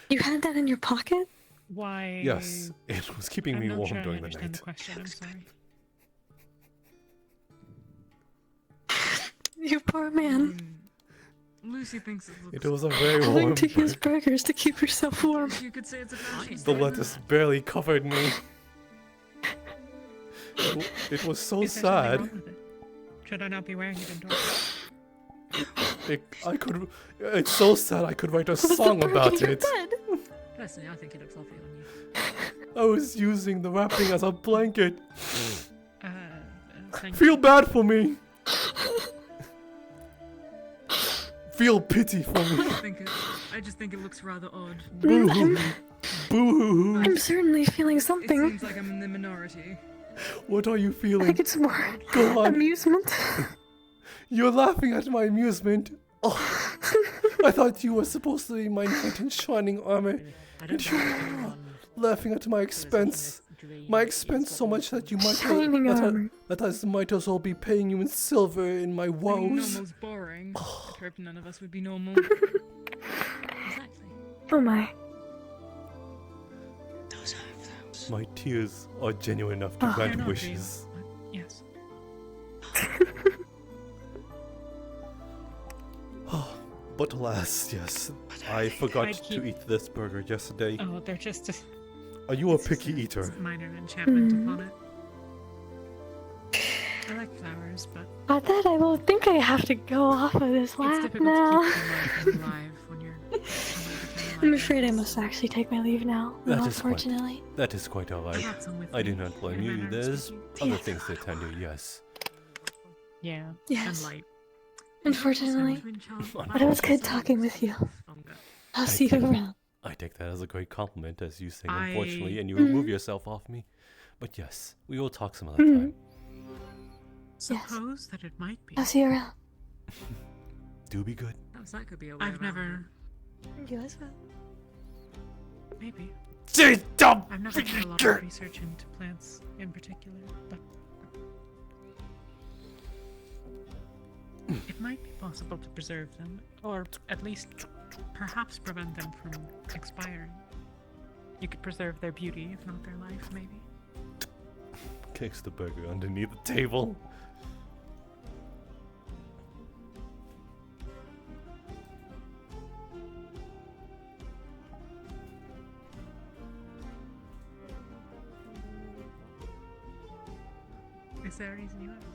You had that in your pocket? Why? Yes, it was keeping I'm me not warm sure I during the understand night. the question. I'm sorry. You poor man. Lucy thinks it looks. It was a very Having warm. to use burgers to keep yourself warm. You could say it's a fashion The lettuce barely covered me. It was so Is there something sad. wrong with it? Should I not be wearing it indoors? It's so sad. I could write a song about it. Personally, I think it looks lovely on you. I was using the wrapping as a blanket. Thank Feel bad for me. Feel pity for me. I just think it looks rather odd. Boo-hoo. Boo-hoo. I'm certainly feeling It something. seems like I'm in the minority. What are you I feeling? think it's more Go on. amusement. You're laughing at my amusement. Oh, I thought you were supposed to be my knight in shining armor. And you're laughing at my expense. My expense so much that you might Shining armor. that I might as well be paying you in silver in my Being woes. normal's boring. I hope none of us would be normal. Oh my. Those are those. My tears are genuine enough to Oh. grant They're not wishes. Yes. But alas, yes, I forgot I'd to keep- eat this burger yesterday. Oh, they're just a Are you a picky eater? minor enchantment upon it. I like flowers, but At that, I will think I have to go off of this it's lap difficult now. to keep them alive when you're. I'm afraid I must actually take my leave now, unfortunately. That is quite alright. have some with I do me, not blame in a you. manner of There's speaking. other Yes. things to attend to, yes. Yeah. Yes. And light. Unfortunately. But it was good talking with you. I'll see you around. I take that as a great compliment as you say I- unfortunately and you Mhm. remove yourself off me. But yes, we will talk some other Mhm. time. Suppose that it might be. I'll see you around. Do be good. That could be a way I've never. You as well. Maybe. Stop! I've never done a lot of research into plants in particular, but it might be possible to preserve them, or at least perhaps prevent them from expiring. You could preserve their beauty, if not their life, maybe. Kicks the burger underneath the table. Is there a reason you asked?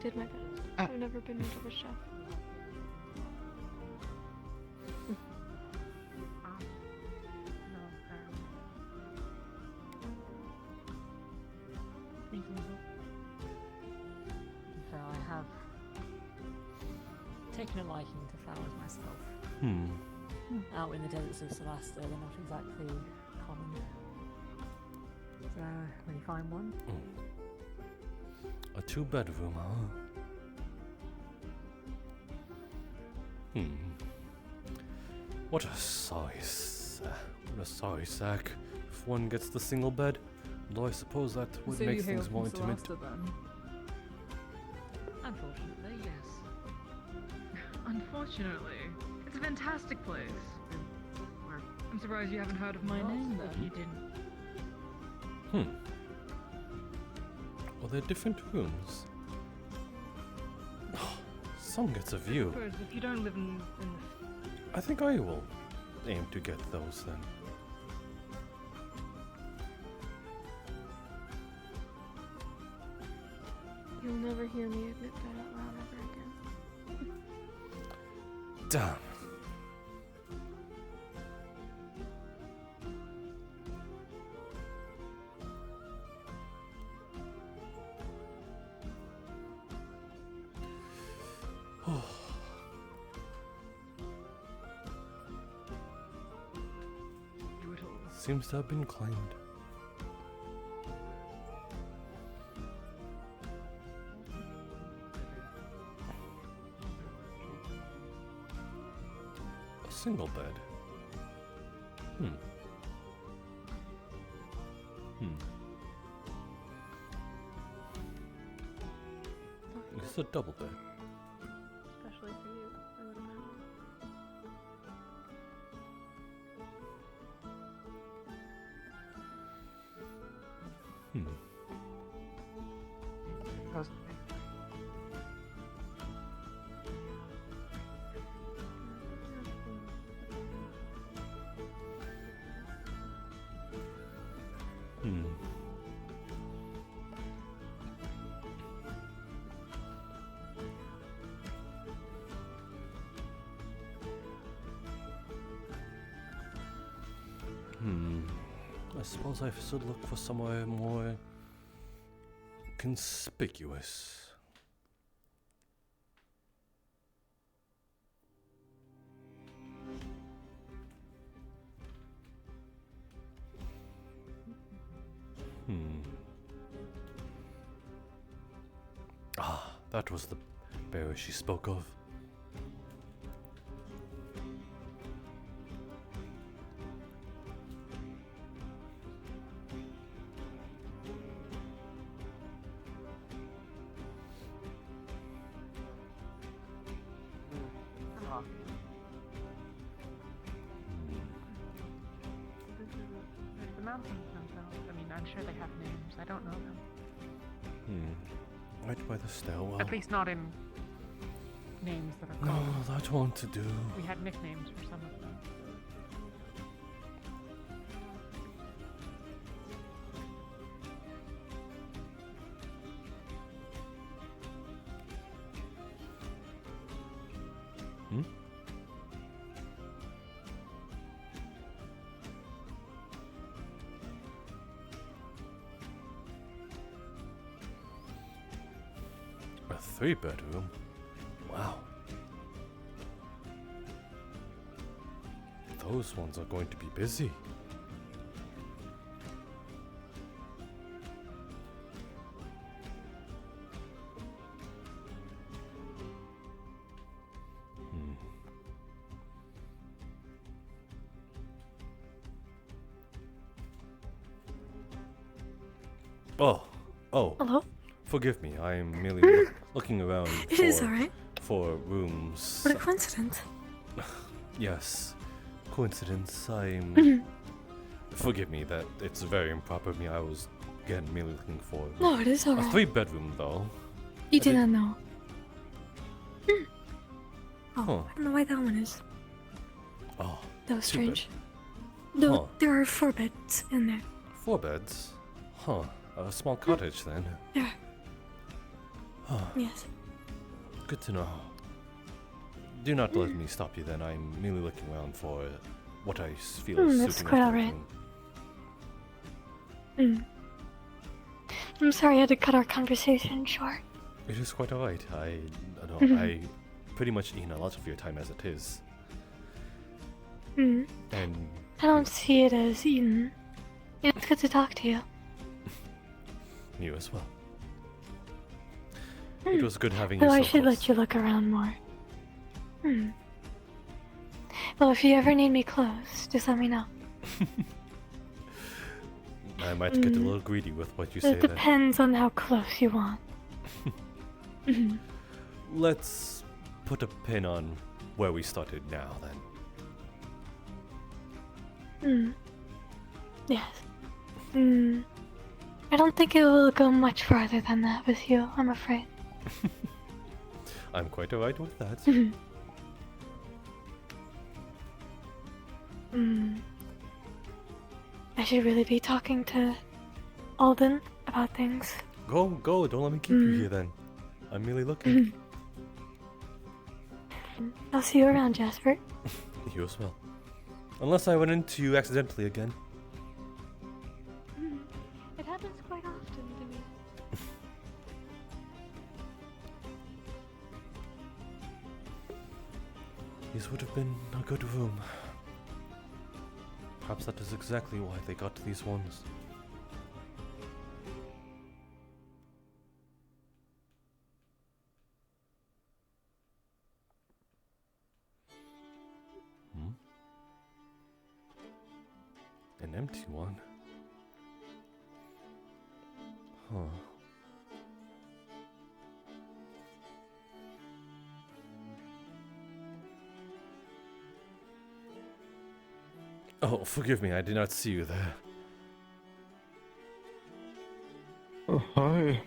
Did my best. I've never been much of a chef. So I have taken a liking to flowers myself. Out in the deserts of Celesta, they're not exactly common. So when you find one, A two-bedroom, huh? What a sorry sack. If one gets the single bed, though I suppose that would So make you hail things from more intimate. Celesta, then? unfortunately, yes. Unfortunately, it's a fantastic place. I'm surprised you haven't heard of my name If then. you didn't. Well, they're different rooms. Some gets a view. I suppose if you don't live in I think I will aim to get those then. You'll never hear me admit that out loud ever again. Damn. Seems to have been claimed. A single bed. It's a double bed. Especially for you, I would imagine. I suppose I should look for somewhere more conspicuous. Ah, that was the bear she spoke of. I don't know them. Right by the stairwell. At least not in names that are No, called. that won't do. We had nicknames for some of them. A 3-bedroom? Wow. Those ones are going to be busy. Oh. Hello? Forgive me, I am merely looking around It is alright. for rooms. What a coincidence. Yes, coincidence. Mhm. Forgive me that it's very improper of me. I was again merely looking for No, it is a alright. 3-bedroom though. You did not know. Oh, Huh. I don't know why that one is. Oh, That was 2 bed. strange. No, Huh. there are 4 beds in there. 4 beds? Huh. A small cottage then. There. Huh. Yes. Good to know. Do not let me stop you then. I'm merely looking around for what I feel is That's suiting quite us alright. both. I'm sorry I had to cut our conversation short. It is quite alright. I Mhm. I pretty much eat a lot of your time as it is. Mm. And I don't see it as Eden. It's good to talk to you. you as well. It was good having you Though so I should close. let you look around more. Well, if you ever need me close, just let me know. I might get a little greedy with what you say It there. depends on how close you want. Mhm. Let's put a pin on where we started now then. Yes. I don't think it will go much farther than that with you, I'm afraid. I'm quite alright with that. I should really be talking to Alden about things. Go, don't let me keep you here then. I'm merely looking. I'll see you around, Jasper. You as well. Unless I went into you accidentally again. It happens quite often to me. These would have been a good room. Perhaps that is exactly why they got these ones. An empty one? Huh. Oh, forgive me, I did not see you there. Oh, hi.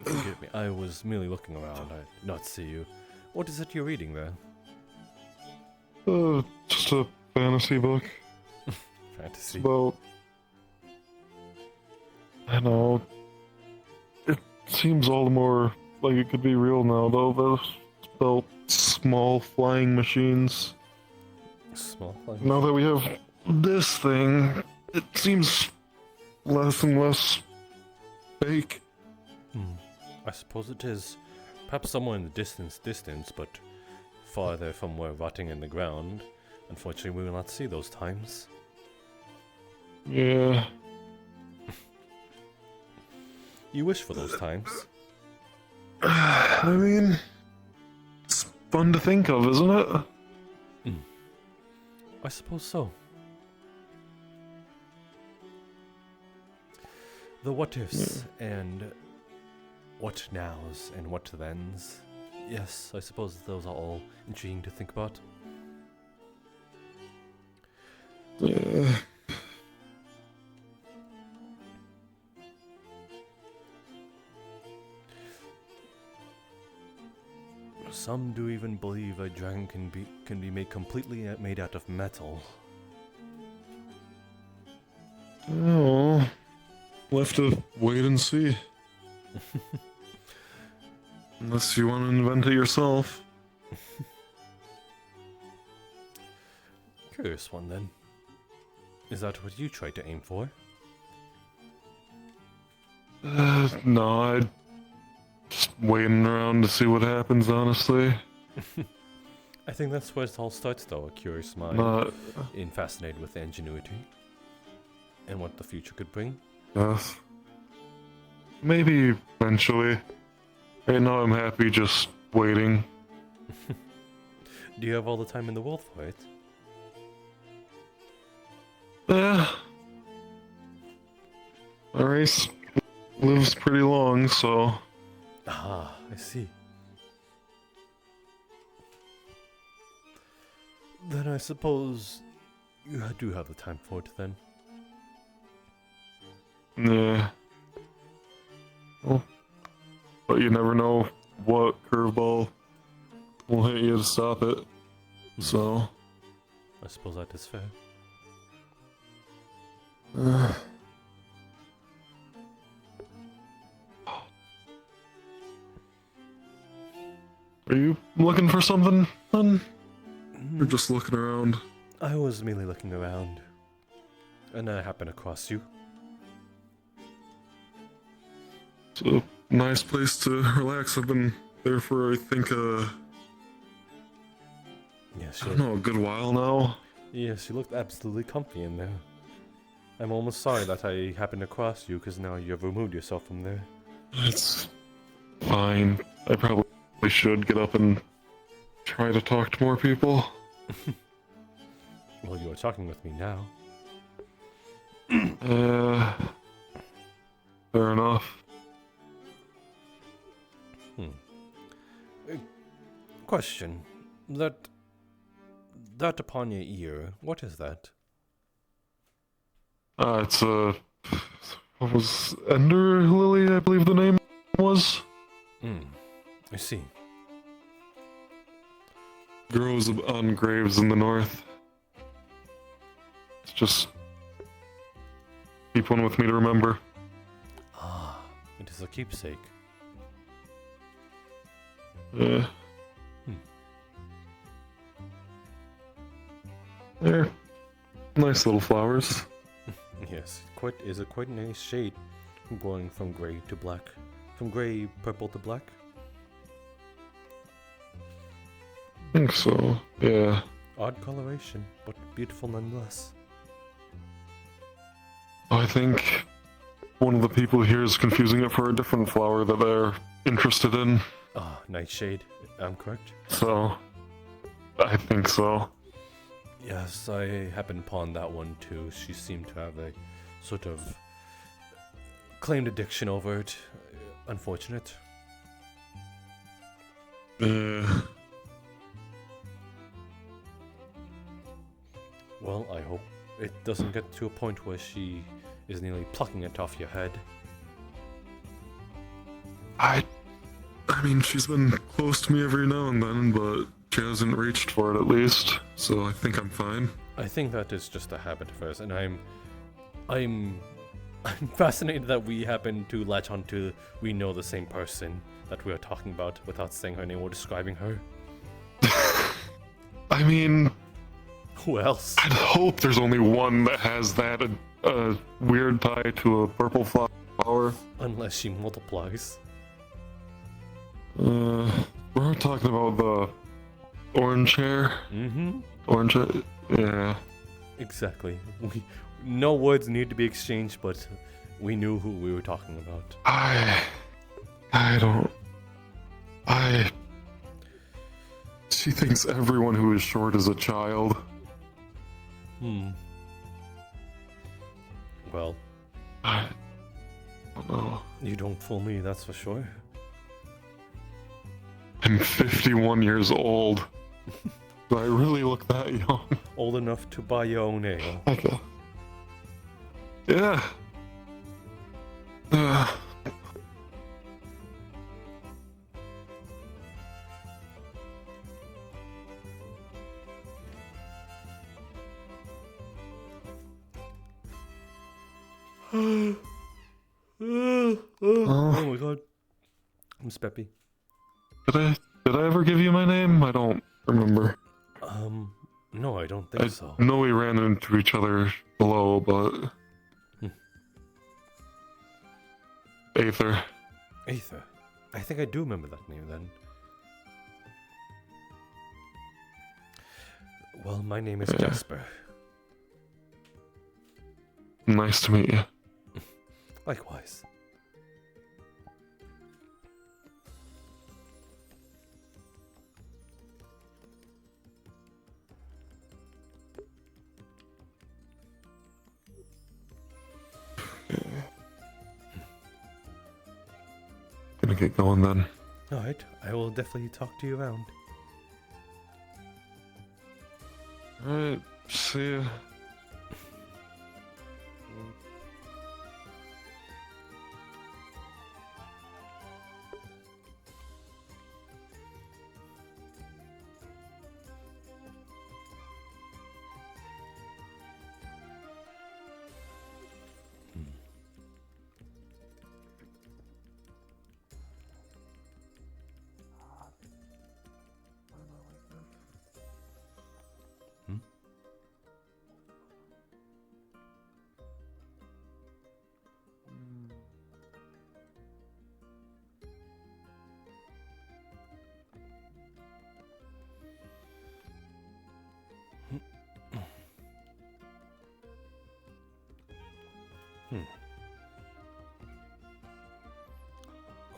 Forgive me, I was merely looking around, I did not see you. What is it you're reading there? Just a fantasy book. Fantasy? It's about... I know. It seems all the more like it could be real now, though. It's about small flying machines. Small flying Now that we have this thing, it seems less and less fake. I suppose it is. Perhaps somewhere in the distance, but farther from where rotting in the ground. Unfortunately, we will not see those times. Yeah. You wish for those times. I mean, it's fun to think of, isn't it? I suppose so. The what ifs and what nows and what thens. Yes, I suppose those are all intriguing to think about. Yeah. some do even believe a dragon can be made completely made out of metal. Oh, we'll have to wait and see. Unless you want to invent it yourself. Curious one then. Is that what you tried to aim for? No, I'm just waiting around to see what happens, honestly. I think that's where it all starts though, a curious mind. Fascinated with ingenuity. And what the future could bring. Yes. Maybe eventually. Right now I'm happy just waiting. Do you have all the time in the world for it? Yeah. My race lives pretty long, so... Ah, I see. Then I suppose you do have the time for it then. Yeah. Well, but you never know what curveball will hit you to stop it. So... I suppose that is fair. Are you looking for something, then? Or just looking around? I was merely looking around. And I happened across you. It's a nice place to relax. I've been there for, I think, yes, I don't know, a good while now. Yes, you looked absolutely comfy in there. I'm almost sorry that I happened across you, because now you've removed yourself from there. It's fine. I probably should get up and try to talk to more people. Well, you are talking with me now. Fair enough. Question. That upon your ear, what is that? It's what was Ender Lily, I believe the name was? I see. Grows on graves in the north. It's just keep one with me to remember. Ah, it is a keepsake. Yeah. They're nice little flowers. Yes, quite a nice shade, going from gray to black, from gray purple to black. I think so. Yeah. Odd coloration, but beautiful nonetheless. I think one of the people here is confusing it for a different flower that they're interested in. Ah, nightshade. I'm correct. So, I think so. Yes, I happened upon that one too. She seemed to have a sort of claimed addiction over it. Unfortunate. Well, I hope it doesn't get to a point where she is nearly plucking it off your head. I mean, she's been close to me every now and then, but she hasn't reached for it at least, so I think I'm fine. I think that is just a habit of hers, and I'm fascinated that we happen to latch onto we know the same person that we are talking about without saying her name or describing her. I mean, who else? I'd hope there's only one that has that weird tie to a purple flower. Unless she multiplies. We're talking about the orange hair. Mm-hmm. Orange hair, yeah. Exactly. No words need to be exchanged, but we knew who we were talking about. She thinks everyone who is short is a child. Well, I don't know. You don't fool me, that's for sure. I'm 51 years old. Do I really look that young? Old enough to buy your own ale. Okay. Yeah. Oh my god. I'm Speppy. Did I ever give you my name? I don't remember. No, I don't think so. I know we ran into each other below, but... Aether. Aether. I think I do remember that name then. Well, my name is Jasper. Nice to meet you. Likewise. Gonna get going then. Alright, I will definitely talk to you around. Alright, see ya.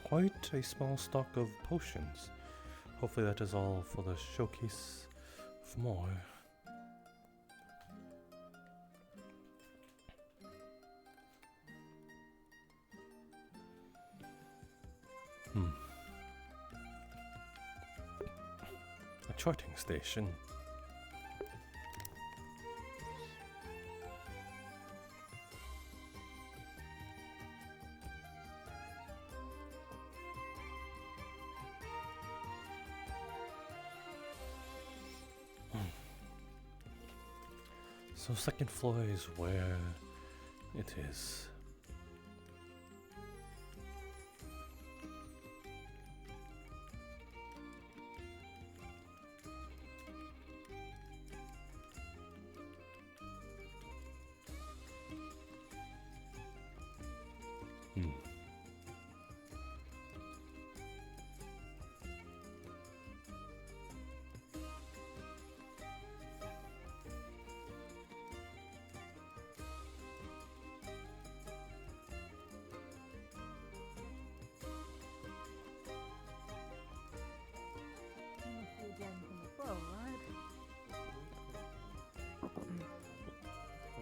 Quite a small stock of potions. Hopefully that is all for the showcase of more. A charting station. So second floor is where it is.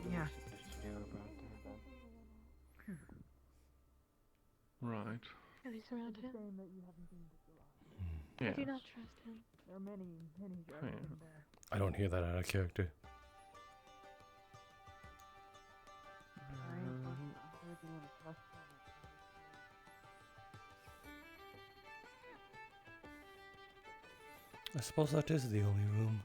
Yeah. Right. At least around him. Yes. I do not trust him. There are many drugs in there. I don't hear that out of character. I suppose that is the only room.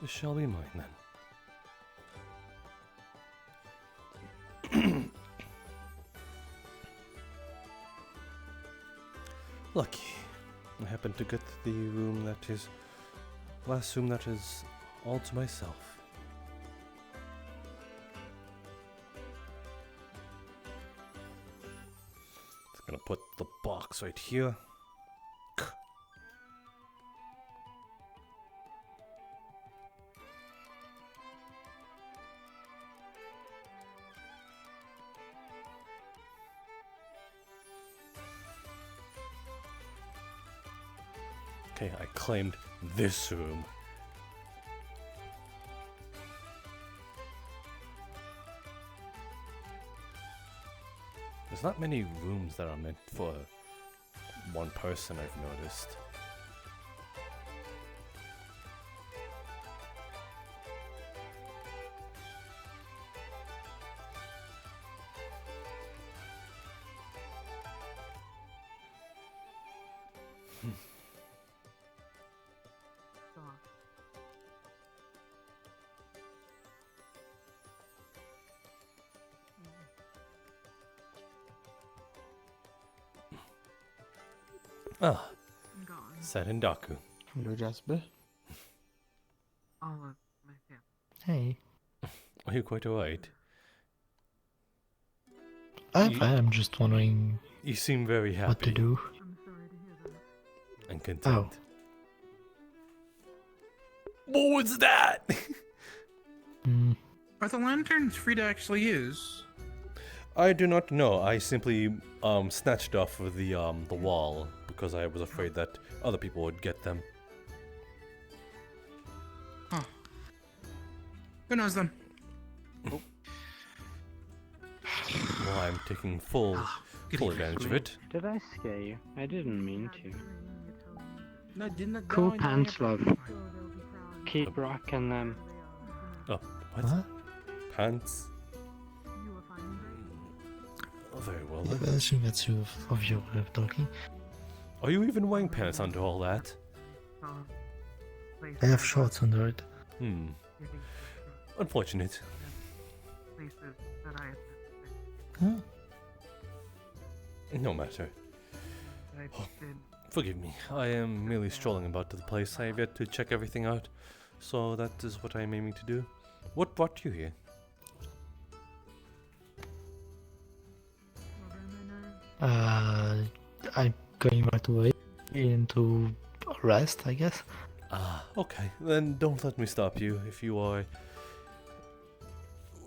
This shall be mine then. Lucky. I happened to get the last room that is all to myself. Just gonna put the box right here. Okay, I claimed this room. There's not many rooms that are meant for one person, I've noticed. Ah, Sarendaku. Hello, Jasper. Hey. Are you quite alright? I'm just wondering. You seem very happy. What to do? And content. Oh. What was that? Are the lanterns free to actually use? I do not know. I simply snatched off of the wall because I was afraid that other people would get them. Huh. Who knows then? Well, I'm taking full advantage of it. Did I scare you? I didn't mean to. No, didn't. Cool pants, love. Keep rocking them. Oh, what? Pants? Oh, very well then. I assume that's of your way of talking. Are you even wearing pants under all that? I have shorts under it. Unfortunate. Huh? No matter. Oh, forgive me. I am merely strolling about the place. I have yet to check everything out. So that is what I am aiming to do. What brought you here? I'm going right away into rest, I guess. Ah, okay. Then don't let me stop you if you are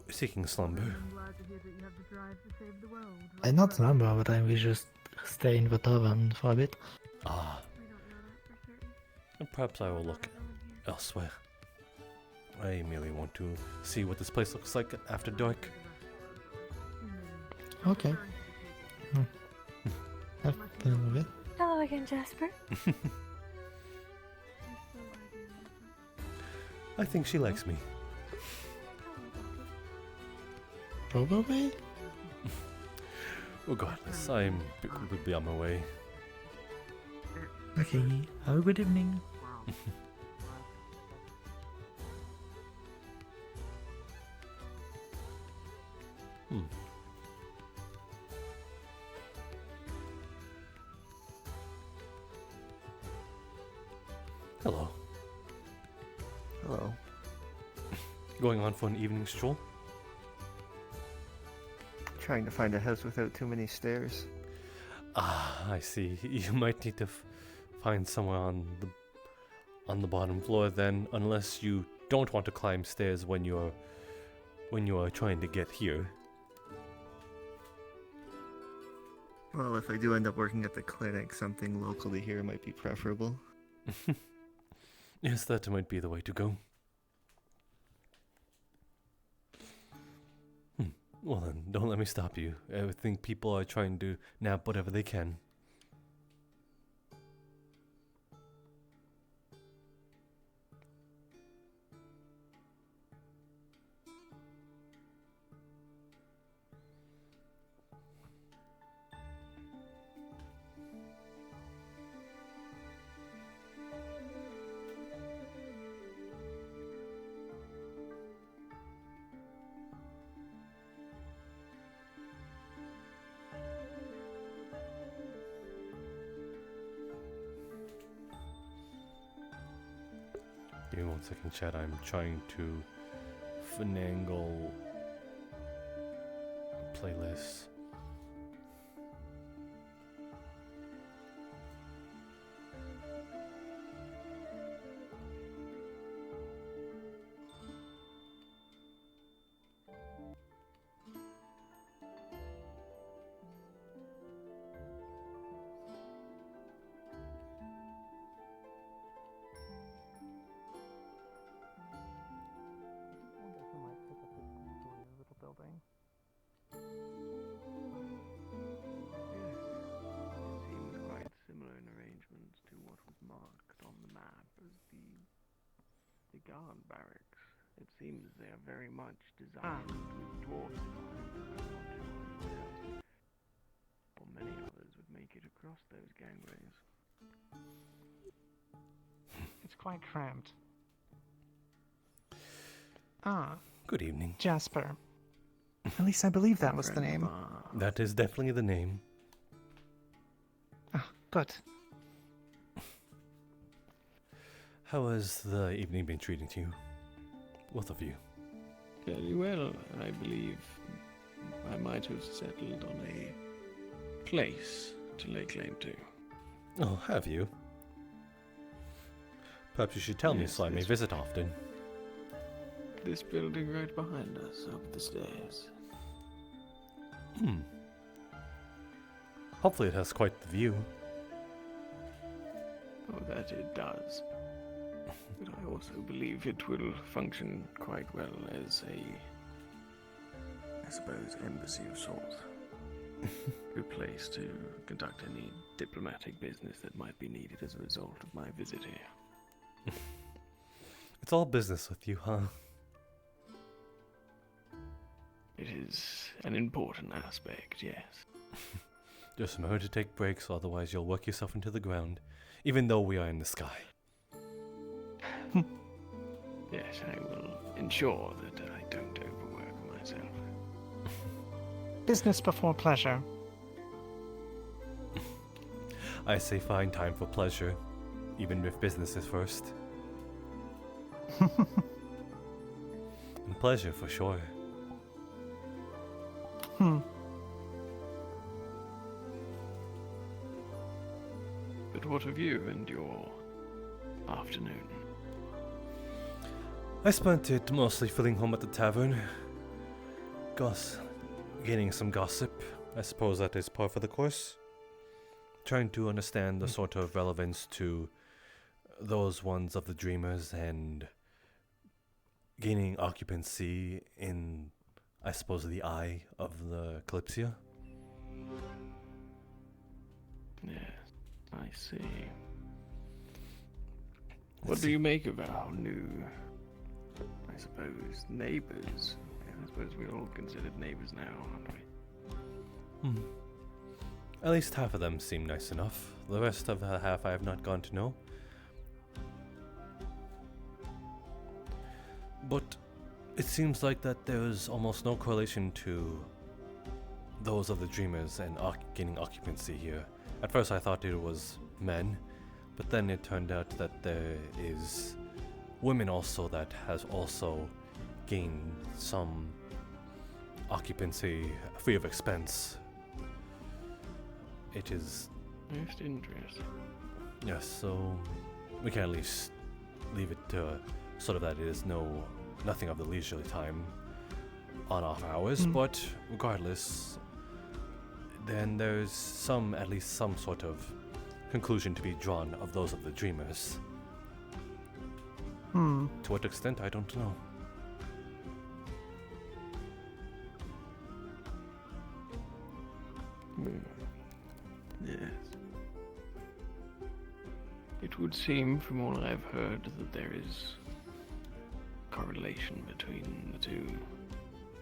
seeking slumber. I'm not slumber, but I will just stay in the tavern for a bit. Ah. And perhaps I will look elsewhere. I merely want to see what this place looks like after dark. Okay. Have fun with it. Hello again, Jasper. I think she likes me. Probably. Regardless, I would be on my way. Okay, have a good evening. Hello. Hello. Going on for an evening stroll? Trying to find a house without too many stairs. Ah, I see. You might need to find somewhere on the bottom floor then, unless you don't want to climb stairs when you are trying to get here. Well, if I do end up working at the clinic, something locally here might be preferable. Yes, that might be the way to go. Well then, don't let me stop you. I think people are trying to nab whatever they can. me 1 second, chat. I'm trying to finagle playlists. Building. Seems quite similar in arrangement to what was marked on the map as the guard barracks. It seems they are very much designed with dwarf design, or many others would make it across those gangways. It's quite cramped. Ah. Good evening. Jasper. At least I believe that was the name. That is definitely the name. Ah, good. How has the evening been treating you? Both of you. Very well, I believe. I might have settled on a place to lay claim to. Oh, have you? Perhaps you should tell me Yes, so I may this- visit often. This building right behind us, up the stairs. Hopefully it has quite the view. Oh, that it does. But I also believe it will function quite well as a, I suppose, embassy of sorts. Good place to conduct any diplomatic business that might be needed as a result of my visit here. It's all business with you, huh? It is an important aspect, yes. Just remember to take breaks, otherwise you'll work yourself into the ground, even though we are in the sky. Yes, I will ensure that I don't overwork myself. Business before pleasure. I say find time for pleasure, even if business is first. And pleasure for sure. But what of you and your afternoon? I spent it mostly filling home at the tavern. Gaining some gossip. I suppose that is par for the course. Trying to understand the sort of relevance to those ones of the dreamers and gaining occupancy in, I suppose, the eye of the Kalypsia. Yes, I see. What do you make of our new, I suppose, neighbors? I suppose we're all considered neighbors now, aren't we? At least half of them seem nice enough. The rest of the half I have not gone to know. But it seems like that there's almost no correlation to those of the dreamers and gaining occupancy here. At first I thought it was men, but then it turned out that there is women also that has also gained some occupancy free of expense. It is most interesting. Yes, so we can at least leave it to sort of that it is nothing of the leisurely time on off hours, but regardless, then there's at least some sort of conclusion to be drawn of those of the dreamers. To what extent, I don't know. Yes. It would seem, from all I've heard, that there is correlation between the two.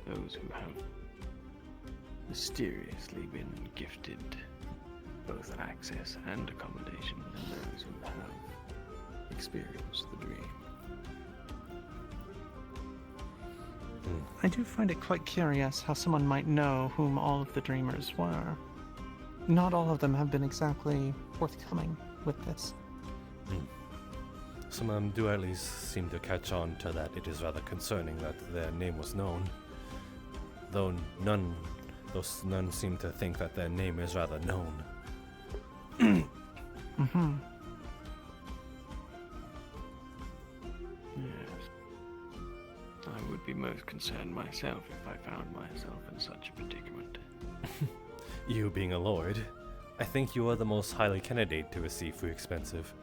Those who have mysteriously been gifted both access and accommodation, and those who have experienced the dream. I do find it quite curious how someone might know whom all of the dreamers were. Not all of them have been exactly forthcoming with this. Some of them do at least seem to catch on to that it is rather concerning that their name was known. Though none seem to think that their name is rather known. Mm-hmm. Yes. I would be most concerned myself if I found myself in such a predicament. You being a lord, I think you are the most highly candidate to receive free expensive.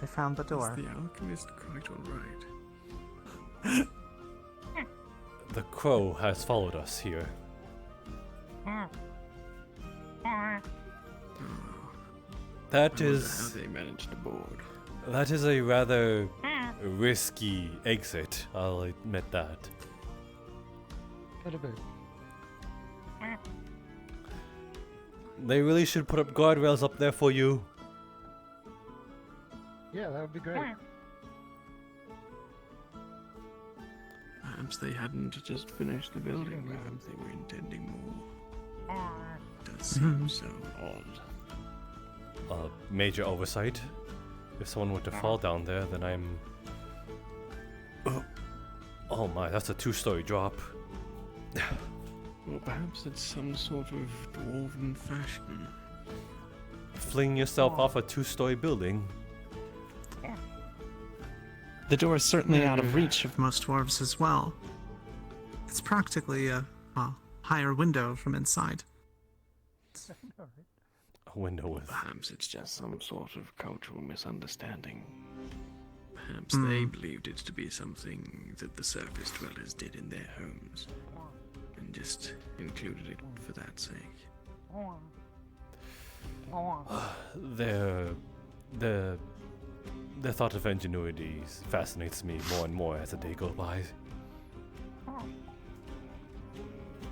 They found the door. Is the alchemist quite alright? The crow has followed us here. That is... how they managed to board. That is a rather risky exit, I'll admit that. Get a bit. They really should put up guardrails up there for you. Yeah, that would be great. Perhaps they hadn't just finished the building. Perhaps they were intending more. Does seem so odd. A major oversight. If someone were to fall down there, then I'm... Oh my, that's a 2-story drop. Well, perhaps it's some sort of dwarven fashion. Fling yourself off a 2-story building. The door is certainly out of reach of most dwarves as well. It's practically a higher window from inside. A window with... Perhaps it's just some sort of cultural misunderstanding. Perhaps they believed it to be something that the surface dwellers did in their homes, and just included it for that sake. Their thought of ingenuity fascinates me more and more as the day goes by.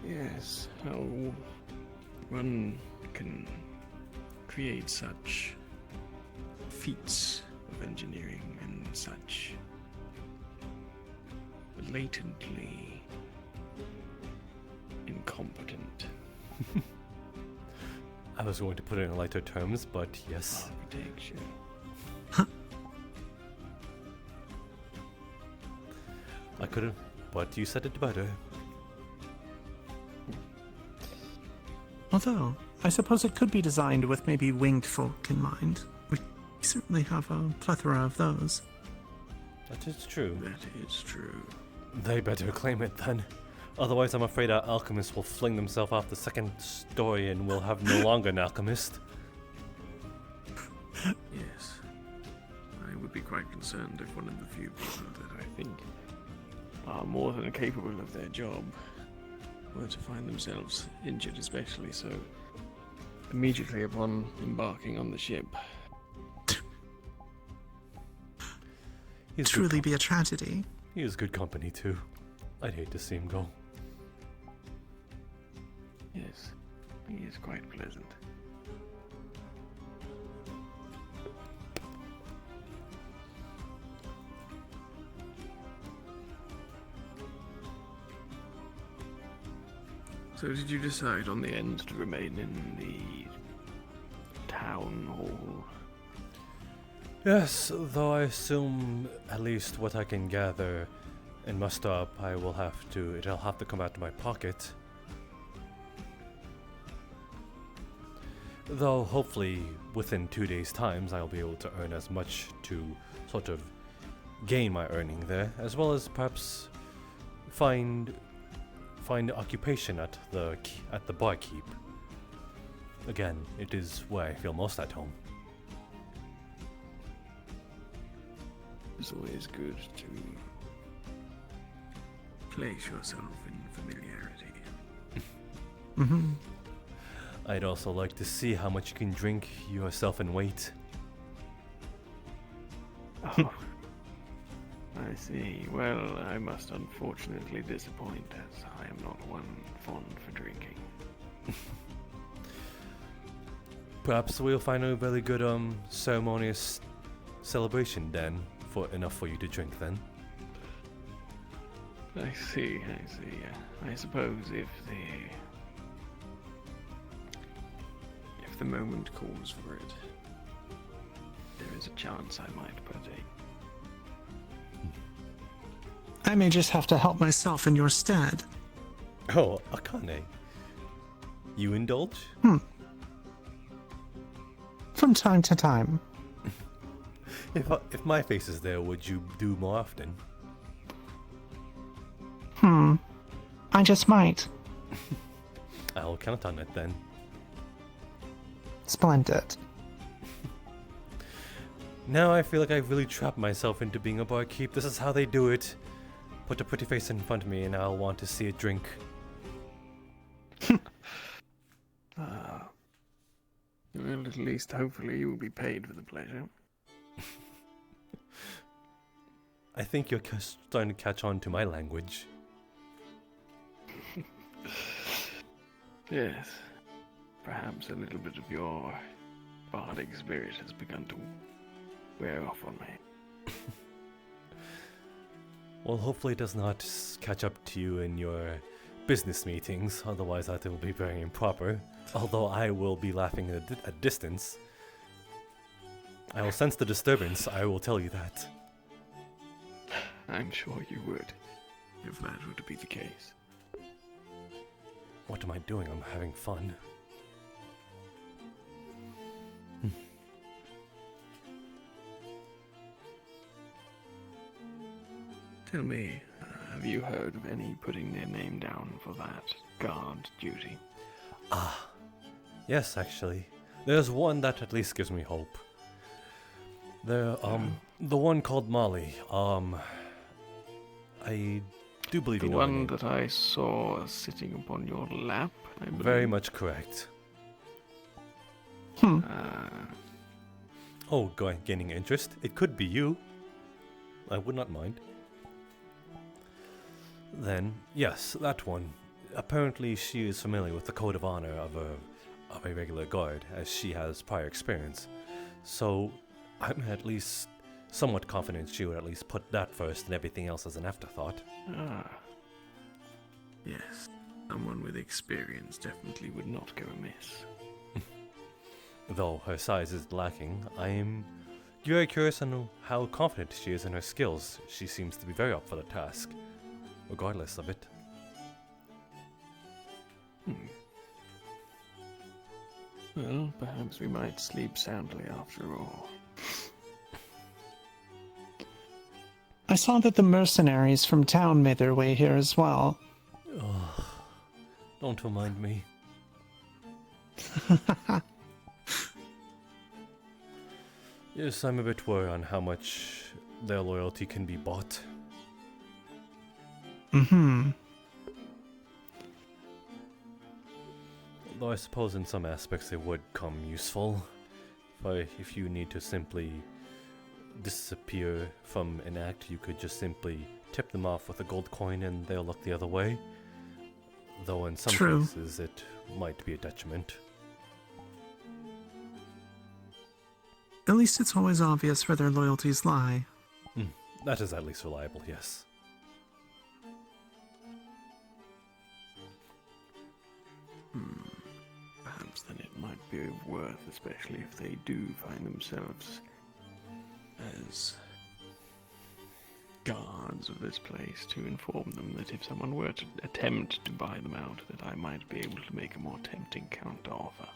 Yes, how one can create such feats of engineering and such latently incompetent. I was going to put it in lighter terms, but yes. Architecture. I could have, but you said it better. Although, I suppose it could be designed with maybe winged folk in mind. We certainly have a plethora of those. That is true. That is true. They better claim it then. Otherwise, I'm afraid our alchemist will fling themselves off the 2nd story and we'll have no longer an alchemist. Yes. I would be quite concerned if one of the few people that I think are more than capable of their job were to find themselves injured, especially so immediately upon embarking on the ship. It'd truly be a tragedy. He is good company too. I'd hate to see him go. Yes, he is quite pleasant. So did you decide on the end to remain in the town hall? Yes, though I assume at least what I can gather and muster up, it'll have to come out of my pocket. Though hopefully within 2 days' times I'll be able to earn as much to sort of gain my earning there, as well as perhaps find occupation at the barkeep. Again, it is where I feel most at home. It's always good to place yourself in familiarity. Mm-hmm. I'd also like to see how much you can drink yourself in weight. Oh, I see. Well, I must unfortunately disappoint, as I am not one fond for drinking. Perhaps we'll find a really good ceremonious celebration then, enough for you to drink then. I see. I suppose if the moment calls for it, there is a chance I might partake. I may just have to help myself in your stead. Oh, Akane. You indulge? From time to time. If my face is there, would you do more often? I just might. I'll count on it then. Splendid. Now I feel like I've really trapped myself into being a barkeep. This is how they do it. Put a pretty face in front of me and I'll want to see it drink. Well, at least hopefully you will be paid for the pleasure. I think you're starting to catch on to my language. Yes. Perhaps a little bit of your bardic spirit has begun to wear off on me. Well, hopefully it does not catch up to you in your business meetings, otherwise that will be very improper. Although I will be laughing at a distance. I will sense the disturbance, I will tell you that. I'm sure you would, if that were to be the case. What am I doing? I'm having fun. Tell me, have you heard of any putting their name down for that guard duty? Ah, yes, actually. There's one that at least gives me hope. The one called Molly, I do believe The you know her one name. that I saw sitting upon your lap, I believe. Very much correct. Oh, gaining interest? It could be you. I would not mind. Then, yes, that one. Apparently she is familiar with the code of honor of a regular guard, as she has prior experience. So, I'm at least somewhat confident she would at least put that first and everything else as an afterthought. Yes, someone with experience definitely would not go amiss. Though her size is lacking, I am very curious on how confident she is in her skills. She seems to be very up for the task, regardless of it. Well, perhaps we might sleep soundly after all. I saw that the mercenaries from town made their way here as well. Oh, don't remind me. Yes, I'm a bit worried on how much their loyalty can be bought. Though I suppose in some aspects it would come useful. But if you need to simply disappear from an act, you could just simply tip them off with a gold coin and they'll look the other way. Though in some True. cases it might be a detriment. At least it's always obvious where their loyalties lie. That is at least reliable, yes. Perhaps then it might be of worth, especially if they do find themselves as guards of this place, to inform them that if someone were to attempt to buy them out, that I might be able to make a more tempting counter offer.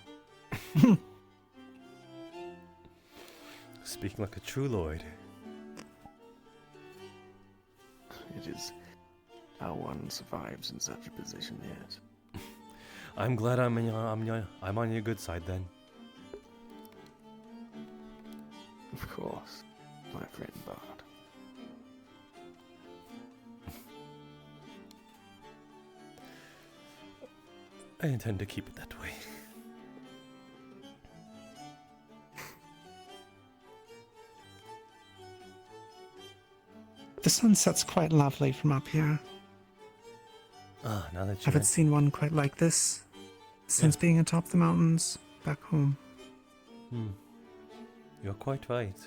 Speaking like a true lord. It is how one survives in such a position, yes. I'm glad I'm on your good side then. Of course, my friend Bard. I intend to keep it that way. The sunset's quite lovely from up here. Ah, now that you Haven't seen one quite like this since being atop the mountains back home. You're quite right.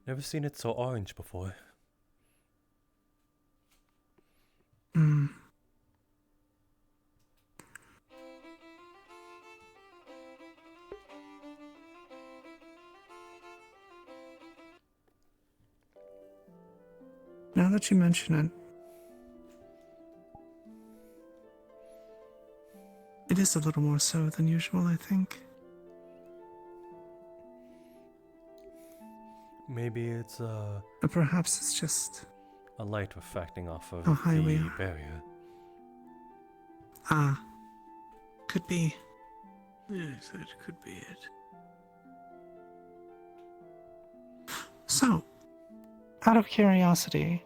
Never seen it so orange before. Now that you mention it, it is a little more so than usual, I think. Maybe it's Or perhaps it's just... a light refracting off of how high we the are. barrier. Ah, could be. Yes, that could be it. So, out of curiosity,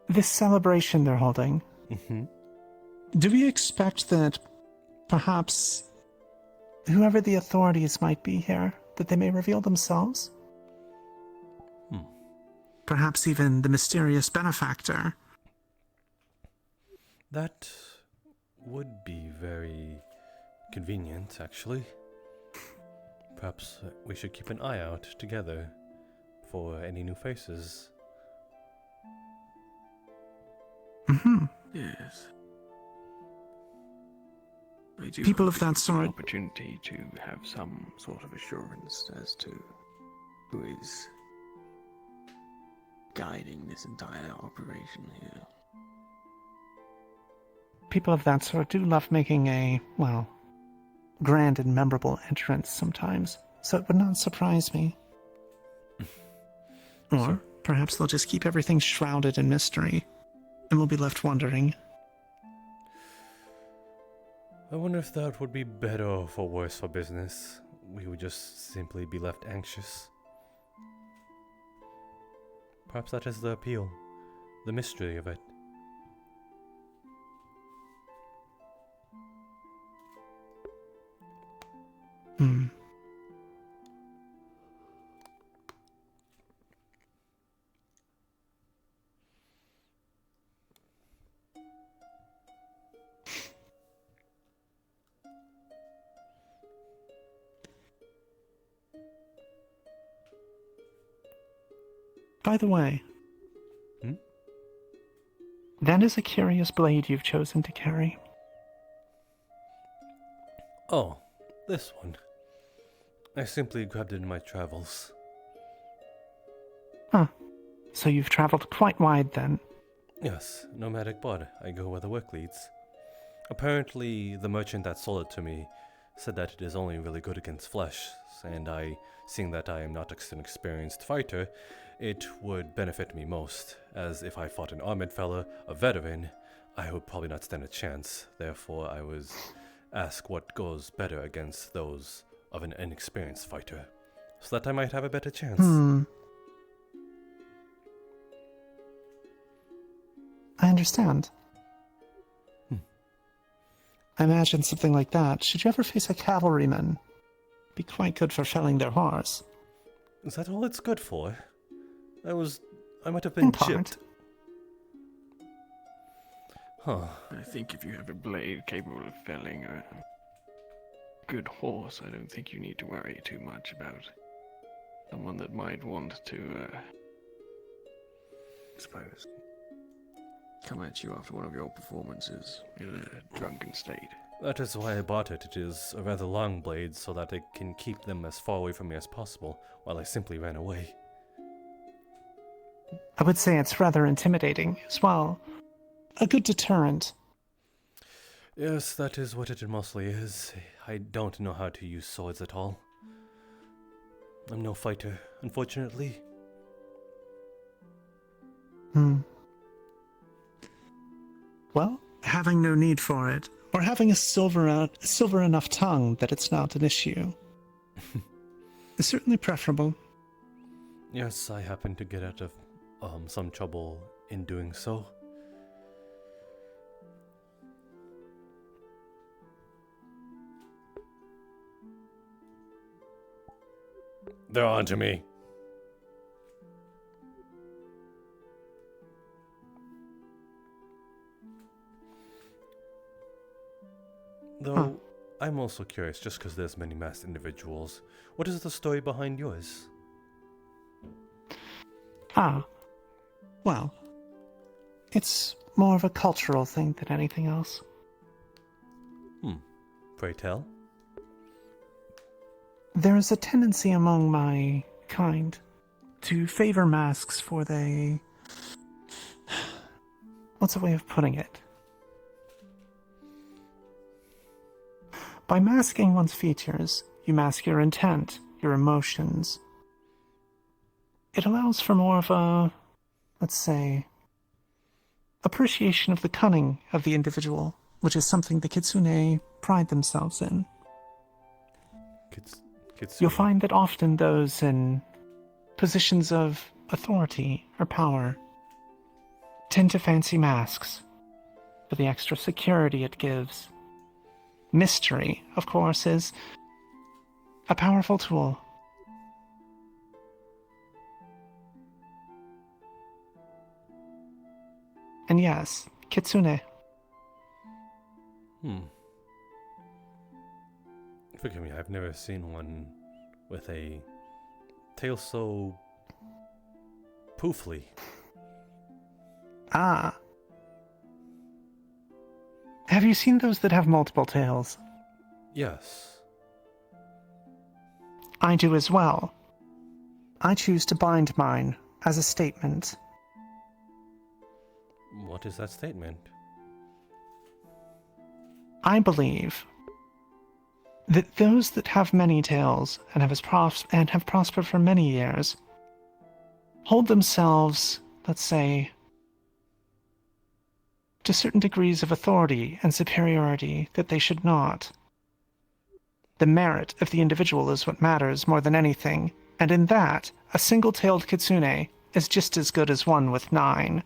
this celebration they're holding, do we expect that perhaps whoever the authorities might be here, that they may reveal themselves? Perhaps even the mysterious benefactor. That would be very convenient, actually. Perhaps we should keep an eye out together for any new faces. Yes. I do People hope of we that get the sort- opportunity to have some sort of assurance as to who is guiding this entire operation here. People of that sort do love making a, well, grand and memorable entrance sometimes, so it would not surprise me. Or perhaps they'll just keep everything shrouded in mystery, and we'll be left wondering. I wonder if that would be better or for worse for business. We would just simply be left anxious. Perhaps that is the appeal, the mystery of it. By the way, that is a curious blade you've chosen to carry. Oh, this one. I simply grabbed it in my travels. Huh. So you've traveled quite wide then. Yes, nomadic bard. I go where the work leads. Apparently, the merchant that sold it to me said that it is only really good against flesh, and seeing that I am not an experienced fighter, it would benefit me most, as if I fought an armored fella, a veteran, I would probably not stand a chance. Therefore, I was asked what goes better against those of an inexperienced fighter, so that I might have a better chance. I understand. I imagine something like that. Should you ever face a cavalryman, be quite good for felling their horse. Is that all it's good for? I might have been chipped. Huh. I think if you have a blade capable of felling a good horse, I don't think you need to worry too much about someone that might want to, I suppose, come at you after one of your performances in a drunken state. That is why I bought it. It is a rather long blade so that I can keep them as far away from me as possible while I simply ran away. I would say it's rather intimidating as well. A good deterrent. Yes, that is what it mostly is. I don't know how to use swords at all. I'm no fighter, unfortunately. Well, having no need for it, or having a silver enough tongue that it's not an issue, is certainly preferable. Yes, I happen to get out of some trouble in doing so. They're on to me. Though, I'm also curious, just because there's many masked individuals, what is the story behind yours? Well, it's more of a cultural thing than anything else. Pray tell. There is a tendency among my kind to favor masks for they what's a way of putting it? By masking one's features, you mask your intent, your emotions. It allows for more of a, let's say, appreciation of the cunning of the individual, which is something the Kitsune pride themselves in. You'll find that often those in positions of authority or power tend to fancy masks for the extra security it gives. Mystery, of course, is a powerful tool. And yes, Kitsune. Forgive me, I've never seen one with a tail so poofly. Ah. Have you seen those that have multiple tails? Yes. I do as well. I choose to bind mine as a statement. What is that statement? I believe that those that have many tails and have prospered for many years hold themselves, let's say, to certain degrees of authority and superiority that they should not. The merit of the individual is what matters more than anything, and in that, a single-tailed kitsune is just as good as one with 9,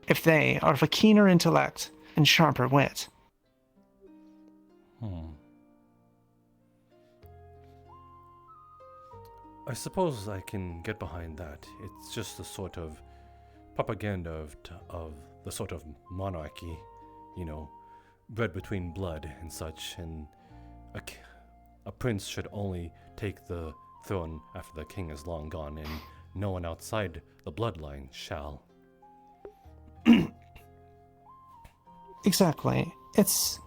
if they are of a keener intellect and sharper wit. I suppose I can get behind that. It's just a sort of propaganda of the sort of monarchy, you know, bred between blood and such, and a prince should only take the throne after the king is long gone, and no one outside the bloodline shall. Exactly. It's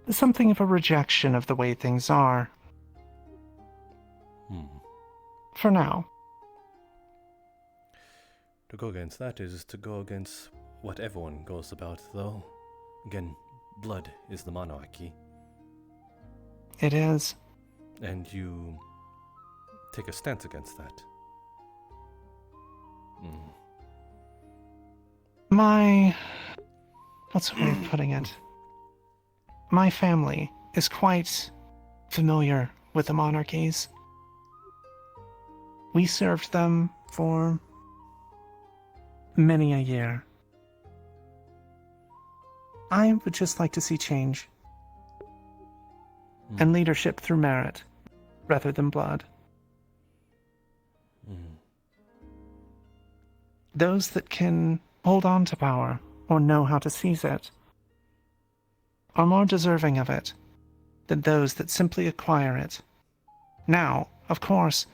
something of a rejection of the way things are. For now. To go against that is to go against what everyone goes about, though. Again, blood is the monarchy. It is. And you take a stance against that. What's a way of putting it? My family is quite familiar with the monarchies. We served them for many a year. I would just like to see change. And leadership through merit, rather than blood. Those that can hold on to power, or know how to seize it, are more deserving of it than those that simply acquire it. Now, of course,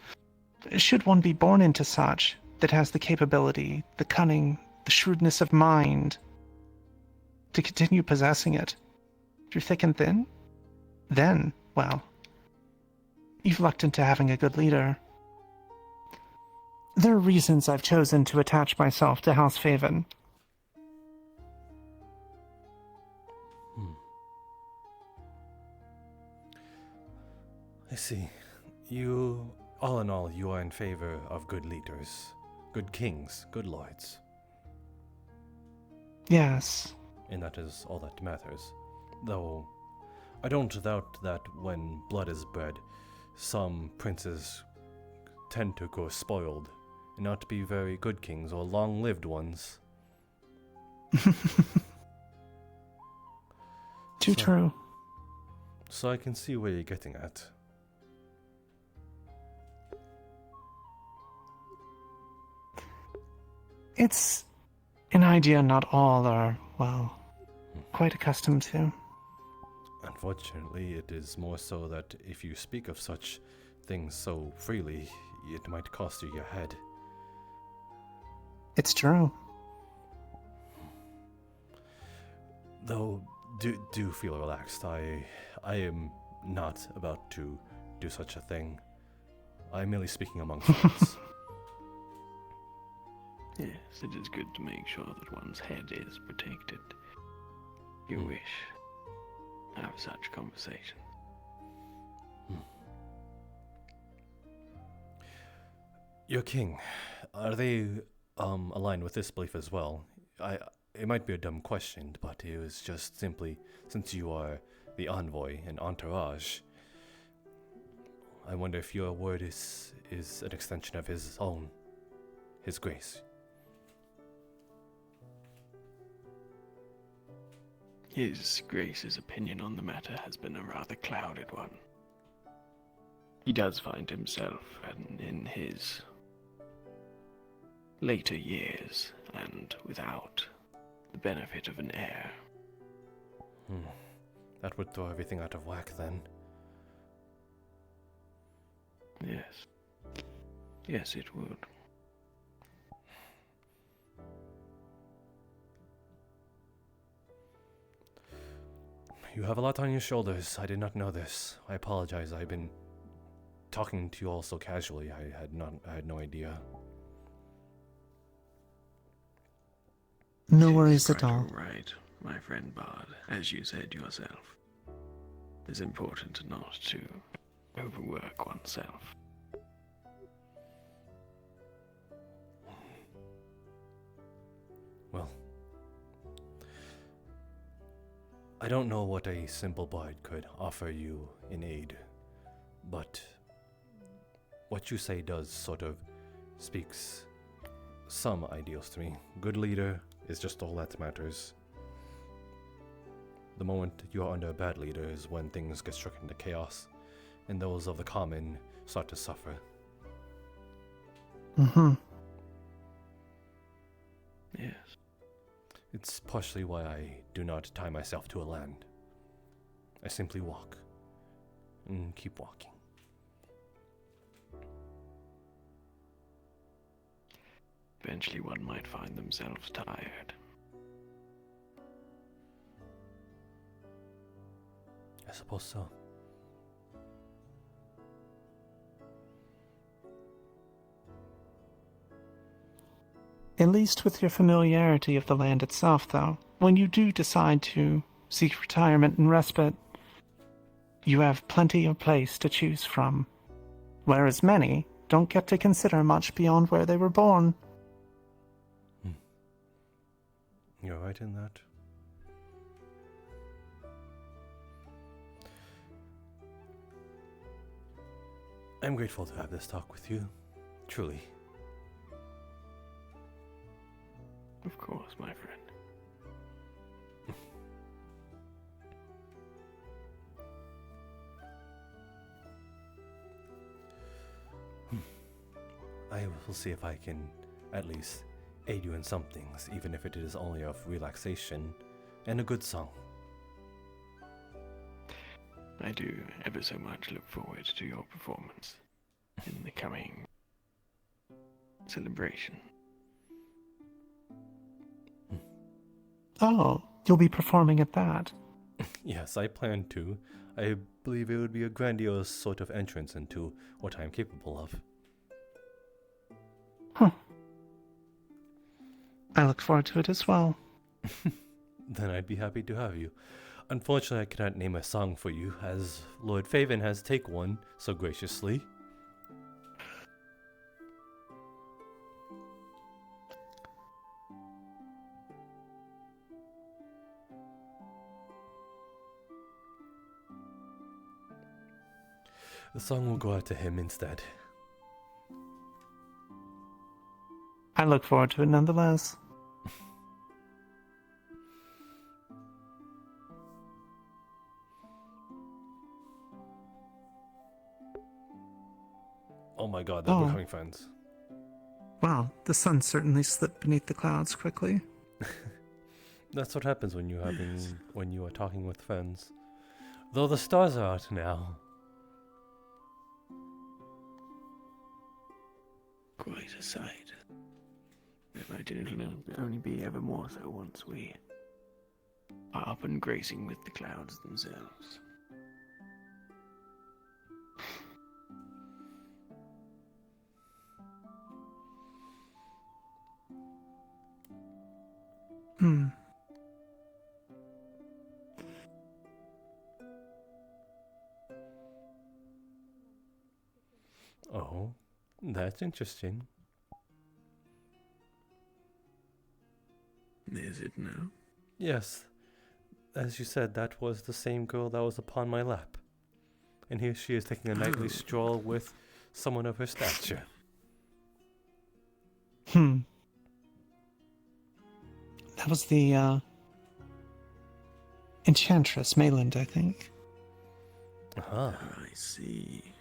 should one be born into such, that has the capability, the cunning, the shrewdness of mind, to continue possessing it through thick and thin, then, well, you've lucked into having a good leader. There are reasons I've chosen to attach myself to House Faven. I see. All in all, you are in favor of good leaders, good kings, good lords. Yes. And that is all that matters. Though, I don't doubt that when blood is bred, some princes tend to grow spoiled and not be very good kings or long-lived ones. Too true. So I can see where you're getting at. It's an idea not all are, well, quite accustomed to. Unfortunately, it is more so that if you speak of such things so freely, it might cost you your head. It's true. Though, do feel relaxed. I am not about to do such a thing. I am merely speaking among friends. Yes, it is good to make sure that one's head is protected. You wish. Have such conversations. Your king, are they aligned with this belief as well? It might be a dumb question, but it was just simply, since you are the envoy and entourage, I wonder if your word is an extension of his own, his grace. His Grace's opinion on the matter has been a rather clouded one. He does find himself in his later years and without the benefit of an heir. That would throw everything out of whack then. Yes. Yes, it would. You have a lot on your shoulders. I did not know this. I apologize. I've been talking to you all so casually. I had no idea. No worries at all. Right, my friend Bard. As you said yourself, it's important not to overwork oneself. Well, I don't know what a simple bard could offer you in aid, but what you say does sort of speaks some ideals to me. Good leader is just all that matters. The moment you are under a bad leader is when things get struck into chaos, and those of the common start to suffer. Yes. It's partially why I do not tie myself to a land. I simply walk, and keep walking. Eventually one might find themselves tired. I suppose so. At least with your familiarity of the land itself, though, when you do decide to seek retirement and respite, you have plenty of place to choose from, whereas many don't get to consider much beyond where they were born. You're right in that. I'm grateful to have this talk with you, truly. Of course, my friend. I will see if I can at least aid you in some things, even if it is only of relaxation and a good song. I do ever so much look forward to your performance in the coming celebration. Oh, you'll be performing at that. Yes, I plan to. I believe it would be a grandiose sort of entrance into what I am capable of. I look forward to it as well. Then I'd be happy to have you. Unfortunately, I cannot name a song for you, as Lord Faven has taken one so graciously. The song will go out to him instead. I look forward to it nonetheless. Oh my god, they're becoming friends. Wow, the sun certainly slipped beneath the clouds quickly. That's what happens when you are talking with friends. Though the stars are out now. Quite a sight. Imagine it'll only be ever more so once we are up and gracing with the clouds themselves. Hmm. Oh, that's interesting. Is it now? Yes, as you said, that was the same girl that was upon my lap. And here she is taking a nightly stroll with someone of her stature. Hmm. That was the, Enchantress Mayland, I think. Uh-huh. I see.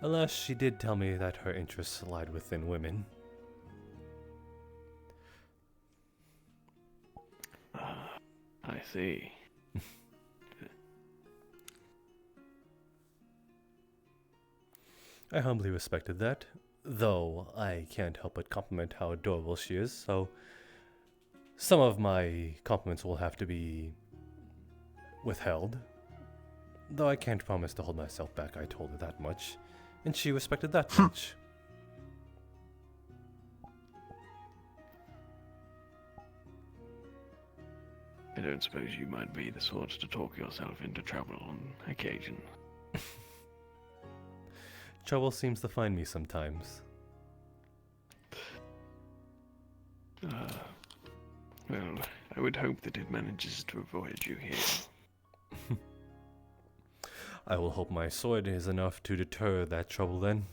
Alas, she did tell me that her interests lied within women. I see. I humbly respected that, though I can't help but compliment how adorable she is, so some of my compliments will have to be withheld. Though I can't promise to hold myself back, I told her that much, and she respected that much. I don't suppose you might be the sort to talk yourself into trouble on occasion. Trouble seems to find me sometimes. Well, I would hope that it manages to avoid you here. I will hope my sword is enough to deter that trouble then.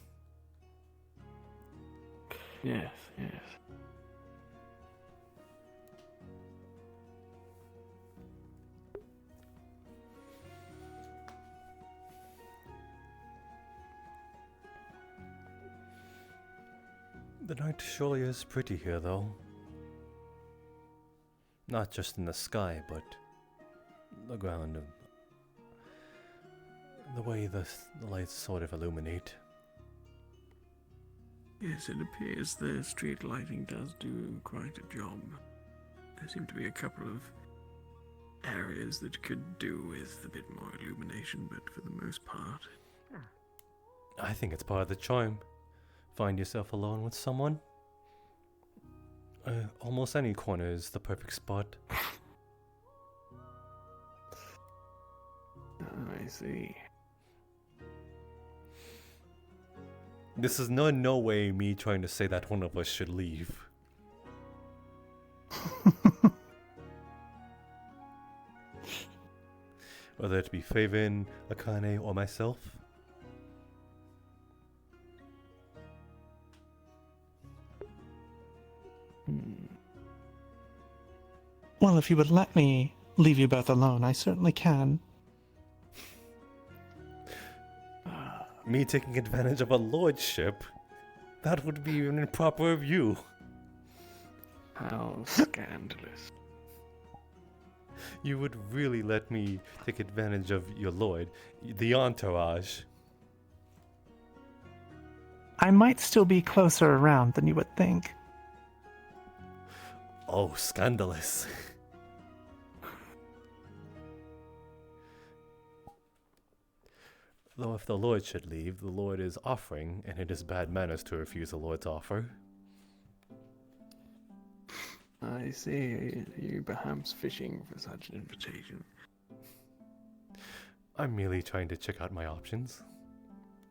Yes, yes. The night surely is pretty here, though. Not just in the sky, but the ground and the way the lights sort of illuminate. Yes, it appears the street lighting does do quite a job. There seem to be a couple of areas that could do with a bit more illumination, but for the most part... I think it's part of the charm. Find yourself alone with someone. Almost any corner is the perfect spot. I see. This is no way me trying to say that one of us should leave. Whether it be Faven, Akane, or myself. Well, if you would let me leave you both alone, I certainly can. Me taking advantage of a lordship? That would be an improper of you. How scandalous. You would really let me take advantage of your lord, the entourage. I might still be closer around than you would think. Oh, scandalous. Though if the Lord should leave, the Lord is offering, and it is bad manners to refuse the Lord's offer. I see. Are you perhaps fishing for such an invitation? I'm merely trying to check out my options,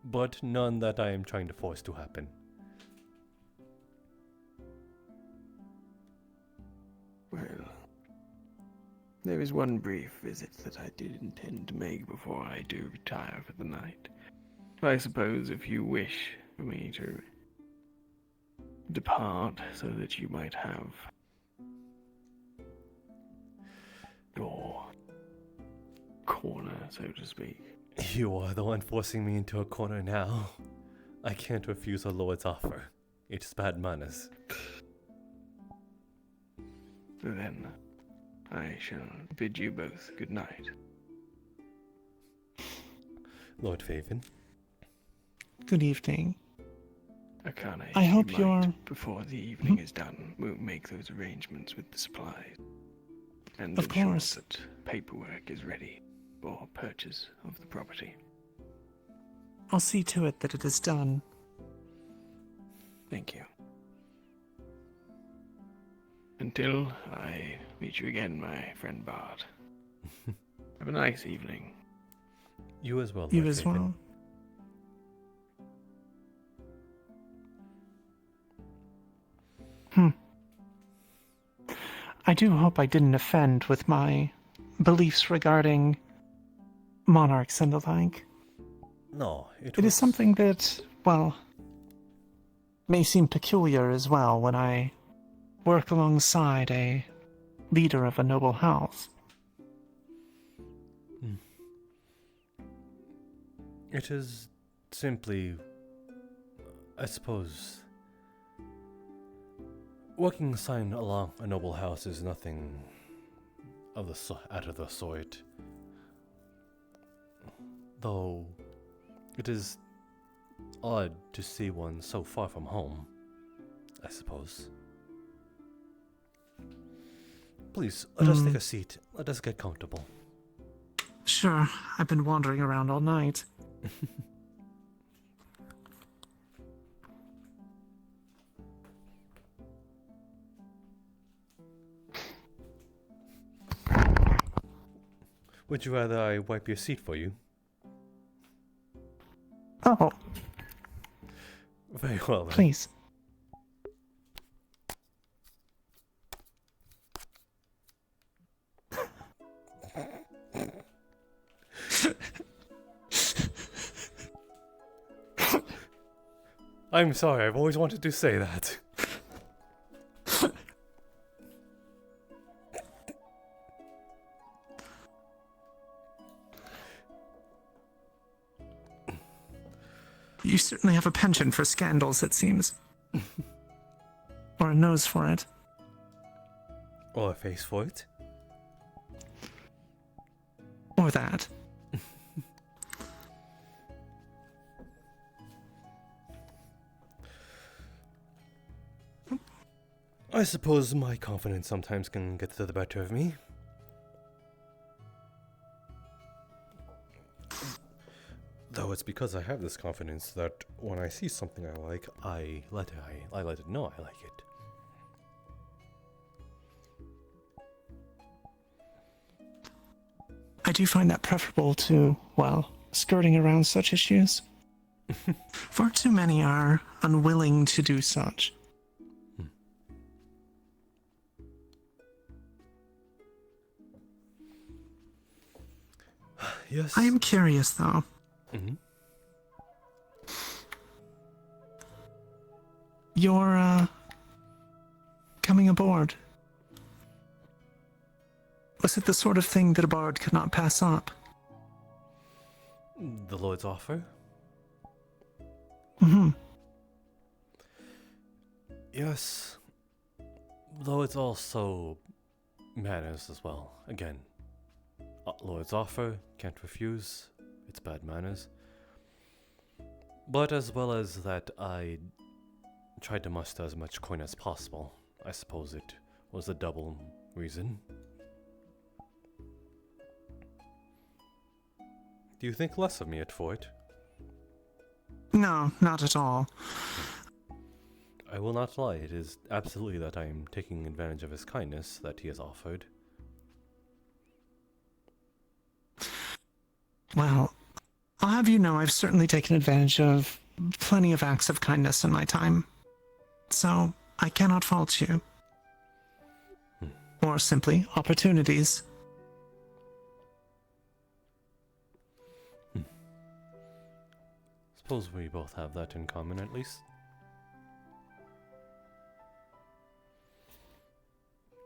but none that I am trying to force to happen. Well, there is one brief visit that I did intend to make before I do retire for the night. I suppose if you wish for me to depart so that you might have your corner, so to speak. You are the one forcing me into a corner now. I can't refuse a Lord's offer. It's bad manners. Then I shall bid you both good night. Lord Faven. Good evening. Akane, I hope you might, you're... before the evening is done, we'll make those arrangements with the supplies. And of ensure course. that paperwork is ready for purchase of the property. I'll see to it that it is done. Thank you. Until I meet you again, my friend Bard. Have a nice evening. You as well. You my as favorite. well. I do hope I didn't offend with my beliefs regarding monarchs and the like. No, It is something that, well, may seem peculiar as well when I work alongside a leader of a noble house. It is simply, I suppose, working sign along a noble house is nothing of the out of the sort. Though it is odd to see one so far from home, I suppose. Please, let us take a seat. Let us get comfortable. Sure, I've been wandering around all night. Would you rather I wipe your seat for you? Oh. Very well then. Please. I'm sorry, I've always wanted to say that. You certainly have a penchant for scandals, it seems. Or a nose for it. Or a face for it. Or that. I suppose my confidence sometimes can get to the better of me. Though it's because I have this confidence that when I see something I like, I let it know I like it. I do find that preferable to, well, skirting around such issues. Far too many are unwilling to do such. Yes. I am curious, though. Mm-hmm. You're, coming aboard. Was it the sort of thing that a bard could not pass up? The Lord's offer? Mm-hmm. Yes. Though it's also manners as well. Again, Lord's offer, can't refuse. It's bad manners. But as well as that, I tried to muster as much coin as possible. I suppose it was a double reason. Do you think less of me at Fort? No, not at all. I will not lie, it is absolutely that I am taking advantage of his kindness that he has offered. Well, I'll have you know I've certainly taken advantage of plenty of acts of kindness in my time. So, I cannot fault you. Or simply, opportunities. Suppose we both have that in common, at least.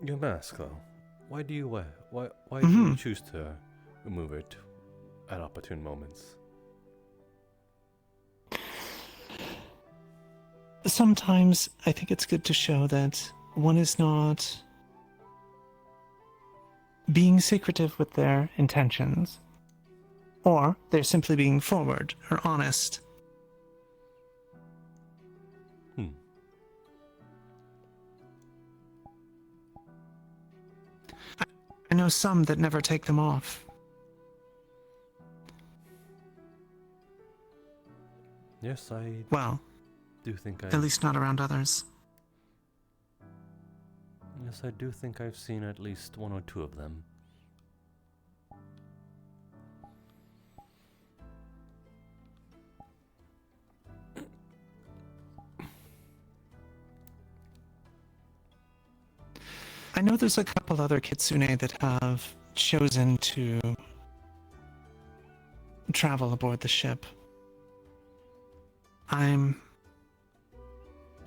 Your mask, though. Why do you wear? Why do you choose to remove it at opportune moments? Sometimes I think it's good to show that one is not being secretive with their intentions, or they're simply being forward or honest. I know some that never take them off. Yes, Well, do think At least not around others. Yes, I do think I've seen at least one or two of them. I know there's a couple other kitsune that have chosen to travel aboard the ship.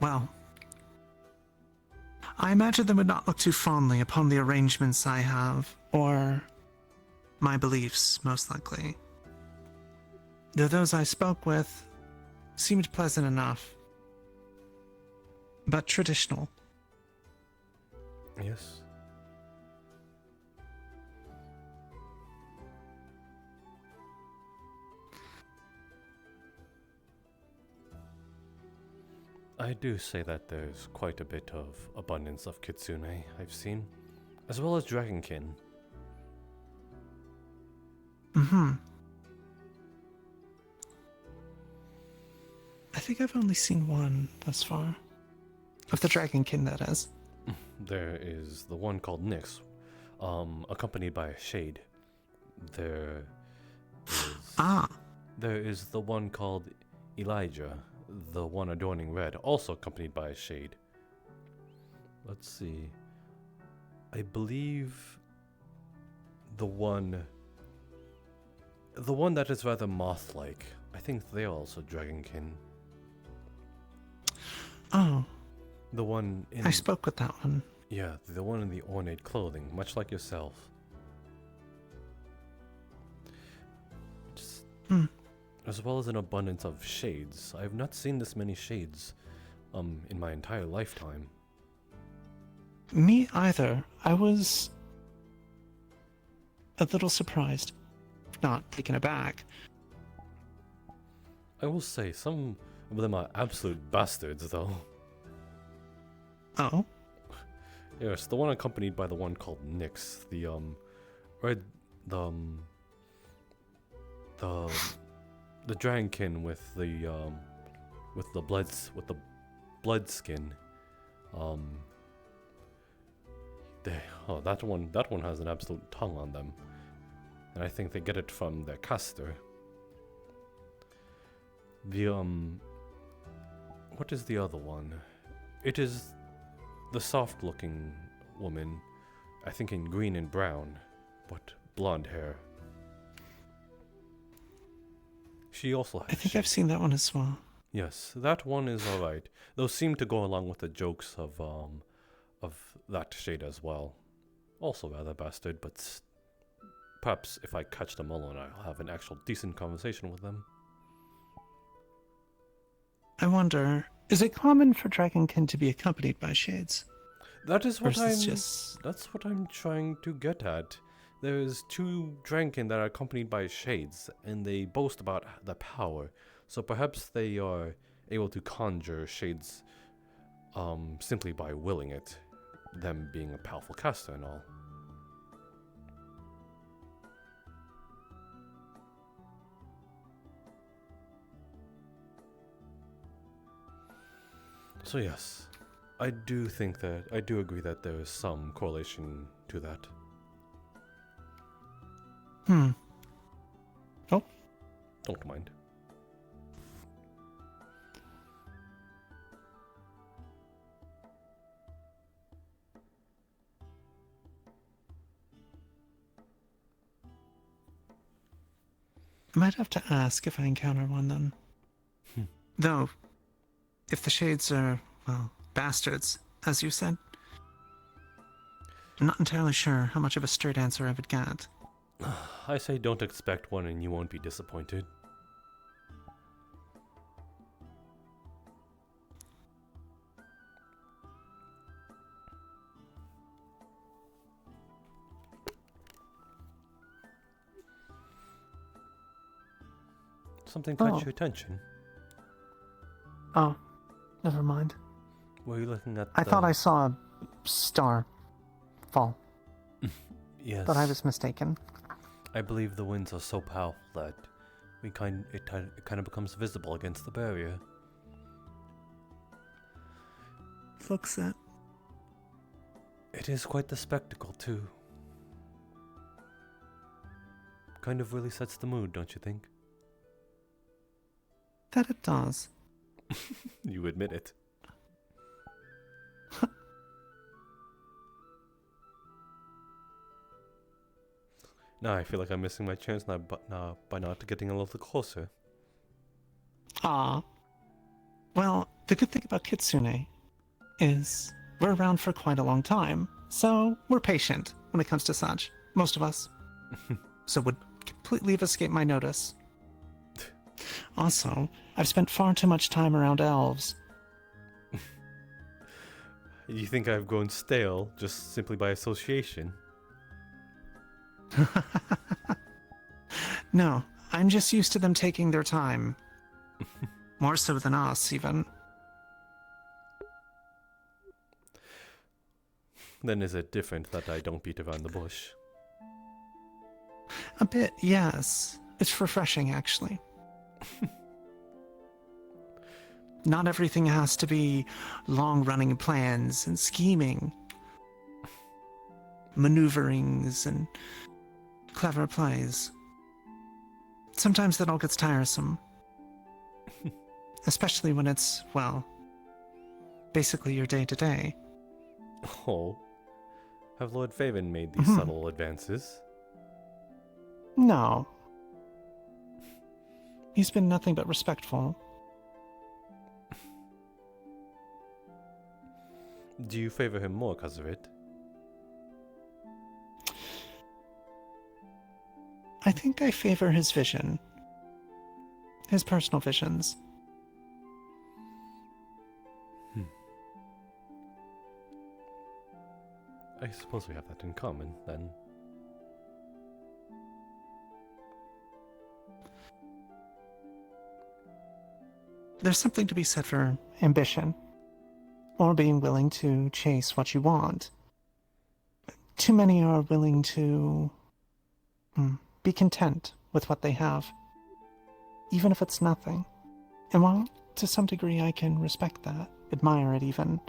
Well, I imagine they would not look too fondly upon the arrangements I have, or my beliefs, most likely. Though those I spoke with seemed pleasant enough, but traditional. Yes. I do say that there's quite a bit of abundance of kitsune I've seen, as well as dragonkin. Mm-hmm. I think I've only seen one thus far. Of the dragonkin, that is. There is the one called Nyx, accompanied by a shade. There is the one called Elijah, the one adorning red, also accompanied by a shade. Let's see. I believe the one that is rather moth-like. I think they are also dragonkin. Oh. The one in... I spoke with that one. Yeah, the one in the ornate clothing, much like yourself. As well as an abundance of shades. I have not seen this many shades in my entire lifetime. Me either. I was a little surprised, not taken aback. I will say, some of them are absolute bastards, though. Oh? Yes, the one accompanied by the one called Nyx, the dragonkin with the blood skin. That one has an absolute tongue on them, and I think they get it from their caster. What is the other one? It is the soft-looking woman, I think in green and brown, but blonde hair. She also has... I think I've seen that one as well. Yes, that one is alright. Those seem to go along with the jokes of that shade as well. Also rather bastard, but perhaps if I catch them alone, I'll have an actual decent conversation with them. I wonder, is it common for dragonkin to be accompanied by shades? That's what I'm trying to get at. There's two dragonkin that are accompanied by shades, and they boast about the power. So perhaps they are able to conjure shades simply by willing it, them being a powerful caster and all. So yes, I do agree that there is some correlation to that. Oh. Don't mind. I might have to ask if I encounter one then. Though, if the shades are, well, bastards, as you said, I'm not entirely sure how much of a straight answer I would get. I say don't expect one and you won't be disappointed. Something caught your attention. Oh, never mind. Were you looking at I thought I saw a star fall. Yes. But I was mistaken. I believe the winds are so powerful that it kind of becomes visible against the barrier. looks it. It is quite the spectacle, too. Kind of really sets the mood, don't you think? That it does. You admit it. Now I feel like I'm missing my chance now, by not getting a little closer. Ah. Well, the good thing about Kitsune is we're around for quite a long time, so we're patient when it comes to such. Most of us. So would completely have escaped my notice. Also, I've spent far too much time around elves. You think I've grown stale just simply by association? No, I'm just used to them taking their time. More so than us, even. Then is it different that I don't beat around the bush? A bit, yes. It's refreshing, actually. Not everything has to be long-running plans and scheming. Maneuverings and clever plays. Sometimes that all gets tiresome. Especially when it's, well, basically your day-to-day. Oh. Have Lord Faven made these subtle advances? No. He's been nothing but respectful. Do you favor him more because of it? I think I favor his vision. His personal visions. I suppose we have that in common, then. There's something to be said for ambition. Or being willing to chase what you want. Too many are willing to be content with what they have. Even if it's nothing. And while to some degree I can respect that, admire it even,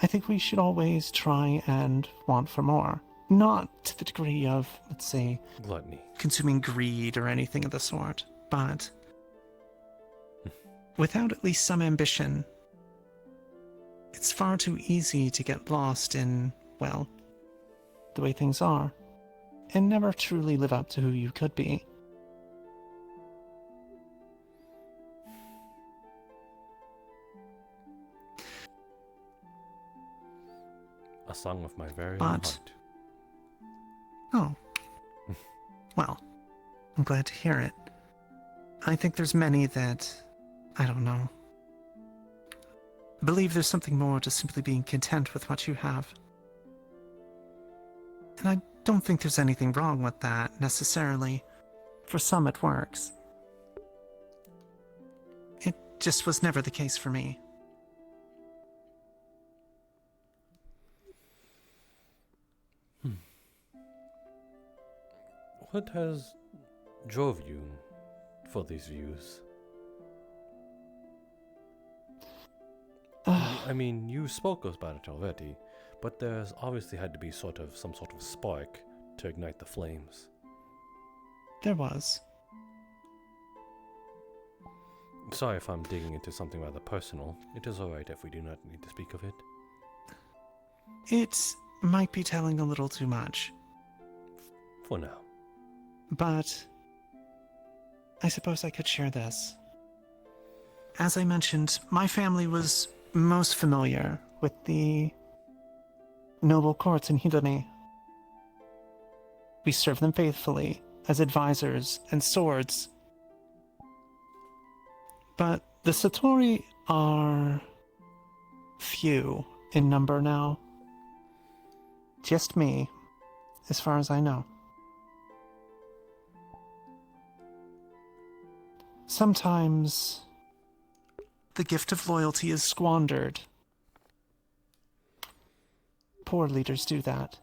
I think we should always try and want for more. Not to the degree of, let's say, gluttony, consuming greed or anything of the sort, but without at least some ambition, it's far too easy to get lost in, well, the way things are, and never truly live up to who you could be. A song of my very own heart. Oh. Well, I'm glad to hear it. I think there's many that, I don't know, believe there's something more to simply being content with what you have. And I don't think there's anything wrong with that, necessarily. For some, it works. It just was never the case for me. What has drove you for these views? I mean, you spoke about it already, but there's obviously had to be some sort of spark to ignite the flames. There was. Sorry if I'm digging into something rather personal. It is alright if we do not need to speak of it. It might be telling a little too much. For now. But I suppose I could share this. As I mentioned, my family was most familiar with the noble courts in Hidone. We served them faithfully as advisors and swords. But the Satori are few in number now. Just me, as far as I know. Sometimes the gift of loyalty is squandered. Poor leaders do that.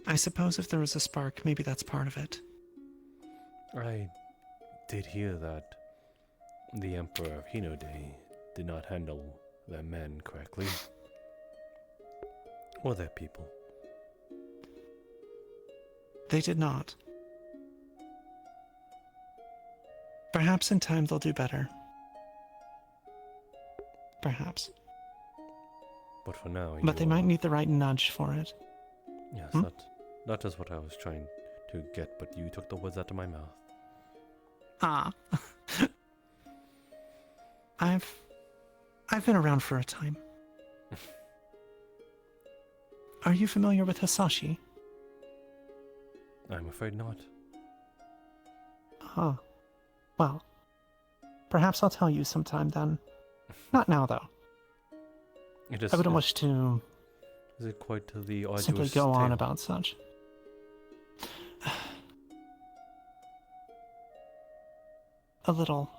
I suppose if there was a spark, maybe that's part of it. I did hear that the Emperor of Hinode did not handle their men correctly. Or their people. They did not. Perhaps in time they'll do better. Perhaps. But for now, But they might need the right nudge for it. Yes, Hmm? that is what I was trying to get, but you took the words out of my mouth. Ah. I've been around for a time. Are you familiar with Hasashi? I'm afraid not. Huh. Well, perhaps I'll tell you sometime then. Not now, though. I wouldn't wish to Is it quite the arduous simply go on tale? about such. A little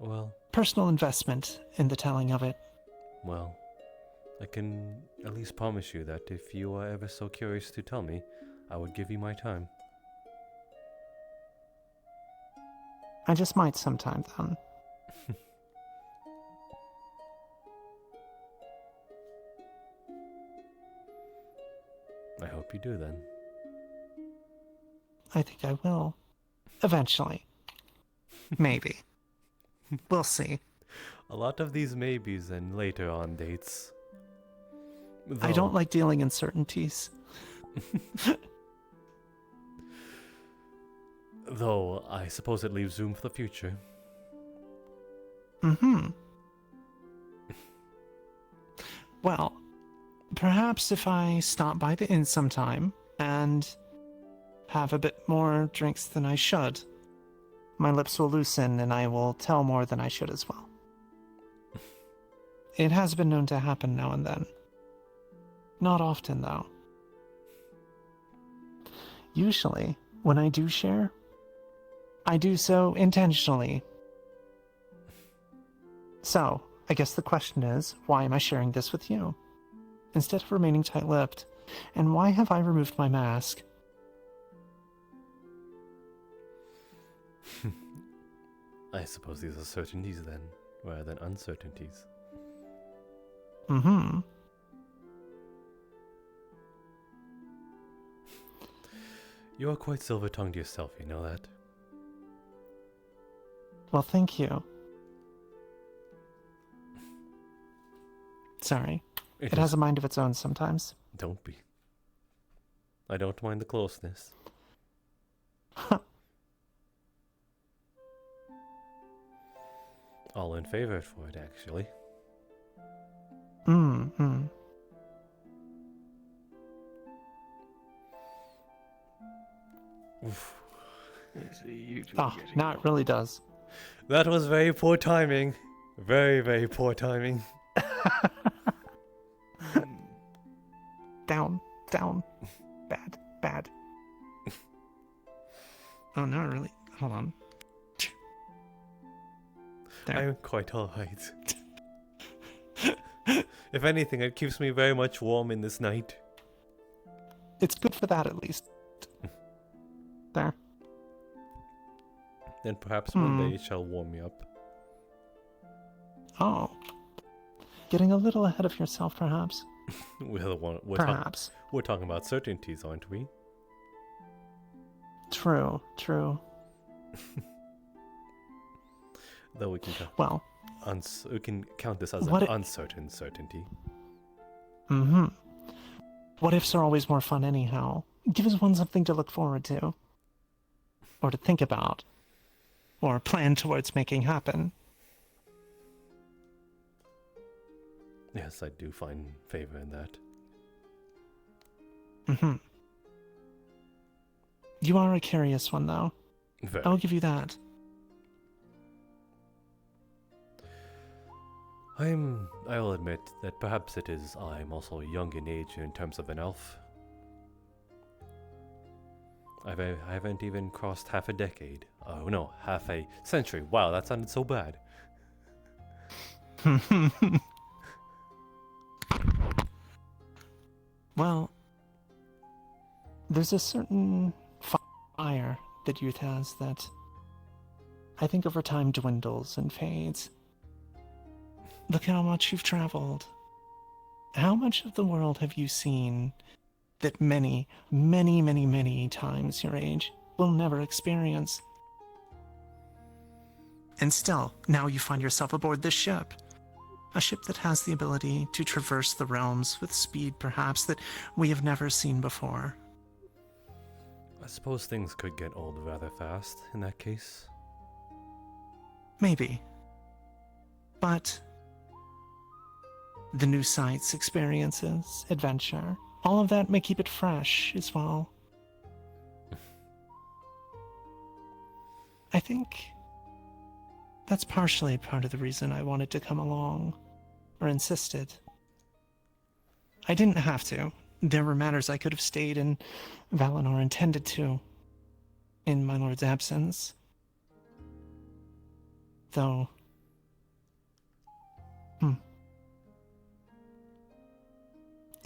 Well, personal investment in the telling of it. well, I can at least promise you that if you are ever so curious to tell me, I would give you my time. I just might sometime then. I hope you do then. I think I will. Eventually. Maybe. We'll see. A lot of these maybes and later on dates. I don't like dealing in certainties. Though, I suppose it leaves room for the future. Mm-hmm. Well, perhaps if I stop by the inn sometime and have a bit more drinks than I should, my lips will loosen and I will tell more than I should as well. It has been known to happen now and then. Not often, though. Usually, when I do share, I do so intentionally. So, I guess the question is, why am I sharing this with you? Instead of remaining tight-lipped, and why have I removed my mask? I suppose these are certainties then, rather than uncertainties. Mm-hmm. You are quite silver-tongued yourself, you know that? Well, thank you. Sorry. It has a mind of its own sometimes. Don't be. I don't mind the closeness. All in favor for it, actually. Mm-hmm. Oof. Oh, now it really does. That was very poor timing. Very, very poor timing. Down, down. Bad, bad. Oh, no, really. Hold on. There. I'm quite alright. If anything, it keeps me very much warm in this night. It's good for that, at least. There. Then perhaps one day it shall warm me up. Oh. Getting a little ahead of yourself, perhaps. Perhaps. We're talking about certainties, aren't we? True, true. Though we can well, we can count this as what an uncertain certainty. Mm-hmm. What ifs are always more fun anyhow. Gives one something to look forward to. Or to think about. Or plan towards making happen. Yes, I do find favor in that. Mm-hmm. You are a curious one, though. Very. I'll give you that. I'll admit that perhaps I'm also young in age in terms of an elf. I haven't even crossed half a decade. Oh no, half a century. Wow, that sounded so bad. Well, there's a certain fire that youth has that I think over time dwindles and fades. Look how much you've traveled. How much of the world have you seen that many, many, many, many times your age will never experience? And still, now you find yourself aboard this ship. A ship that has the ability to traverse the realms with speed, perhaps, that we have never seen before. I suppose things could get old rather fast in that case. Maybe. But the new sights, experiences, adventure, all of that may keep it fresh as well. I think that's partially part of the reason I wanted to come along, or insisted. I didn't have to. There were matters I could have stayed in Valinor intended to, in my lord's absence. Though...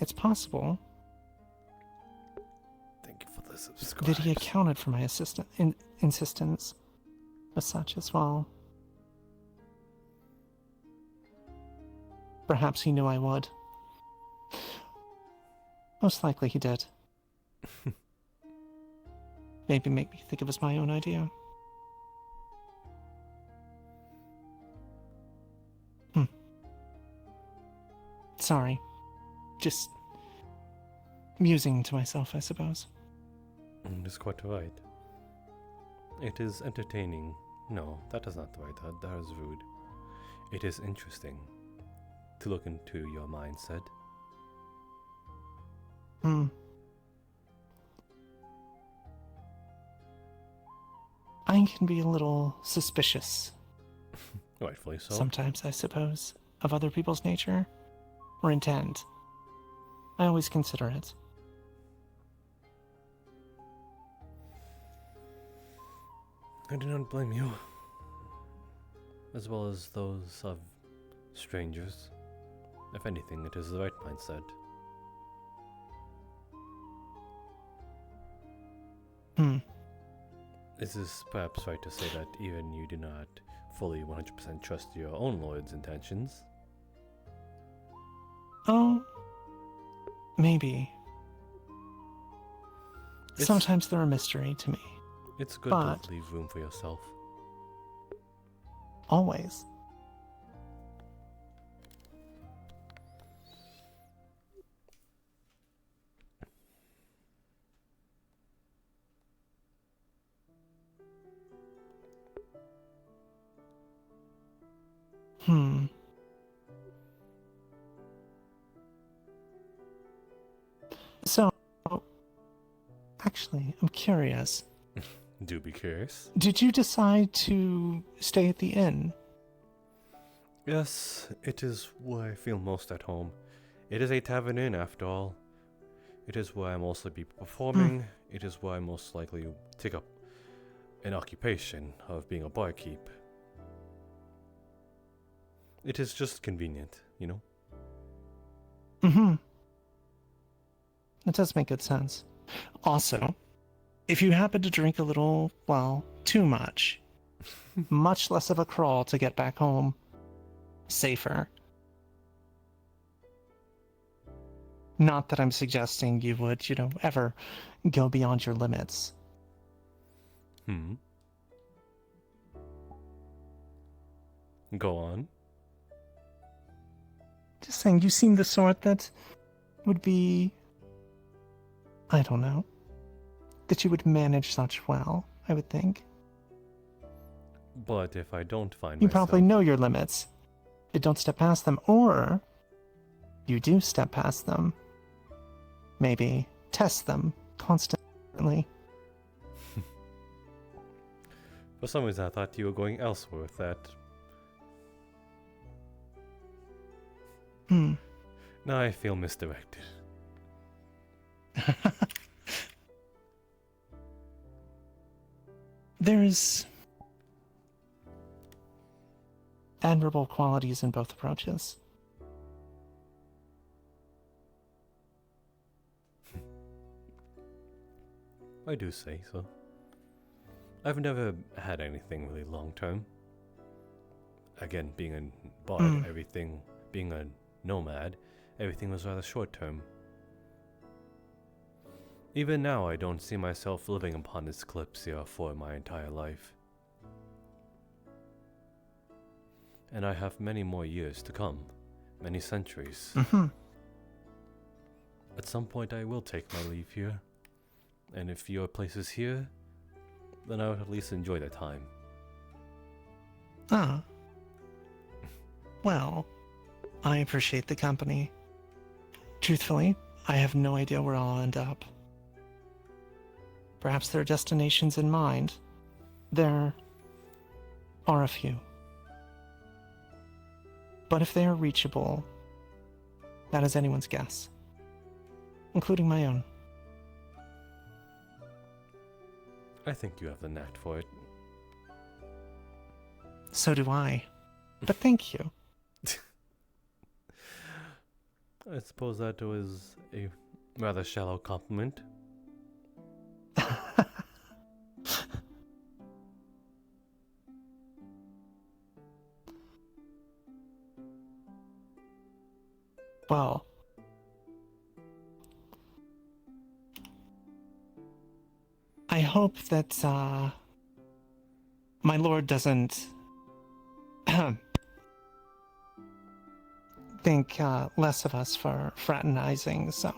It's possible Thank you for the subscribe. that he accounted for my insistence as such as well. Perhaps he knew I would. Most likely he did. Maybe make me think it was my own idea. Sorry. Just musing to myself, I suppose. That's quite right. It is entertaining. No, that is not the right word. That is rude. It is interesting to look into your mindset. I can be a little suspicious. Rightfully so. Sometimes, I suppose, of other people's nature or intent. I always consider it. I do not blame you. As well as those of strangers. If anything, it is the right mindset. Is this perhaps right to say that even you do not fully 100% trust your own lord's intentions? Oh, maybe. Sometimes they're a mystery to me. It's good but to leave room for yourself. Always. So, actually, I'm curious. Do be curious. Did you decide to stay at the inn? Yes, it is where I feel most at home. It is a tavern inn, after all. It is where I mostly be performing. It is where I most likely take up an occupation of being a barkeep. It is just convenient, you know? That does make good sense. Also, if you happen to drink a little, well, too much, much less of a crawl to get back home. Safer. Not that I'm suggesting you would, ever go beyond your limits. Go on. Just saying, you seem the sort that would be... I don't know. That you would manage such well, I would think. But if I don't find You myself... probably know your limits. You don't step past them, or you do step past them. Maybe test them constantly. For some reason, I thought you were going elsewhere with that. Now I feel misdirected. There's admirable qualities in both approaches. I do say so. I've never had anything really long term. Again, being a bard, being a nomad, everything was rather short term. Even now, I don't see myself living upon this Kalypsia for my entire life. And I have many more years to come, many centuries. At some point, I will take my leave here. And if your place is here, then I would at least enjoy the time. Ah. Well, I appreciate the company. Truthfully, I have no idea where I'll end up. Perhaps there are destinations in mind. There are a few. But if they are reachable, that is anyone's guess, including my own. I think you have the knack for it. So do I. But thank you. I suppose that was a rather shallow compliment. Well, I hope that my lord doesn't think less of us for fraternizing, so.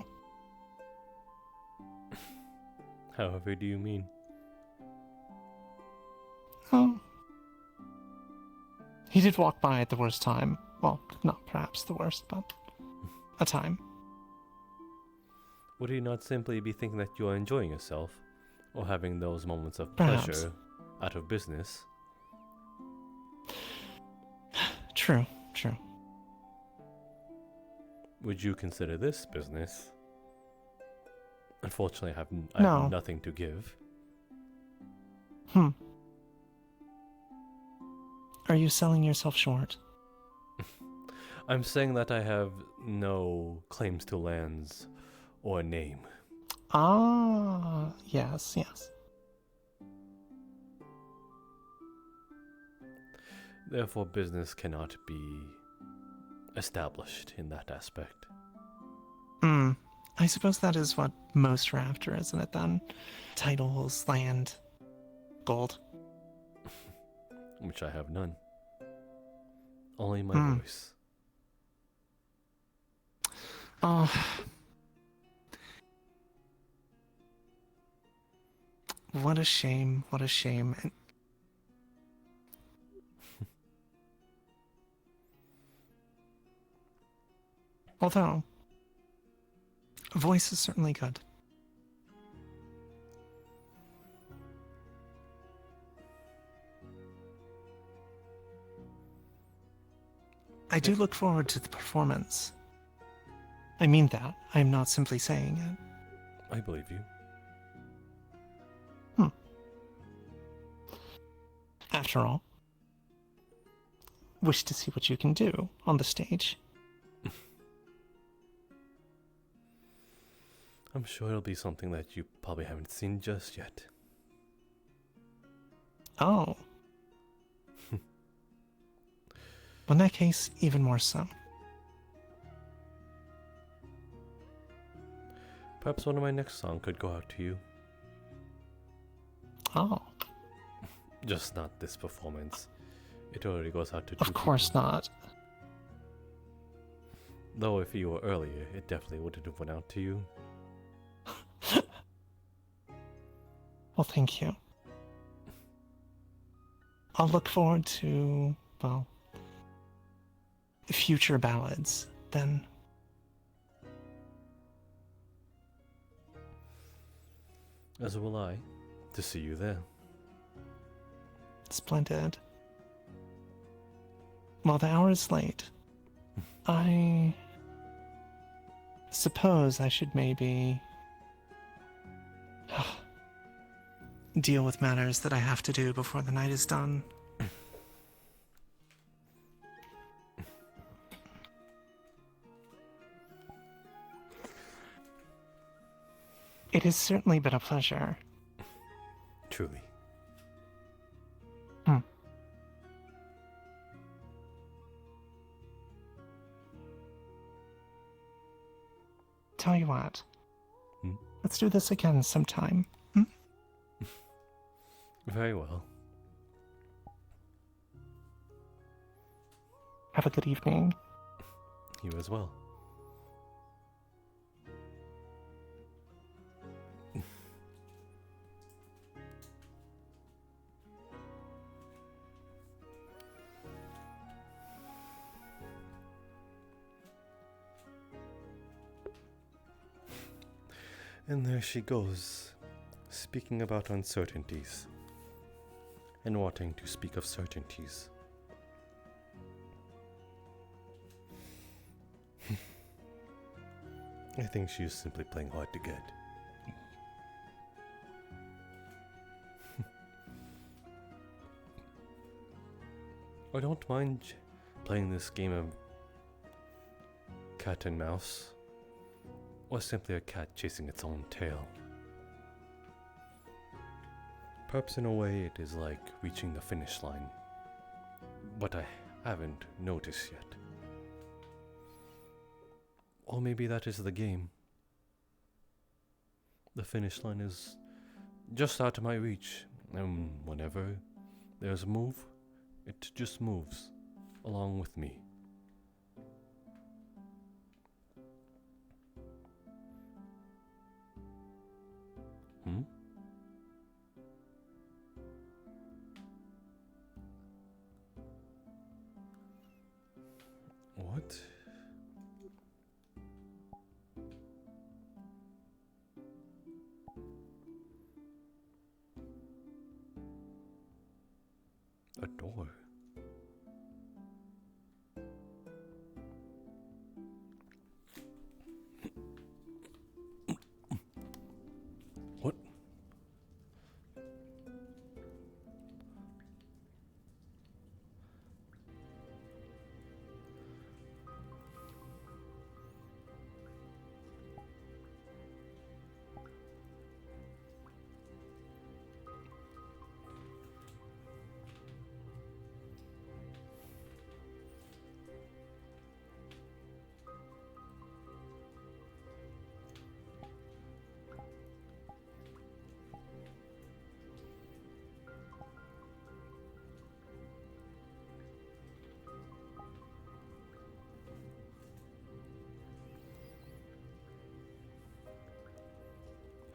However do you mean? Oh. He did walk by at the worst time. Well, not perhaps the worst, but a time. Would he not simply be thinking that you are enjoying yourself, or having those moments of Perhaps. pleasure out of business? True, true. Would you consider this business? Unfortunately, I have No. nothing to give. Are you selling yourself short? I'm saying that I have no claims to lands or name. Ah, yes, yes. Therefore, business cannot be established in that aspect. I suppose that is what most are after, isn't it then? Titles, land, gold. Which I have none. Only my voice. Oh. What a shame, what a shame. And although, voice is certainly good. I do look forward to the performance. I mean that. I'm not simply saying it. I believe you. After all, wish to see what you can do on the stage. I'm sure it'll be something that you probably haven't seen just yet. Oh. In that case, even more so. Perhaps one of my next songs could go out to you. Oh. Just not this performance. It already goes out to Of course not. Though if you were earlier, it definitely would have went out to you. Well, thank you. I'll look forward to, well, future ballads, then. As will I, to see you there. Splendid. Well, the hour is late. I suppose I should maybe deal with matters that I have to do before the night is done. It has certainly been a pleasure. Truly. Tell you what. Let's do this again sometime. Very well. Have a good evening. You as well. And there she goes, speaking about uncertainties, and wanting to speak of certainties. I think she is simply playing hard to get. I don't mind playing this game of cat and mouse, or simply a cat chasing its own tail. Perhaps in a way it is like reaching the finish line, but I haven't noticed yet. Or maybe that is the game. The finish line is just out of my reach, and whenever there's a move, it just moves along with me. What? A door. What?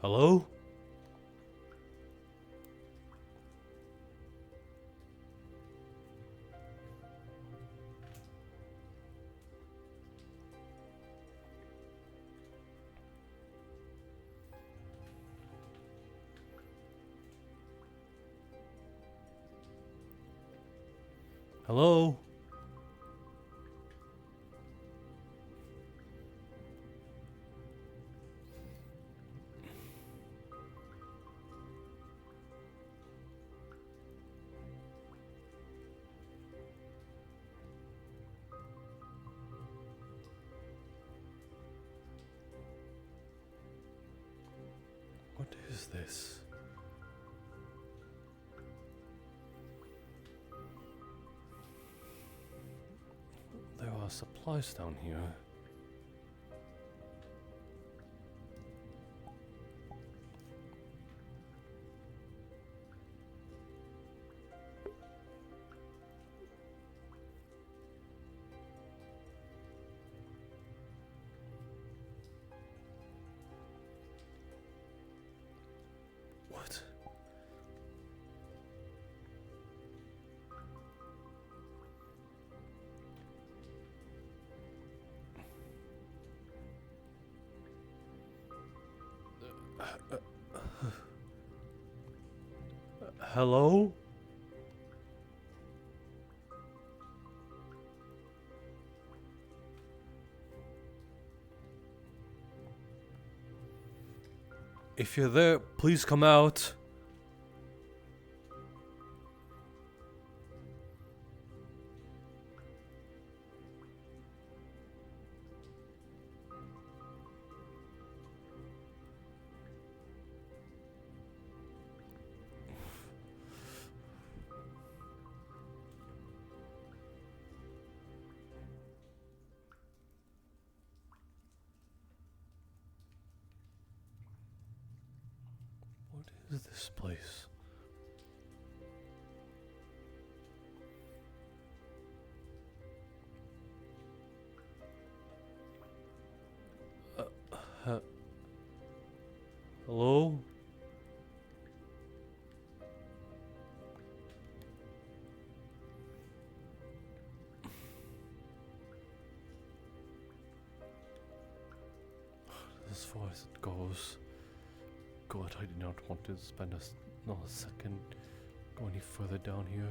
Hello? Hello? What is this? There are supplies down here. What? Hello? If you're there, please come out. What is this place? Hello? As far as it goes. God, I did not want to spend another second go any further down here.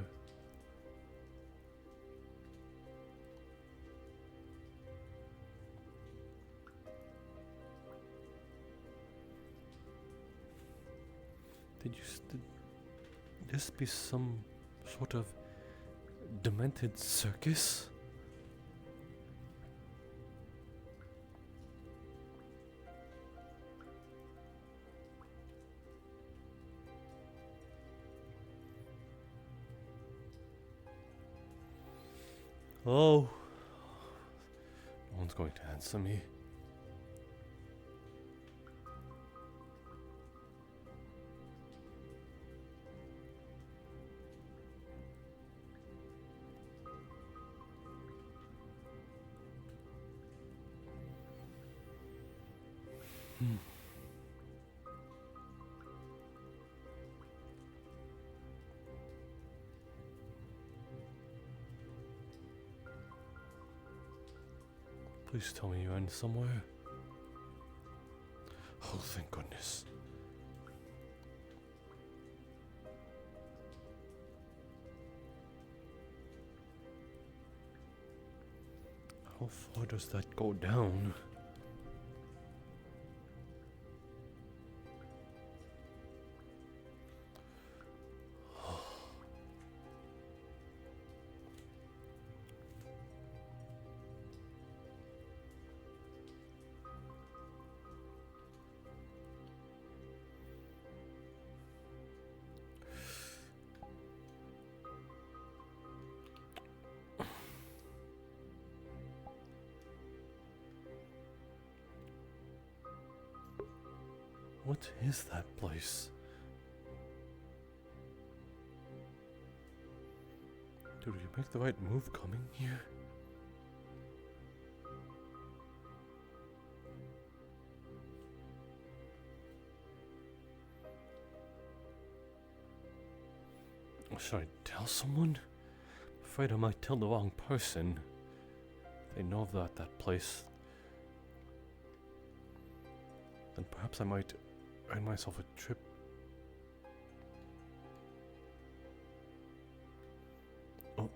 Did this be some sort of demented circus? Oh, no one's going to answer me. Please tell me you end somewhere. Oh, thank goodness. How far does that go down? What is that place? Did we make the right move coming here? Should I tell someone? I'm afraid I might tell the wrong person. They know about that place. Then perhaps I might earn myself a trip. Oh.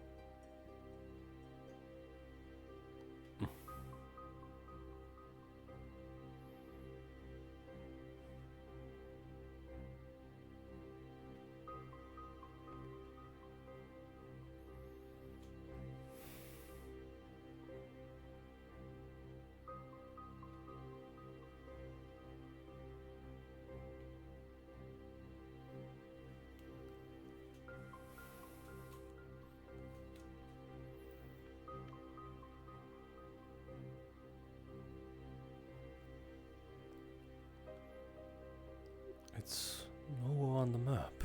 It's nowhere on the map.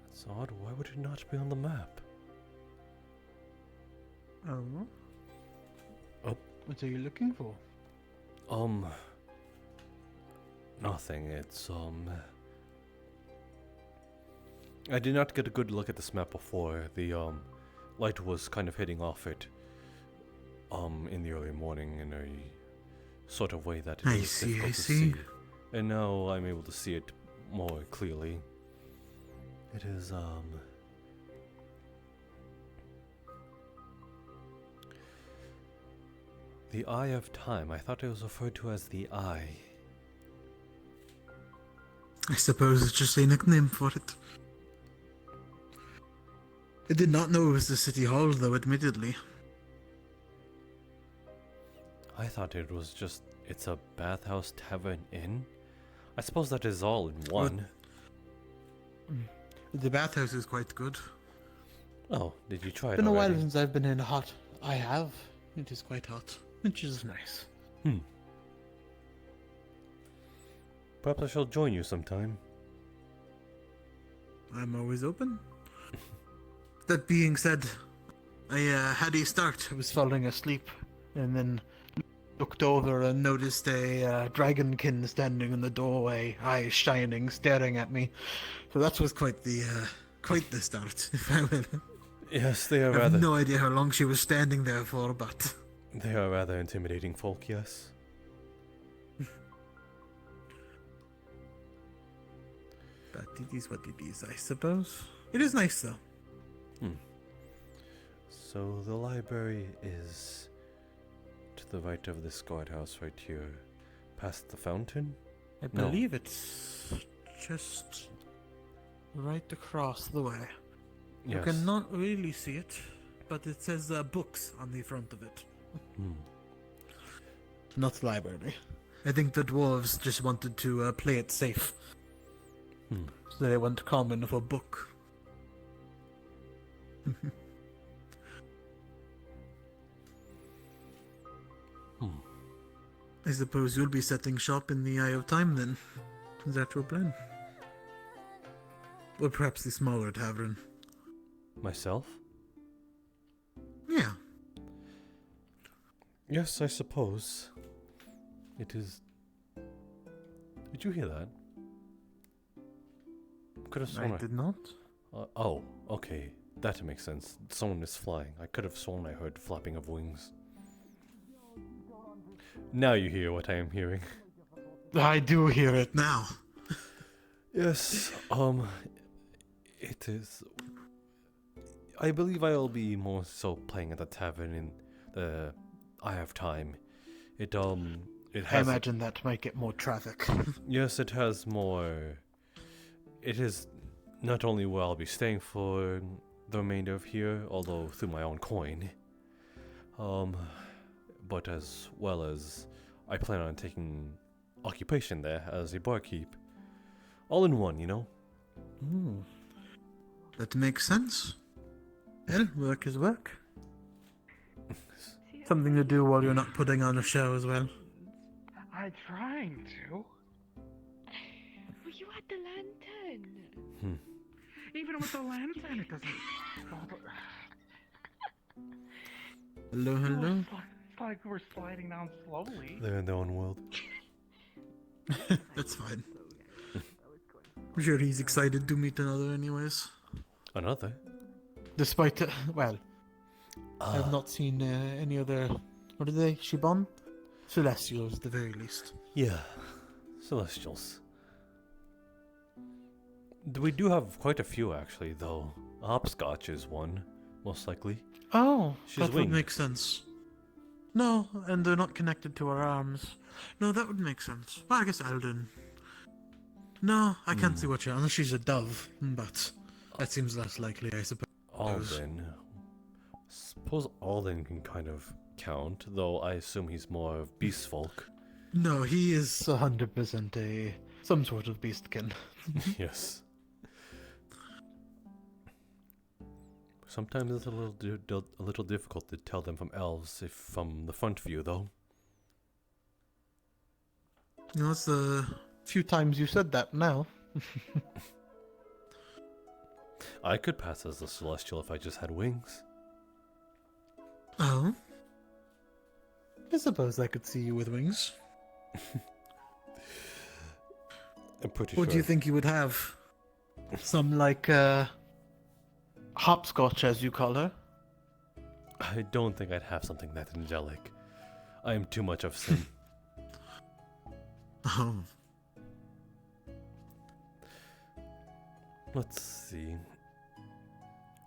That's odd. Why would it not be on the map? Oh? Oh. What are you looking for? Nothing. It's, I did not get a good look at this map before. The, light was kind of hitting off it, in the early morning in a sort of way that it was difficult to see. And now I'm able to see it more clearly. It is, the Eye of Time. I thought it was referred to as the Eye. I suppose it's just a nickname for it. I did not know it was the city hall, though, admittedly. I thought it was just, it's a bathhouse, tavern, inn. I suppose that is all in one. The bathhouse is quite good. Oh, did you try it It's been a while already? since I've been in hot. I have. It is quite hot, which is nice. Perhaps I shall join you sometime. I'm always open. That being said, I had a start. I was falling asleep, and then looked over and noticed a dragonkin standing in the doorway, eyes shining, staring at me. So that was quite the start, if I will. Yes, they are I have rather. no idea how long she was standing there for, but They are rather intimidating folk, yes. But it is what it is, I suppose. It is nice, though. So the library is to the right of this guardhouse right here, past the fountain? I believe it's just right across the way. You Yes. cannot really see it, but it says books on the front of it. Not library. I think the dwarves just wanted to play it safe. So they went common for book. I suppose you'll be setting shop in the Eye of Time then. Is that your plan? Or perhaps the smaller tavern. Myself? Yeah. Yes, I suppose. It is. Did you hear that? Could have sworn I did not. Oh, okay. That makes sense. Someone is flying. I could have sworn I heard flapping of wings. Now you hear what I am hearing. I do hear it now. Yes, it is. I believe I'll be more so playing at the tavern in the Eye of Time. It I has. imagine that might get more traffic. Yes, it has more. It is not only where I'll be staying for the remainder of here, although through my own coin. But as well as I plan on taking occupation there as a barkeep. All in one, you know? That makes sense. Well, work is work. Something to do while you're not putting on a show as well. I'm trying to. Were you at the lantern? Even with the lantern, it doesn't. Hello, hello. It's like we're sliding down slowly. They're in their own world. That's fine. I'm sure he's excited to meet another anyways. Another? Despite, well, I've not seen any other, what are they, Shibon? Celestials, at the very least. Yeah, Celestials. We do have quite a few, actually, though. Hopscotch is one, most likely. Oh, She's that would winged. make sense. No, and they're not connected to our arms. No, that would make sense. Well, I guess Alden. No, I can't see what you're, unless she's a dove, but that seems less likely, I suppose. Alden. Suppose Alden can kind of count, though I assume he's more of beast folk. No, he is 100% some sort of beastkin. Yes. Sometimes it's a little difficult to tell them from elves if from the front view, though. You know, it's the few times you said that now. I could pass as a celestial if I just had wings. Oh? I suppose I could see you with wings. I'm pretty What sure. do you think you would have? Some, like, hopscotch, as you call her? I don't think I'd have something that angelic. I am too much of sin. Oh. Let's see.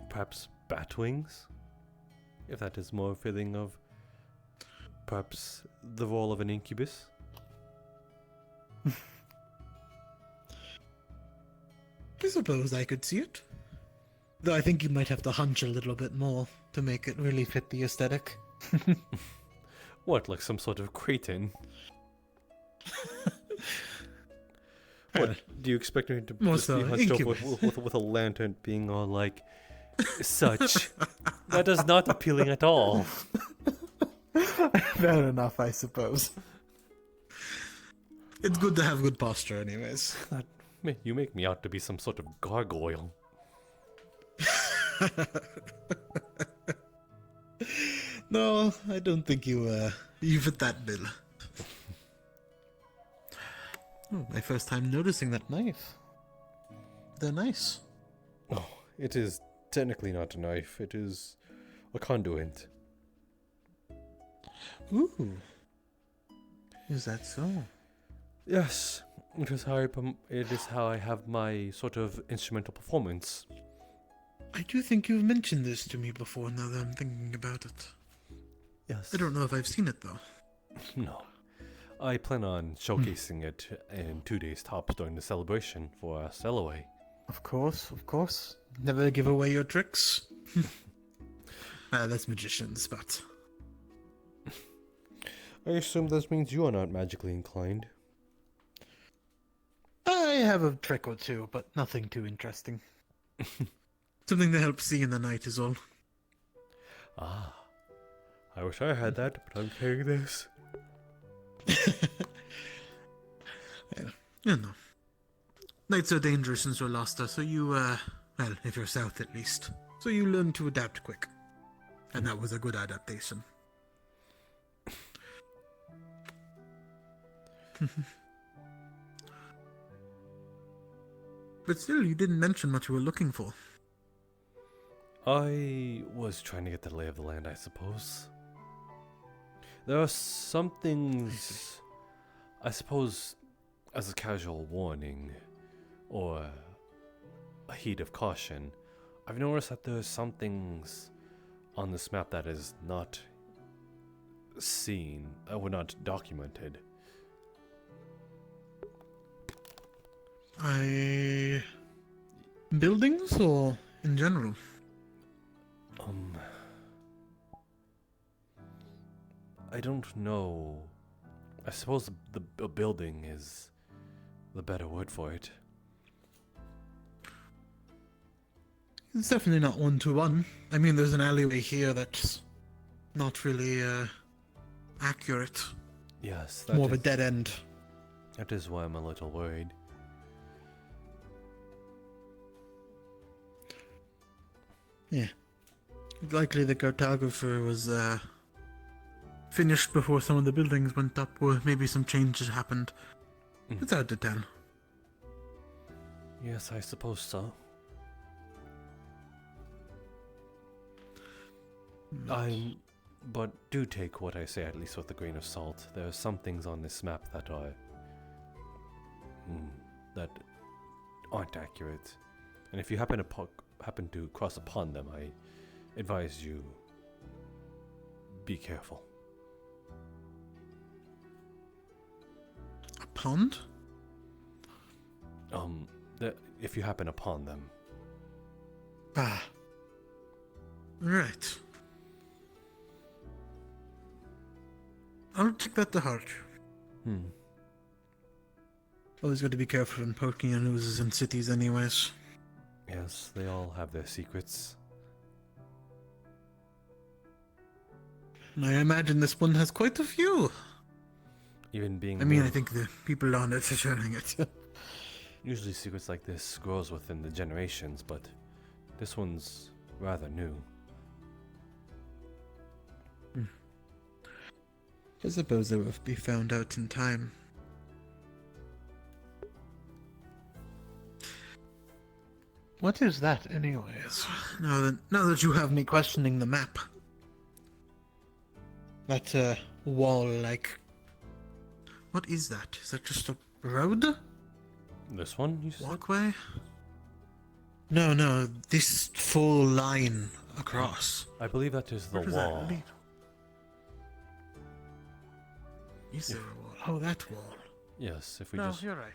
Perhaps bat wings? If that is more fitting of perhaps the role of an incubus? I suppose I could see it. Though I think you might have to hunch a little bit more to make it really fit the aesthetic. What, like some sort of cretin? What, do you expect me to More just be so, hunched over incubus. with a lantern being all like such? That is not appealing at all. Fair enough, I suppose. It's good to have good posture, anyways. You make me out to be some sort of gargoyle. No, I don't think you fit that bill. Oh, my first time noticing that knife. They're nice. Oh, it is technically not a knife. It is a conduit. Ooh. Is that so? Yes, it is how I have my sort of instrumental performance. I do think you've mentioned this to me before now that I'm thinking about it. Yes. I don't know if I've seen it though. No. I plan on showcasing it in 2 days tops during the celebration for us LOA. Of course, of course. Never give away your tricks. That's magicians, but... I assume this means you are not magically inclined. I have a trick or two, but nothing too interesting. Something to help see in the night is all. Ah. I wish I had that, but I'm carrying this. Yeah, no. Nights are dangerous in Solasta, so you, well, if you're south at least. So you learn to adapt quick. And that was a good adaptation. But still, you didn't mention what you were looking for. I was trying to get the lay of the land, I suppose. There are some things, I suppose, as a casual warning, or a heat of caution, I've noticed that there are some things on this map that is not seen, or not documented. Buildings, or in general? I don't know. I suppose a building is the better word for it. It's definitely not one-to-one. I mean, there's an alleyway here that's not really, accurate. Yes, More of a dead end. That is why I'm a little worried. Yeah. Likely the cartographer was, finished before some of the buildings went up, or maybe some changes happened. It's hard to tell. Yes, I suppose so. But do take what I say at least with a grain of salt. There are some things on this map that are that aren't accurate, and if you happen to cross upon them, I advise you be careful. A pond? If you happen upon them. Ah. Right. I'll take that to heart. Always got to be careful when poking your noses in cities anyways. Yes, they all have their secrets. And I imagine this one has quite a few. Even being... I think the people on it are sharing it. Usually secrets like this grows within the generations, but this one's rather new. I suppose they will be found out in time. What is that, anyways? Now that you have me questioning the map. That, wall-like... What is that? Is that just a road? This one, you said? Walkway? No, this full line across. I believe that is the Where does wall. that lead? Is there a wall? Oh, that wall. Yes, if we No, just... you're right.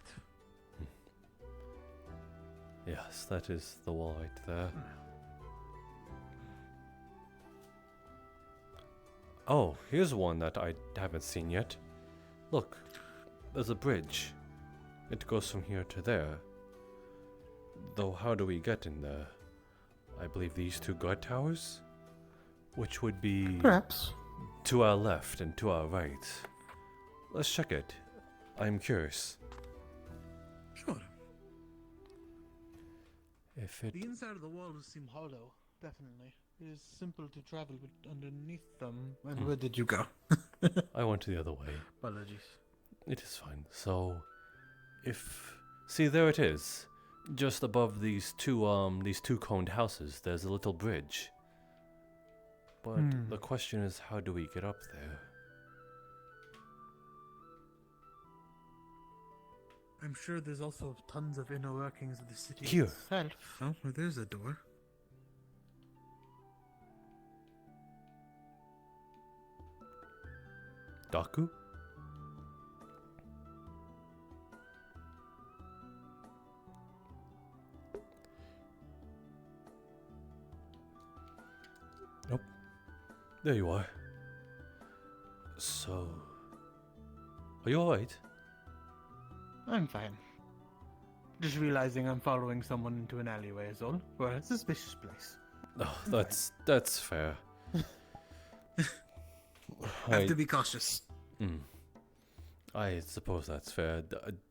Yes, that is the wall right there. Oh, here's one that I haven't seen yet. Look, there's a bridge. It goes from here to there. Though how do we get in there? I believe these two guard towers? Which would be... Perhaps. To our left and to our right. Let's check it. I'm curious. Sure. If it The inside of the walls seem hollow, definitely. It is simple to travel with underneath them. And where did you go? I went the other way. Apologies. It is fine. So, see, there it is. Just above these two coned houses, there's a little bridge. But the question is, how do we get up there? I'm sure there's also tons of inner workings of the city Here. itself. Oh, well, there's a door. Daku? Nope. There you are. So... Are you alright? I'm fine. Just realizing I'm following someone into an alleyway is all. Well, it's a suspicious place. Oh, that's fair. Have to be cautious. I suppose that's fair.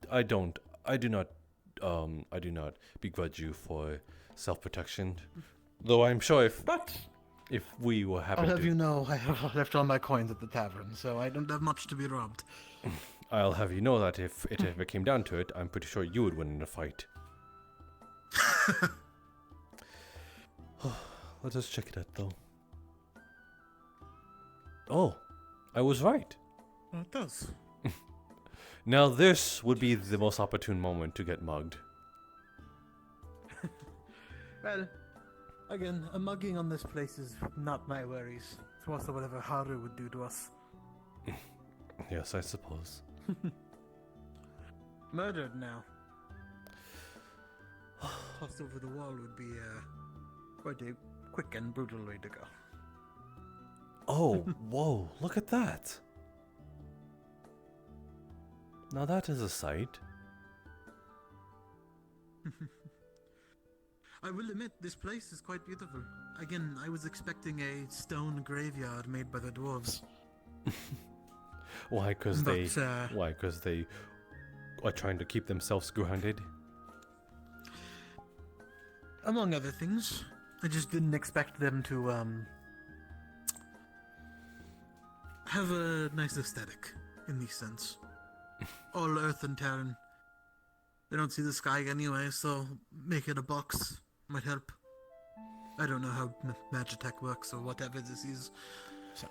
I do not begrudge you for self-protection. Though I'm sure if we were happy I'll to... have you know I have left all my coins at the tavern, so I don't have much to be robbed. I'll have you know that if it ever came down to it, I'm pretty sure you would win in a fight. Let us check it out, though. Oh, I was right. Well, it does. Now this would be the most opportune moment to get mugged. Well, again, a mugging on this place is not my worries. It's also whatever Haru would do to us. Yes, I suppose. Murdered now. Tossed over the wall would be quite a quick and brutal way to go. Oh, whoa, look at that. Now that is a sight. I will admit, this place is quite beautiful. Again, I was expecting a stone graveyard made by the dwarves. Why? Because they But, are trying to keep themselves grounded. among other things, I just didn't expect them to have a nice aesthetic in this sense. All earth and Terran. They don't see the sky anyway, so make it a box might help. I don't know how Magitech works or whatever this is. So,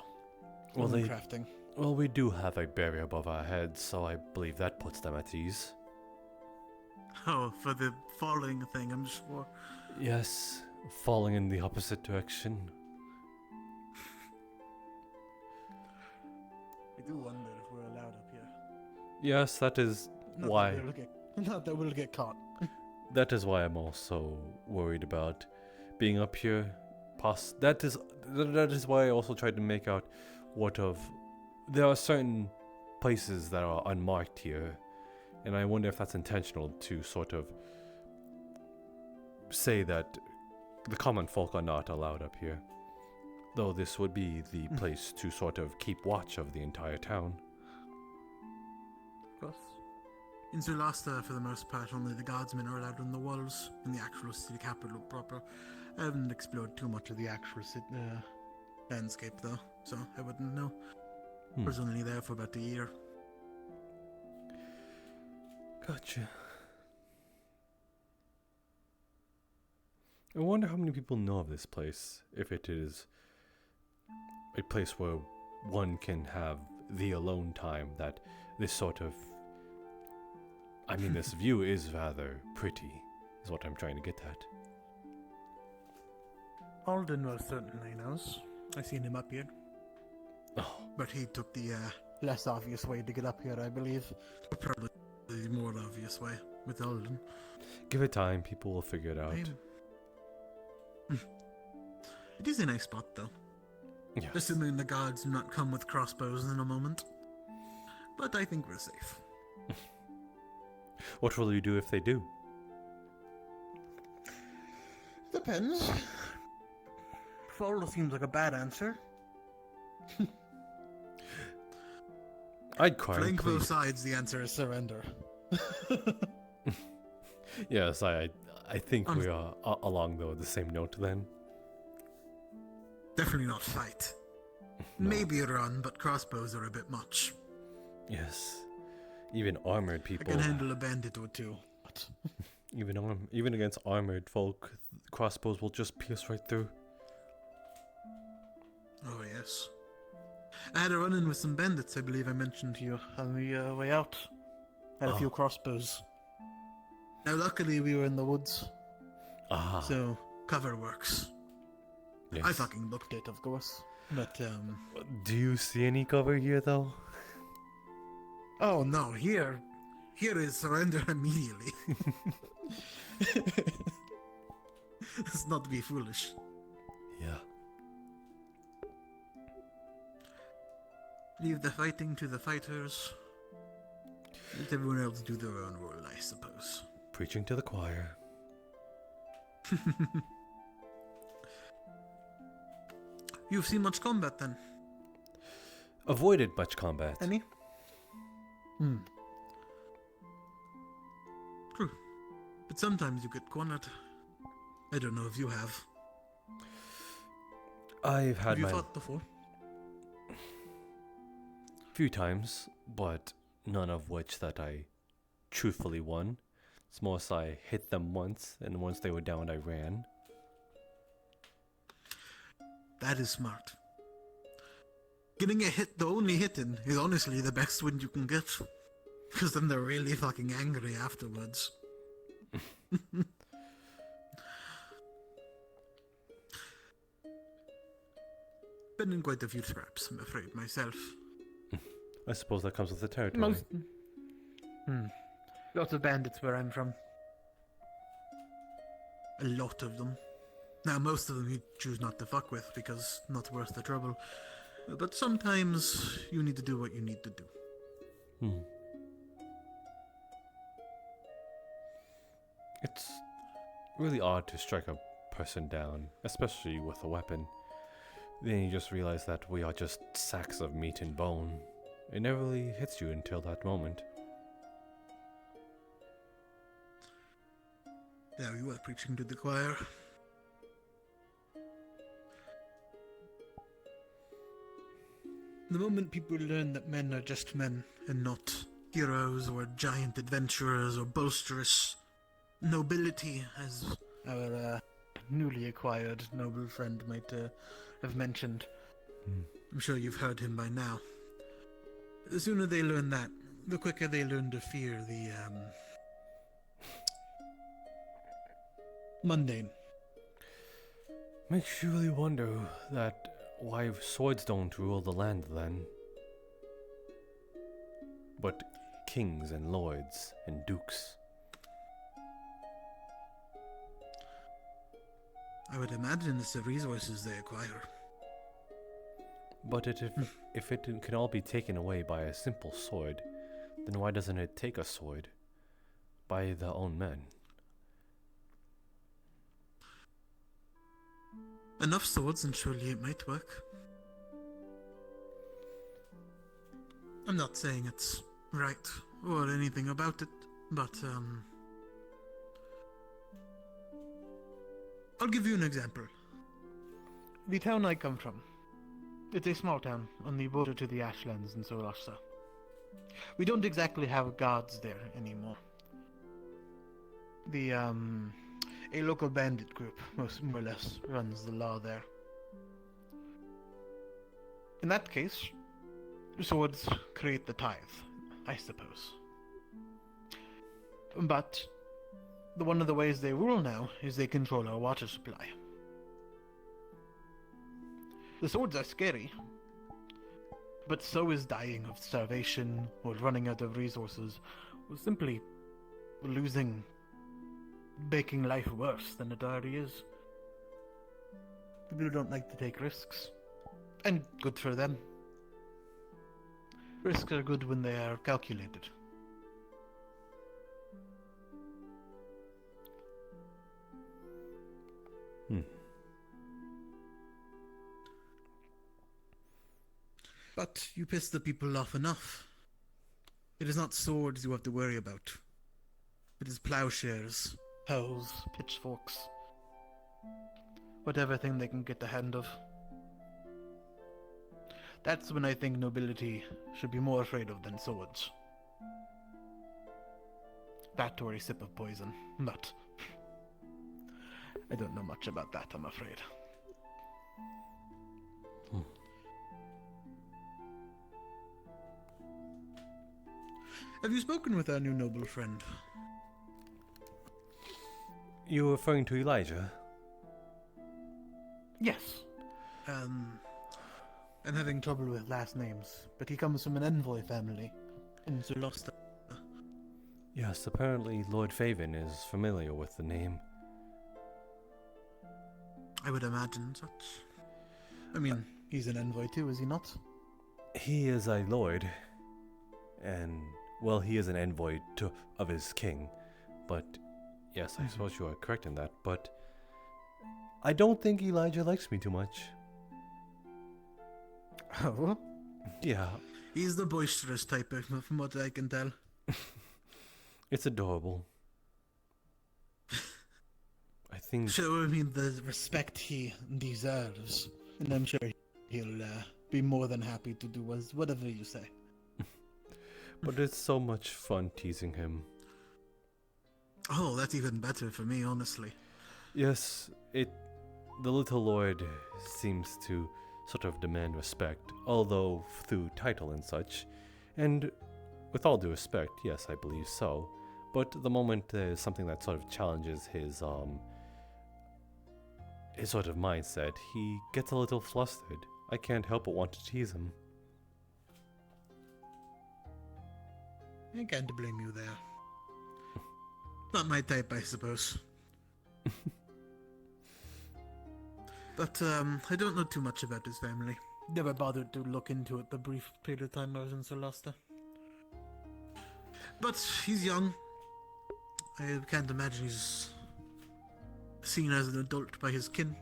crafting. Well, we do have a barrier above our heads, so I believe that puts them at ease. Oh, for the falling thing, I'm sure. Yes, falling in the opposite direction. I do wonder if we're allowed up here. Yes, that is why. Not that we'll get caught. That is why I'm also worried about being up here. That is why I also tried to make out there are certain places that are unmarked here, and I wonder if that's intentional to sort of say that the common folk are not allowed up here. Though this would be the place to sort of keep watch of the entire town. Of course. In Zulasta, for the most part, only the guardsmen are allowed on the walls in the actual city capital proper. I haven't explored too much of the actual landscape, though, so I wouldn't know. I was only there for about a year. Gotcha. I wonder how many people know of this place, if it is a place where one can have the alone time that this sort of... I mean, this view is rather pretty, is what I'm trying to get at. Alden most certainly knows. I've seen him up here. Oh. But he took the less obvious way to get up here, I believe. Probably the more obvious way with Alden. Give it time, people will figure it out. It is a nice spot, though. Yes. Assuming the guards do not come with crossbows in a moment. But I think we're safe. What will you do if they do? Depends. Follow seems like a bad answer. I'd cry. Flank both Please. sides, the answer is surrender. Yes, I think we are along the same note then. Definitely not fight. Maybe run, but crossbows are a bit much. Yes, even armored I people. can handle a bandit or two. But even against armored folk, crossbows will just pierce right through. Oh yes. I had a run-in with some bandits, I believe I mentioned to you on the way out. Had a few crossbows. Now luckily we were in the woods. So cover works. Yes. I fucking booked it, of course. But Do you see any cover here though? oh no, here is surrender immediately. Let's not be foolish. Yeah. Leave the fighting to the fighters. Let everyone else do their own role, I suppose. Preaching to the choir. You've seen much combat then? Avoided much combat. Any? True. But sometimes you get cornered. I don't know if you have. I've had Have you my fought before? few times, but none of which that I truthfully won. It's more so I hit them once, and once they were down, I ran. That is smart. Getting a hit, the only hitting, is honestly the best win you can get. Because then they're really fucking angry afterwards. Been in quite a few traps, I'm afraid, myself. I suppose that comes with the territory. Lots of bandits where I'm from. A lot of them. Now, most of them you choose not to fuck with because not worth the trouble. But sometimes you need to do what you need to do. It's really odd to strike a person down, especially with a weapon. Then you just realize that we are just sacks of meat and bone. It never really hits you until that moment. There you are preaching to the choir. The moment people learn that men are just men and not heroes or giant adventurers or boisterous nobility, as our newly acquired noble friend might have mentioned. I'm sure you've heard him by now. The sooner they learn that, the quicker they learn to fear the mundane. Makes you really wonder that why swords don't rule the land then. But kings and lords and dukes. I would imagine it's the resources they acquire. But if it can all be taken away by a simple sword, then why doesn't it take a sword by their own men? Enough swords and surely it might work. I'm not saying it's right or anything about it, but I'll give you an example. The town I come from. It's a small town on the border to the Ashlands in Solasta. We don't exactly have guards there anymore. A local bandit group, more or less, runs the law there. In that case, swords create the tithe, I suppose. But one of the ways they rule now is they control our water supply. The swords are scary, but so is dying of starvation or running out of resources, or simply making life worse than it already is. People don't like to take risks, and good for them. Risks are good when they are calculated. But you piss the people off enough, It is not swords you have to worry about. It is plowshares. Hoes, pitchforks, whatever thing they can get the hand of. That's when I think nobility should be more afraid of than swords. That or a sip of poison, but I don't know much about that, I'm afraid. Have you spoken with our new noble friend? You referring to Elijah? Yes. I'm having trouble with last names, but he comes from an envoy family in Zulosta. Yes, apparently Lord Faven is familiar with the name. I would imagine such. I mean, He's an envoy too, is he not? He is a lord, and, well, he is an envoy of his king, but, yes, I suppose you are correct in that, but I don't think Elijah likes me too much. Oh? Yeah. He's the boisterous type, from what I can tell. It's adorable. I think... So, I mean, the respect he deserves, and I'm sure he'll be more than happy to do whatever you say. But it's so much fun teasing him. Oh, that's even better for me, honestly. Yes, the little lord seems to sort of demand respect, although through title and such. And with all due respect, yes, I believe so. But the moment there's something that sort of challenges his sort of mindset, he gets a little flustered. I can't help but want to tease him. I can't blame you there. Not my type, I suppose. But, I don't know too much about his family. Never bothered to look into it the brief period of time I was in Solasta. But he's young. I can't imagine he's seen as an adult by his kin.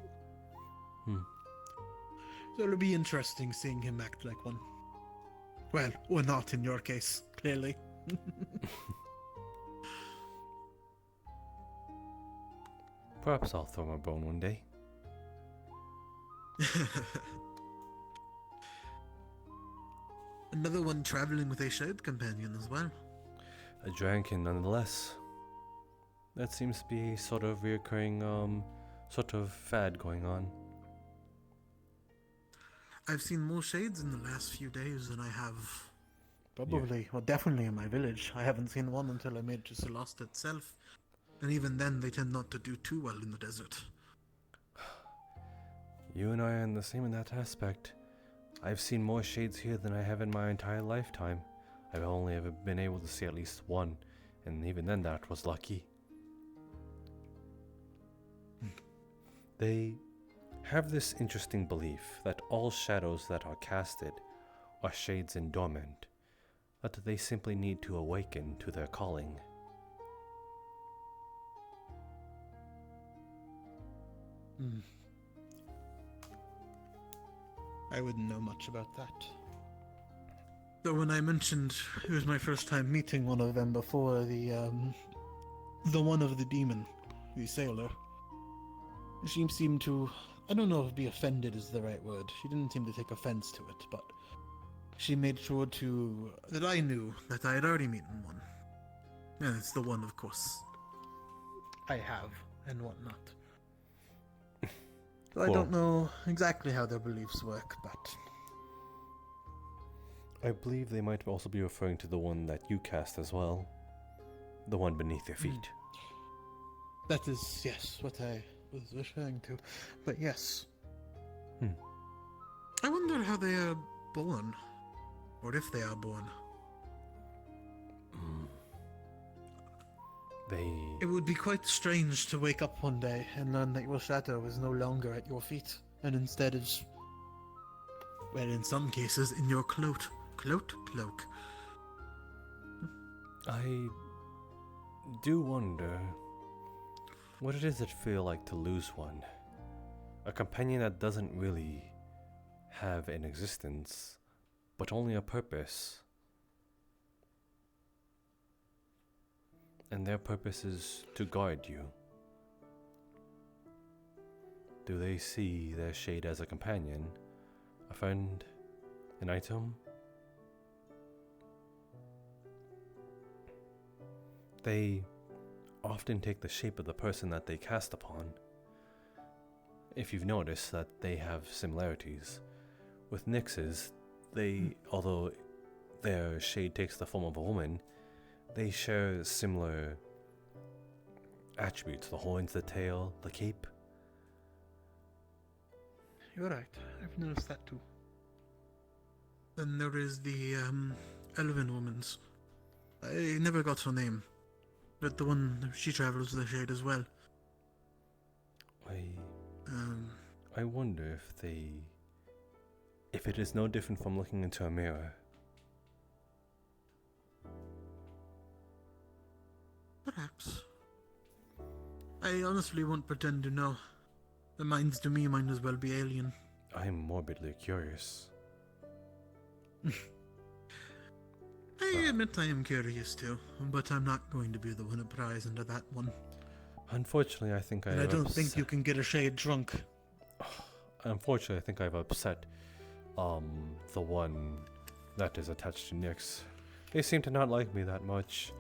So it'll be interesting seeing him act like one. Well, or not in your case, clearly. Perhaps I'll throw my bone one day. Another one traveling with a shared companion as well. A dragon, nonetheless. That seems to be sort of reoccurring, sort of fad going on. I've seen more shades in the last few days than I have. Probably, well, definitely in my village. I haven't seen one until I made it to Solasta itself. And even then, they tend not to do too well in the desert. You and I are the same in that aspect. I've seen more shades here than I have in my entire lifetime. I've only ever been able to see at least one, and even then that was lucky. They have this interesting belief that all shadows that are casted are shades in dormant, that they simply need to awaken to their calling. I wouldn't know much about that. Though when I mentioned it was my first time meeting one of them before, the one of the demon, the sailor, she seemed to, I don't know if be offended is the right word. She didn't seem to take offense to it, but she made sure that I knew that I had already met one. And it's the one, of course, I have and whatnot. So I don't know exactly how their beliefs work, but I believe they might also be referring to the one that you cast as well. The one beneath your feet. That is, yes, what I was referring to. But yes. I wonder how they are born. Or if they are born. It would be quite strange to wake up one day and learn that your shadow is no longer at your feet, and instead is, well, in some cases, in your cloak. Cloak. I do wonder what it is it feel like to lose one. A companion that doesn't really have an existence, but only a purpose. And their purpose is to guard you. Do they see their shade as a companion, a friend, an item? They often take the shape of the person that they cast upon. If you've noticed that they have similarities. With Nyx's, although their shade takes the form of a woman, they share similar attributes. The horns, the tail, the cape. You're right. I've noticed that too. Then there is the elven woman's. I never got her name, but the one she travels with the shade as well. I wonder if it is no different from looking into a mirror. Perhaps. I honestly won't pretend to know. The minds to me might as well be alien. I am morbidly curious. I admit I am curious too, but I'm not going to be the one to prize into that one. Unfortunately, I think I don't think you can get a shade drunk. Unfortunately, I think I've upset the one that is attached to Nyx. They seem to not like me that much,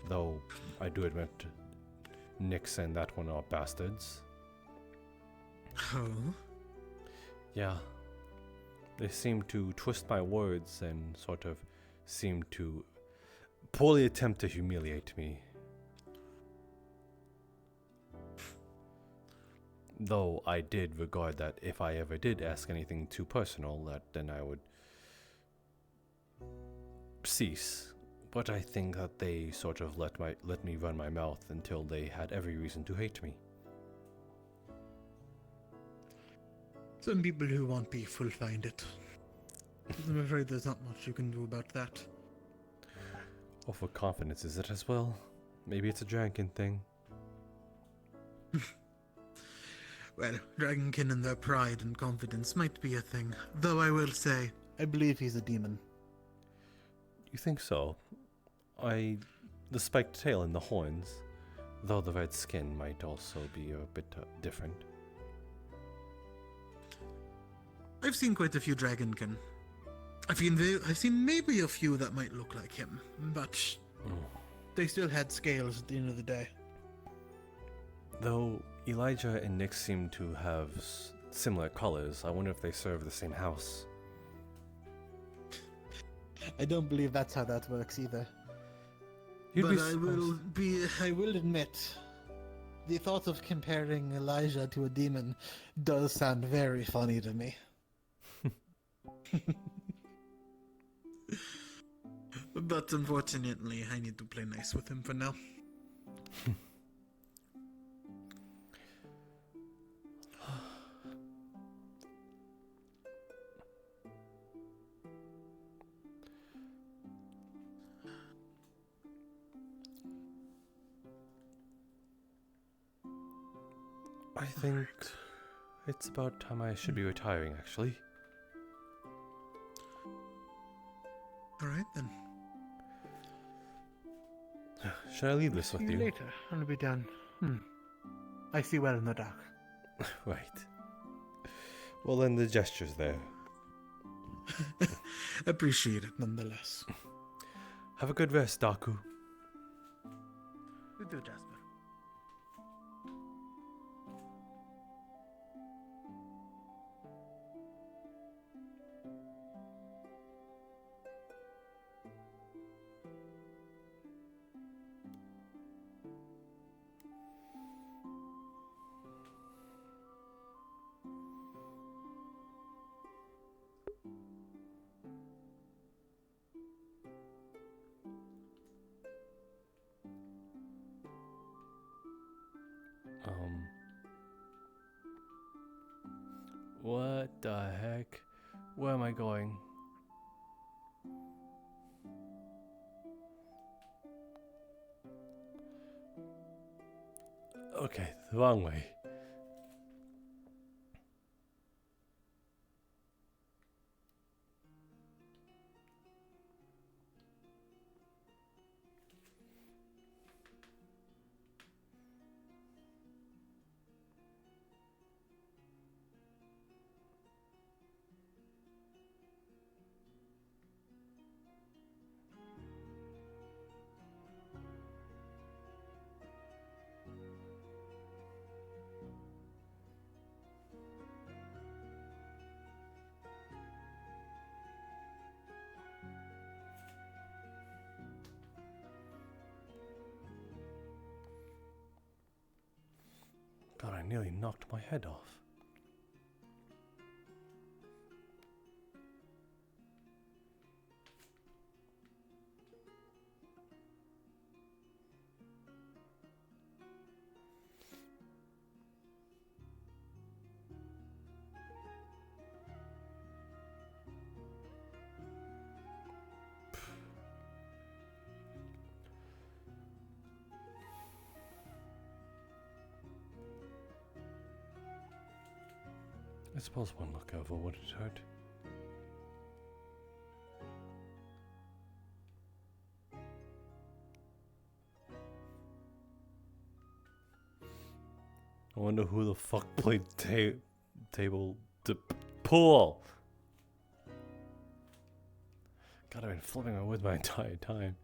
though I do admit Nyx and that one are bastards. Oh? Yeah. They seem to twist my words and sort of seem to poorly attempt to humiliate me. Though I did regard that if I ever did ask anything too personal, then I would cease. But I think that they sort of let me run my mouth until they had every reason to hate me. Some people who want beef will find it. I'm afraid there's not much you can do about that. Overconfidence is it as well? Maybe it's a dragon thing. Well, dragonkin and their pride and confidence might be a thing. Though I will say, I believe he's a demon. You think so? The spiked tail and the horns, though the red skin might also be a bit different. I've seen quite a few dragonkin. I've seen maybe a few that might look like him, but they still had scales at the end of the day. Though Elijah and Nyx seem to have similar colors, I wonder if they serve the same house. I don't believe that's how that works either. You'd but be I will admit, the thought of comparing Elijah to a demon does sound very funny to me. But unfortunately, I need to play nice with him for now. I think it's about time I should be retiring, actually. Alright then. Should I leave this with See you you? later. I'll be done. I see well in the dark. Right. Well, then the gesture's there. Appreciate it nonetheless. Have a good rest, Daku. You do, Jasper. What the heck? Where am I going? Okay, the wrong way. nearly knocked my head off. I suppose one look over wouldn't hurt. I wonder who the fuck played pool. God, I've been flipping my words my entire time.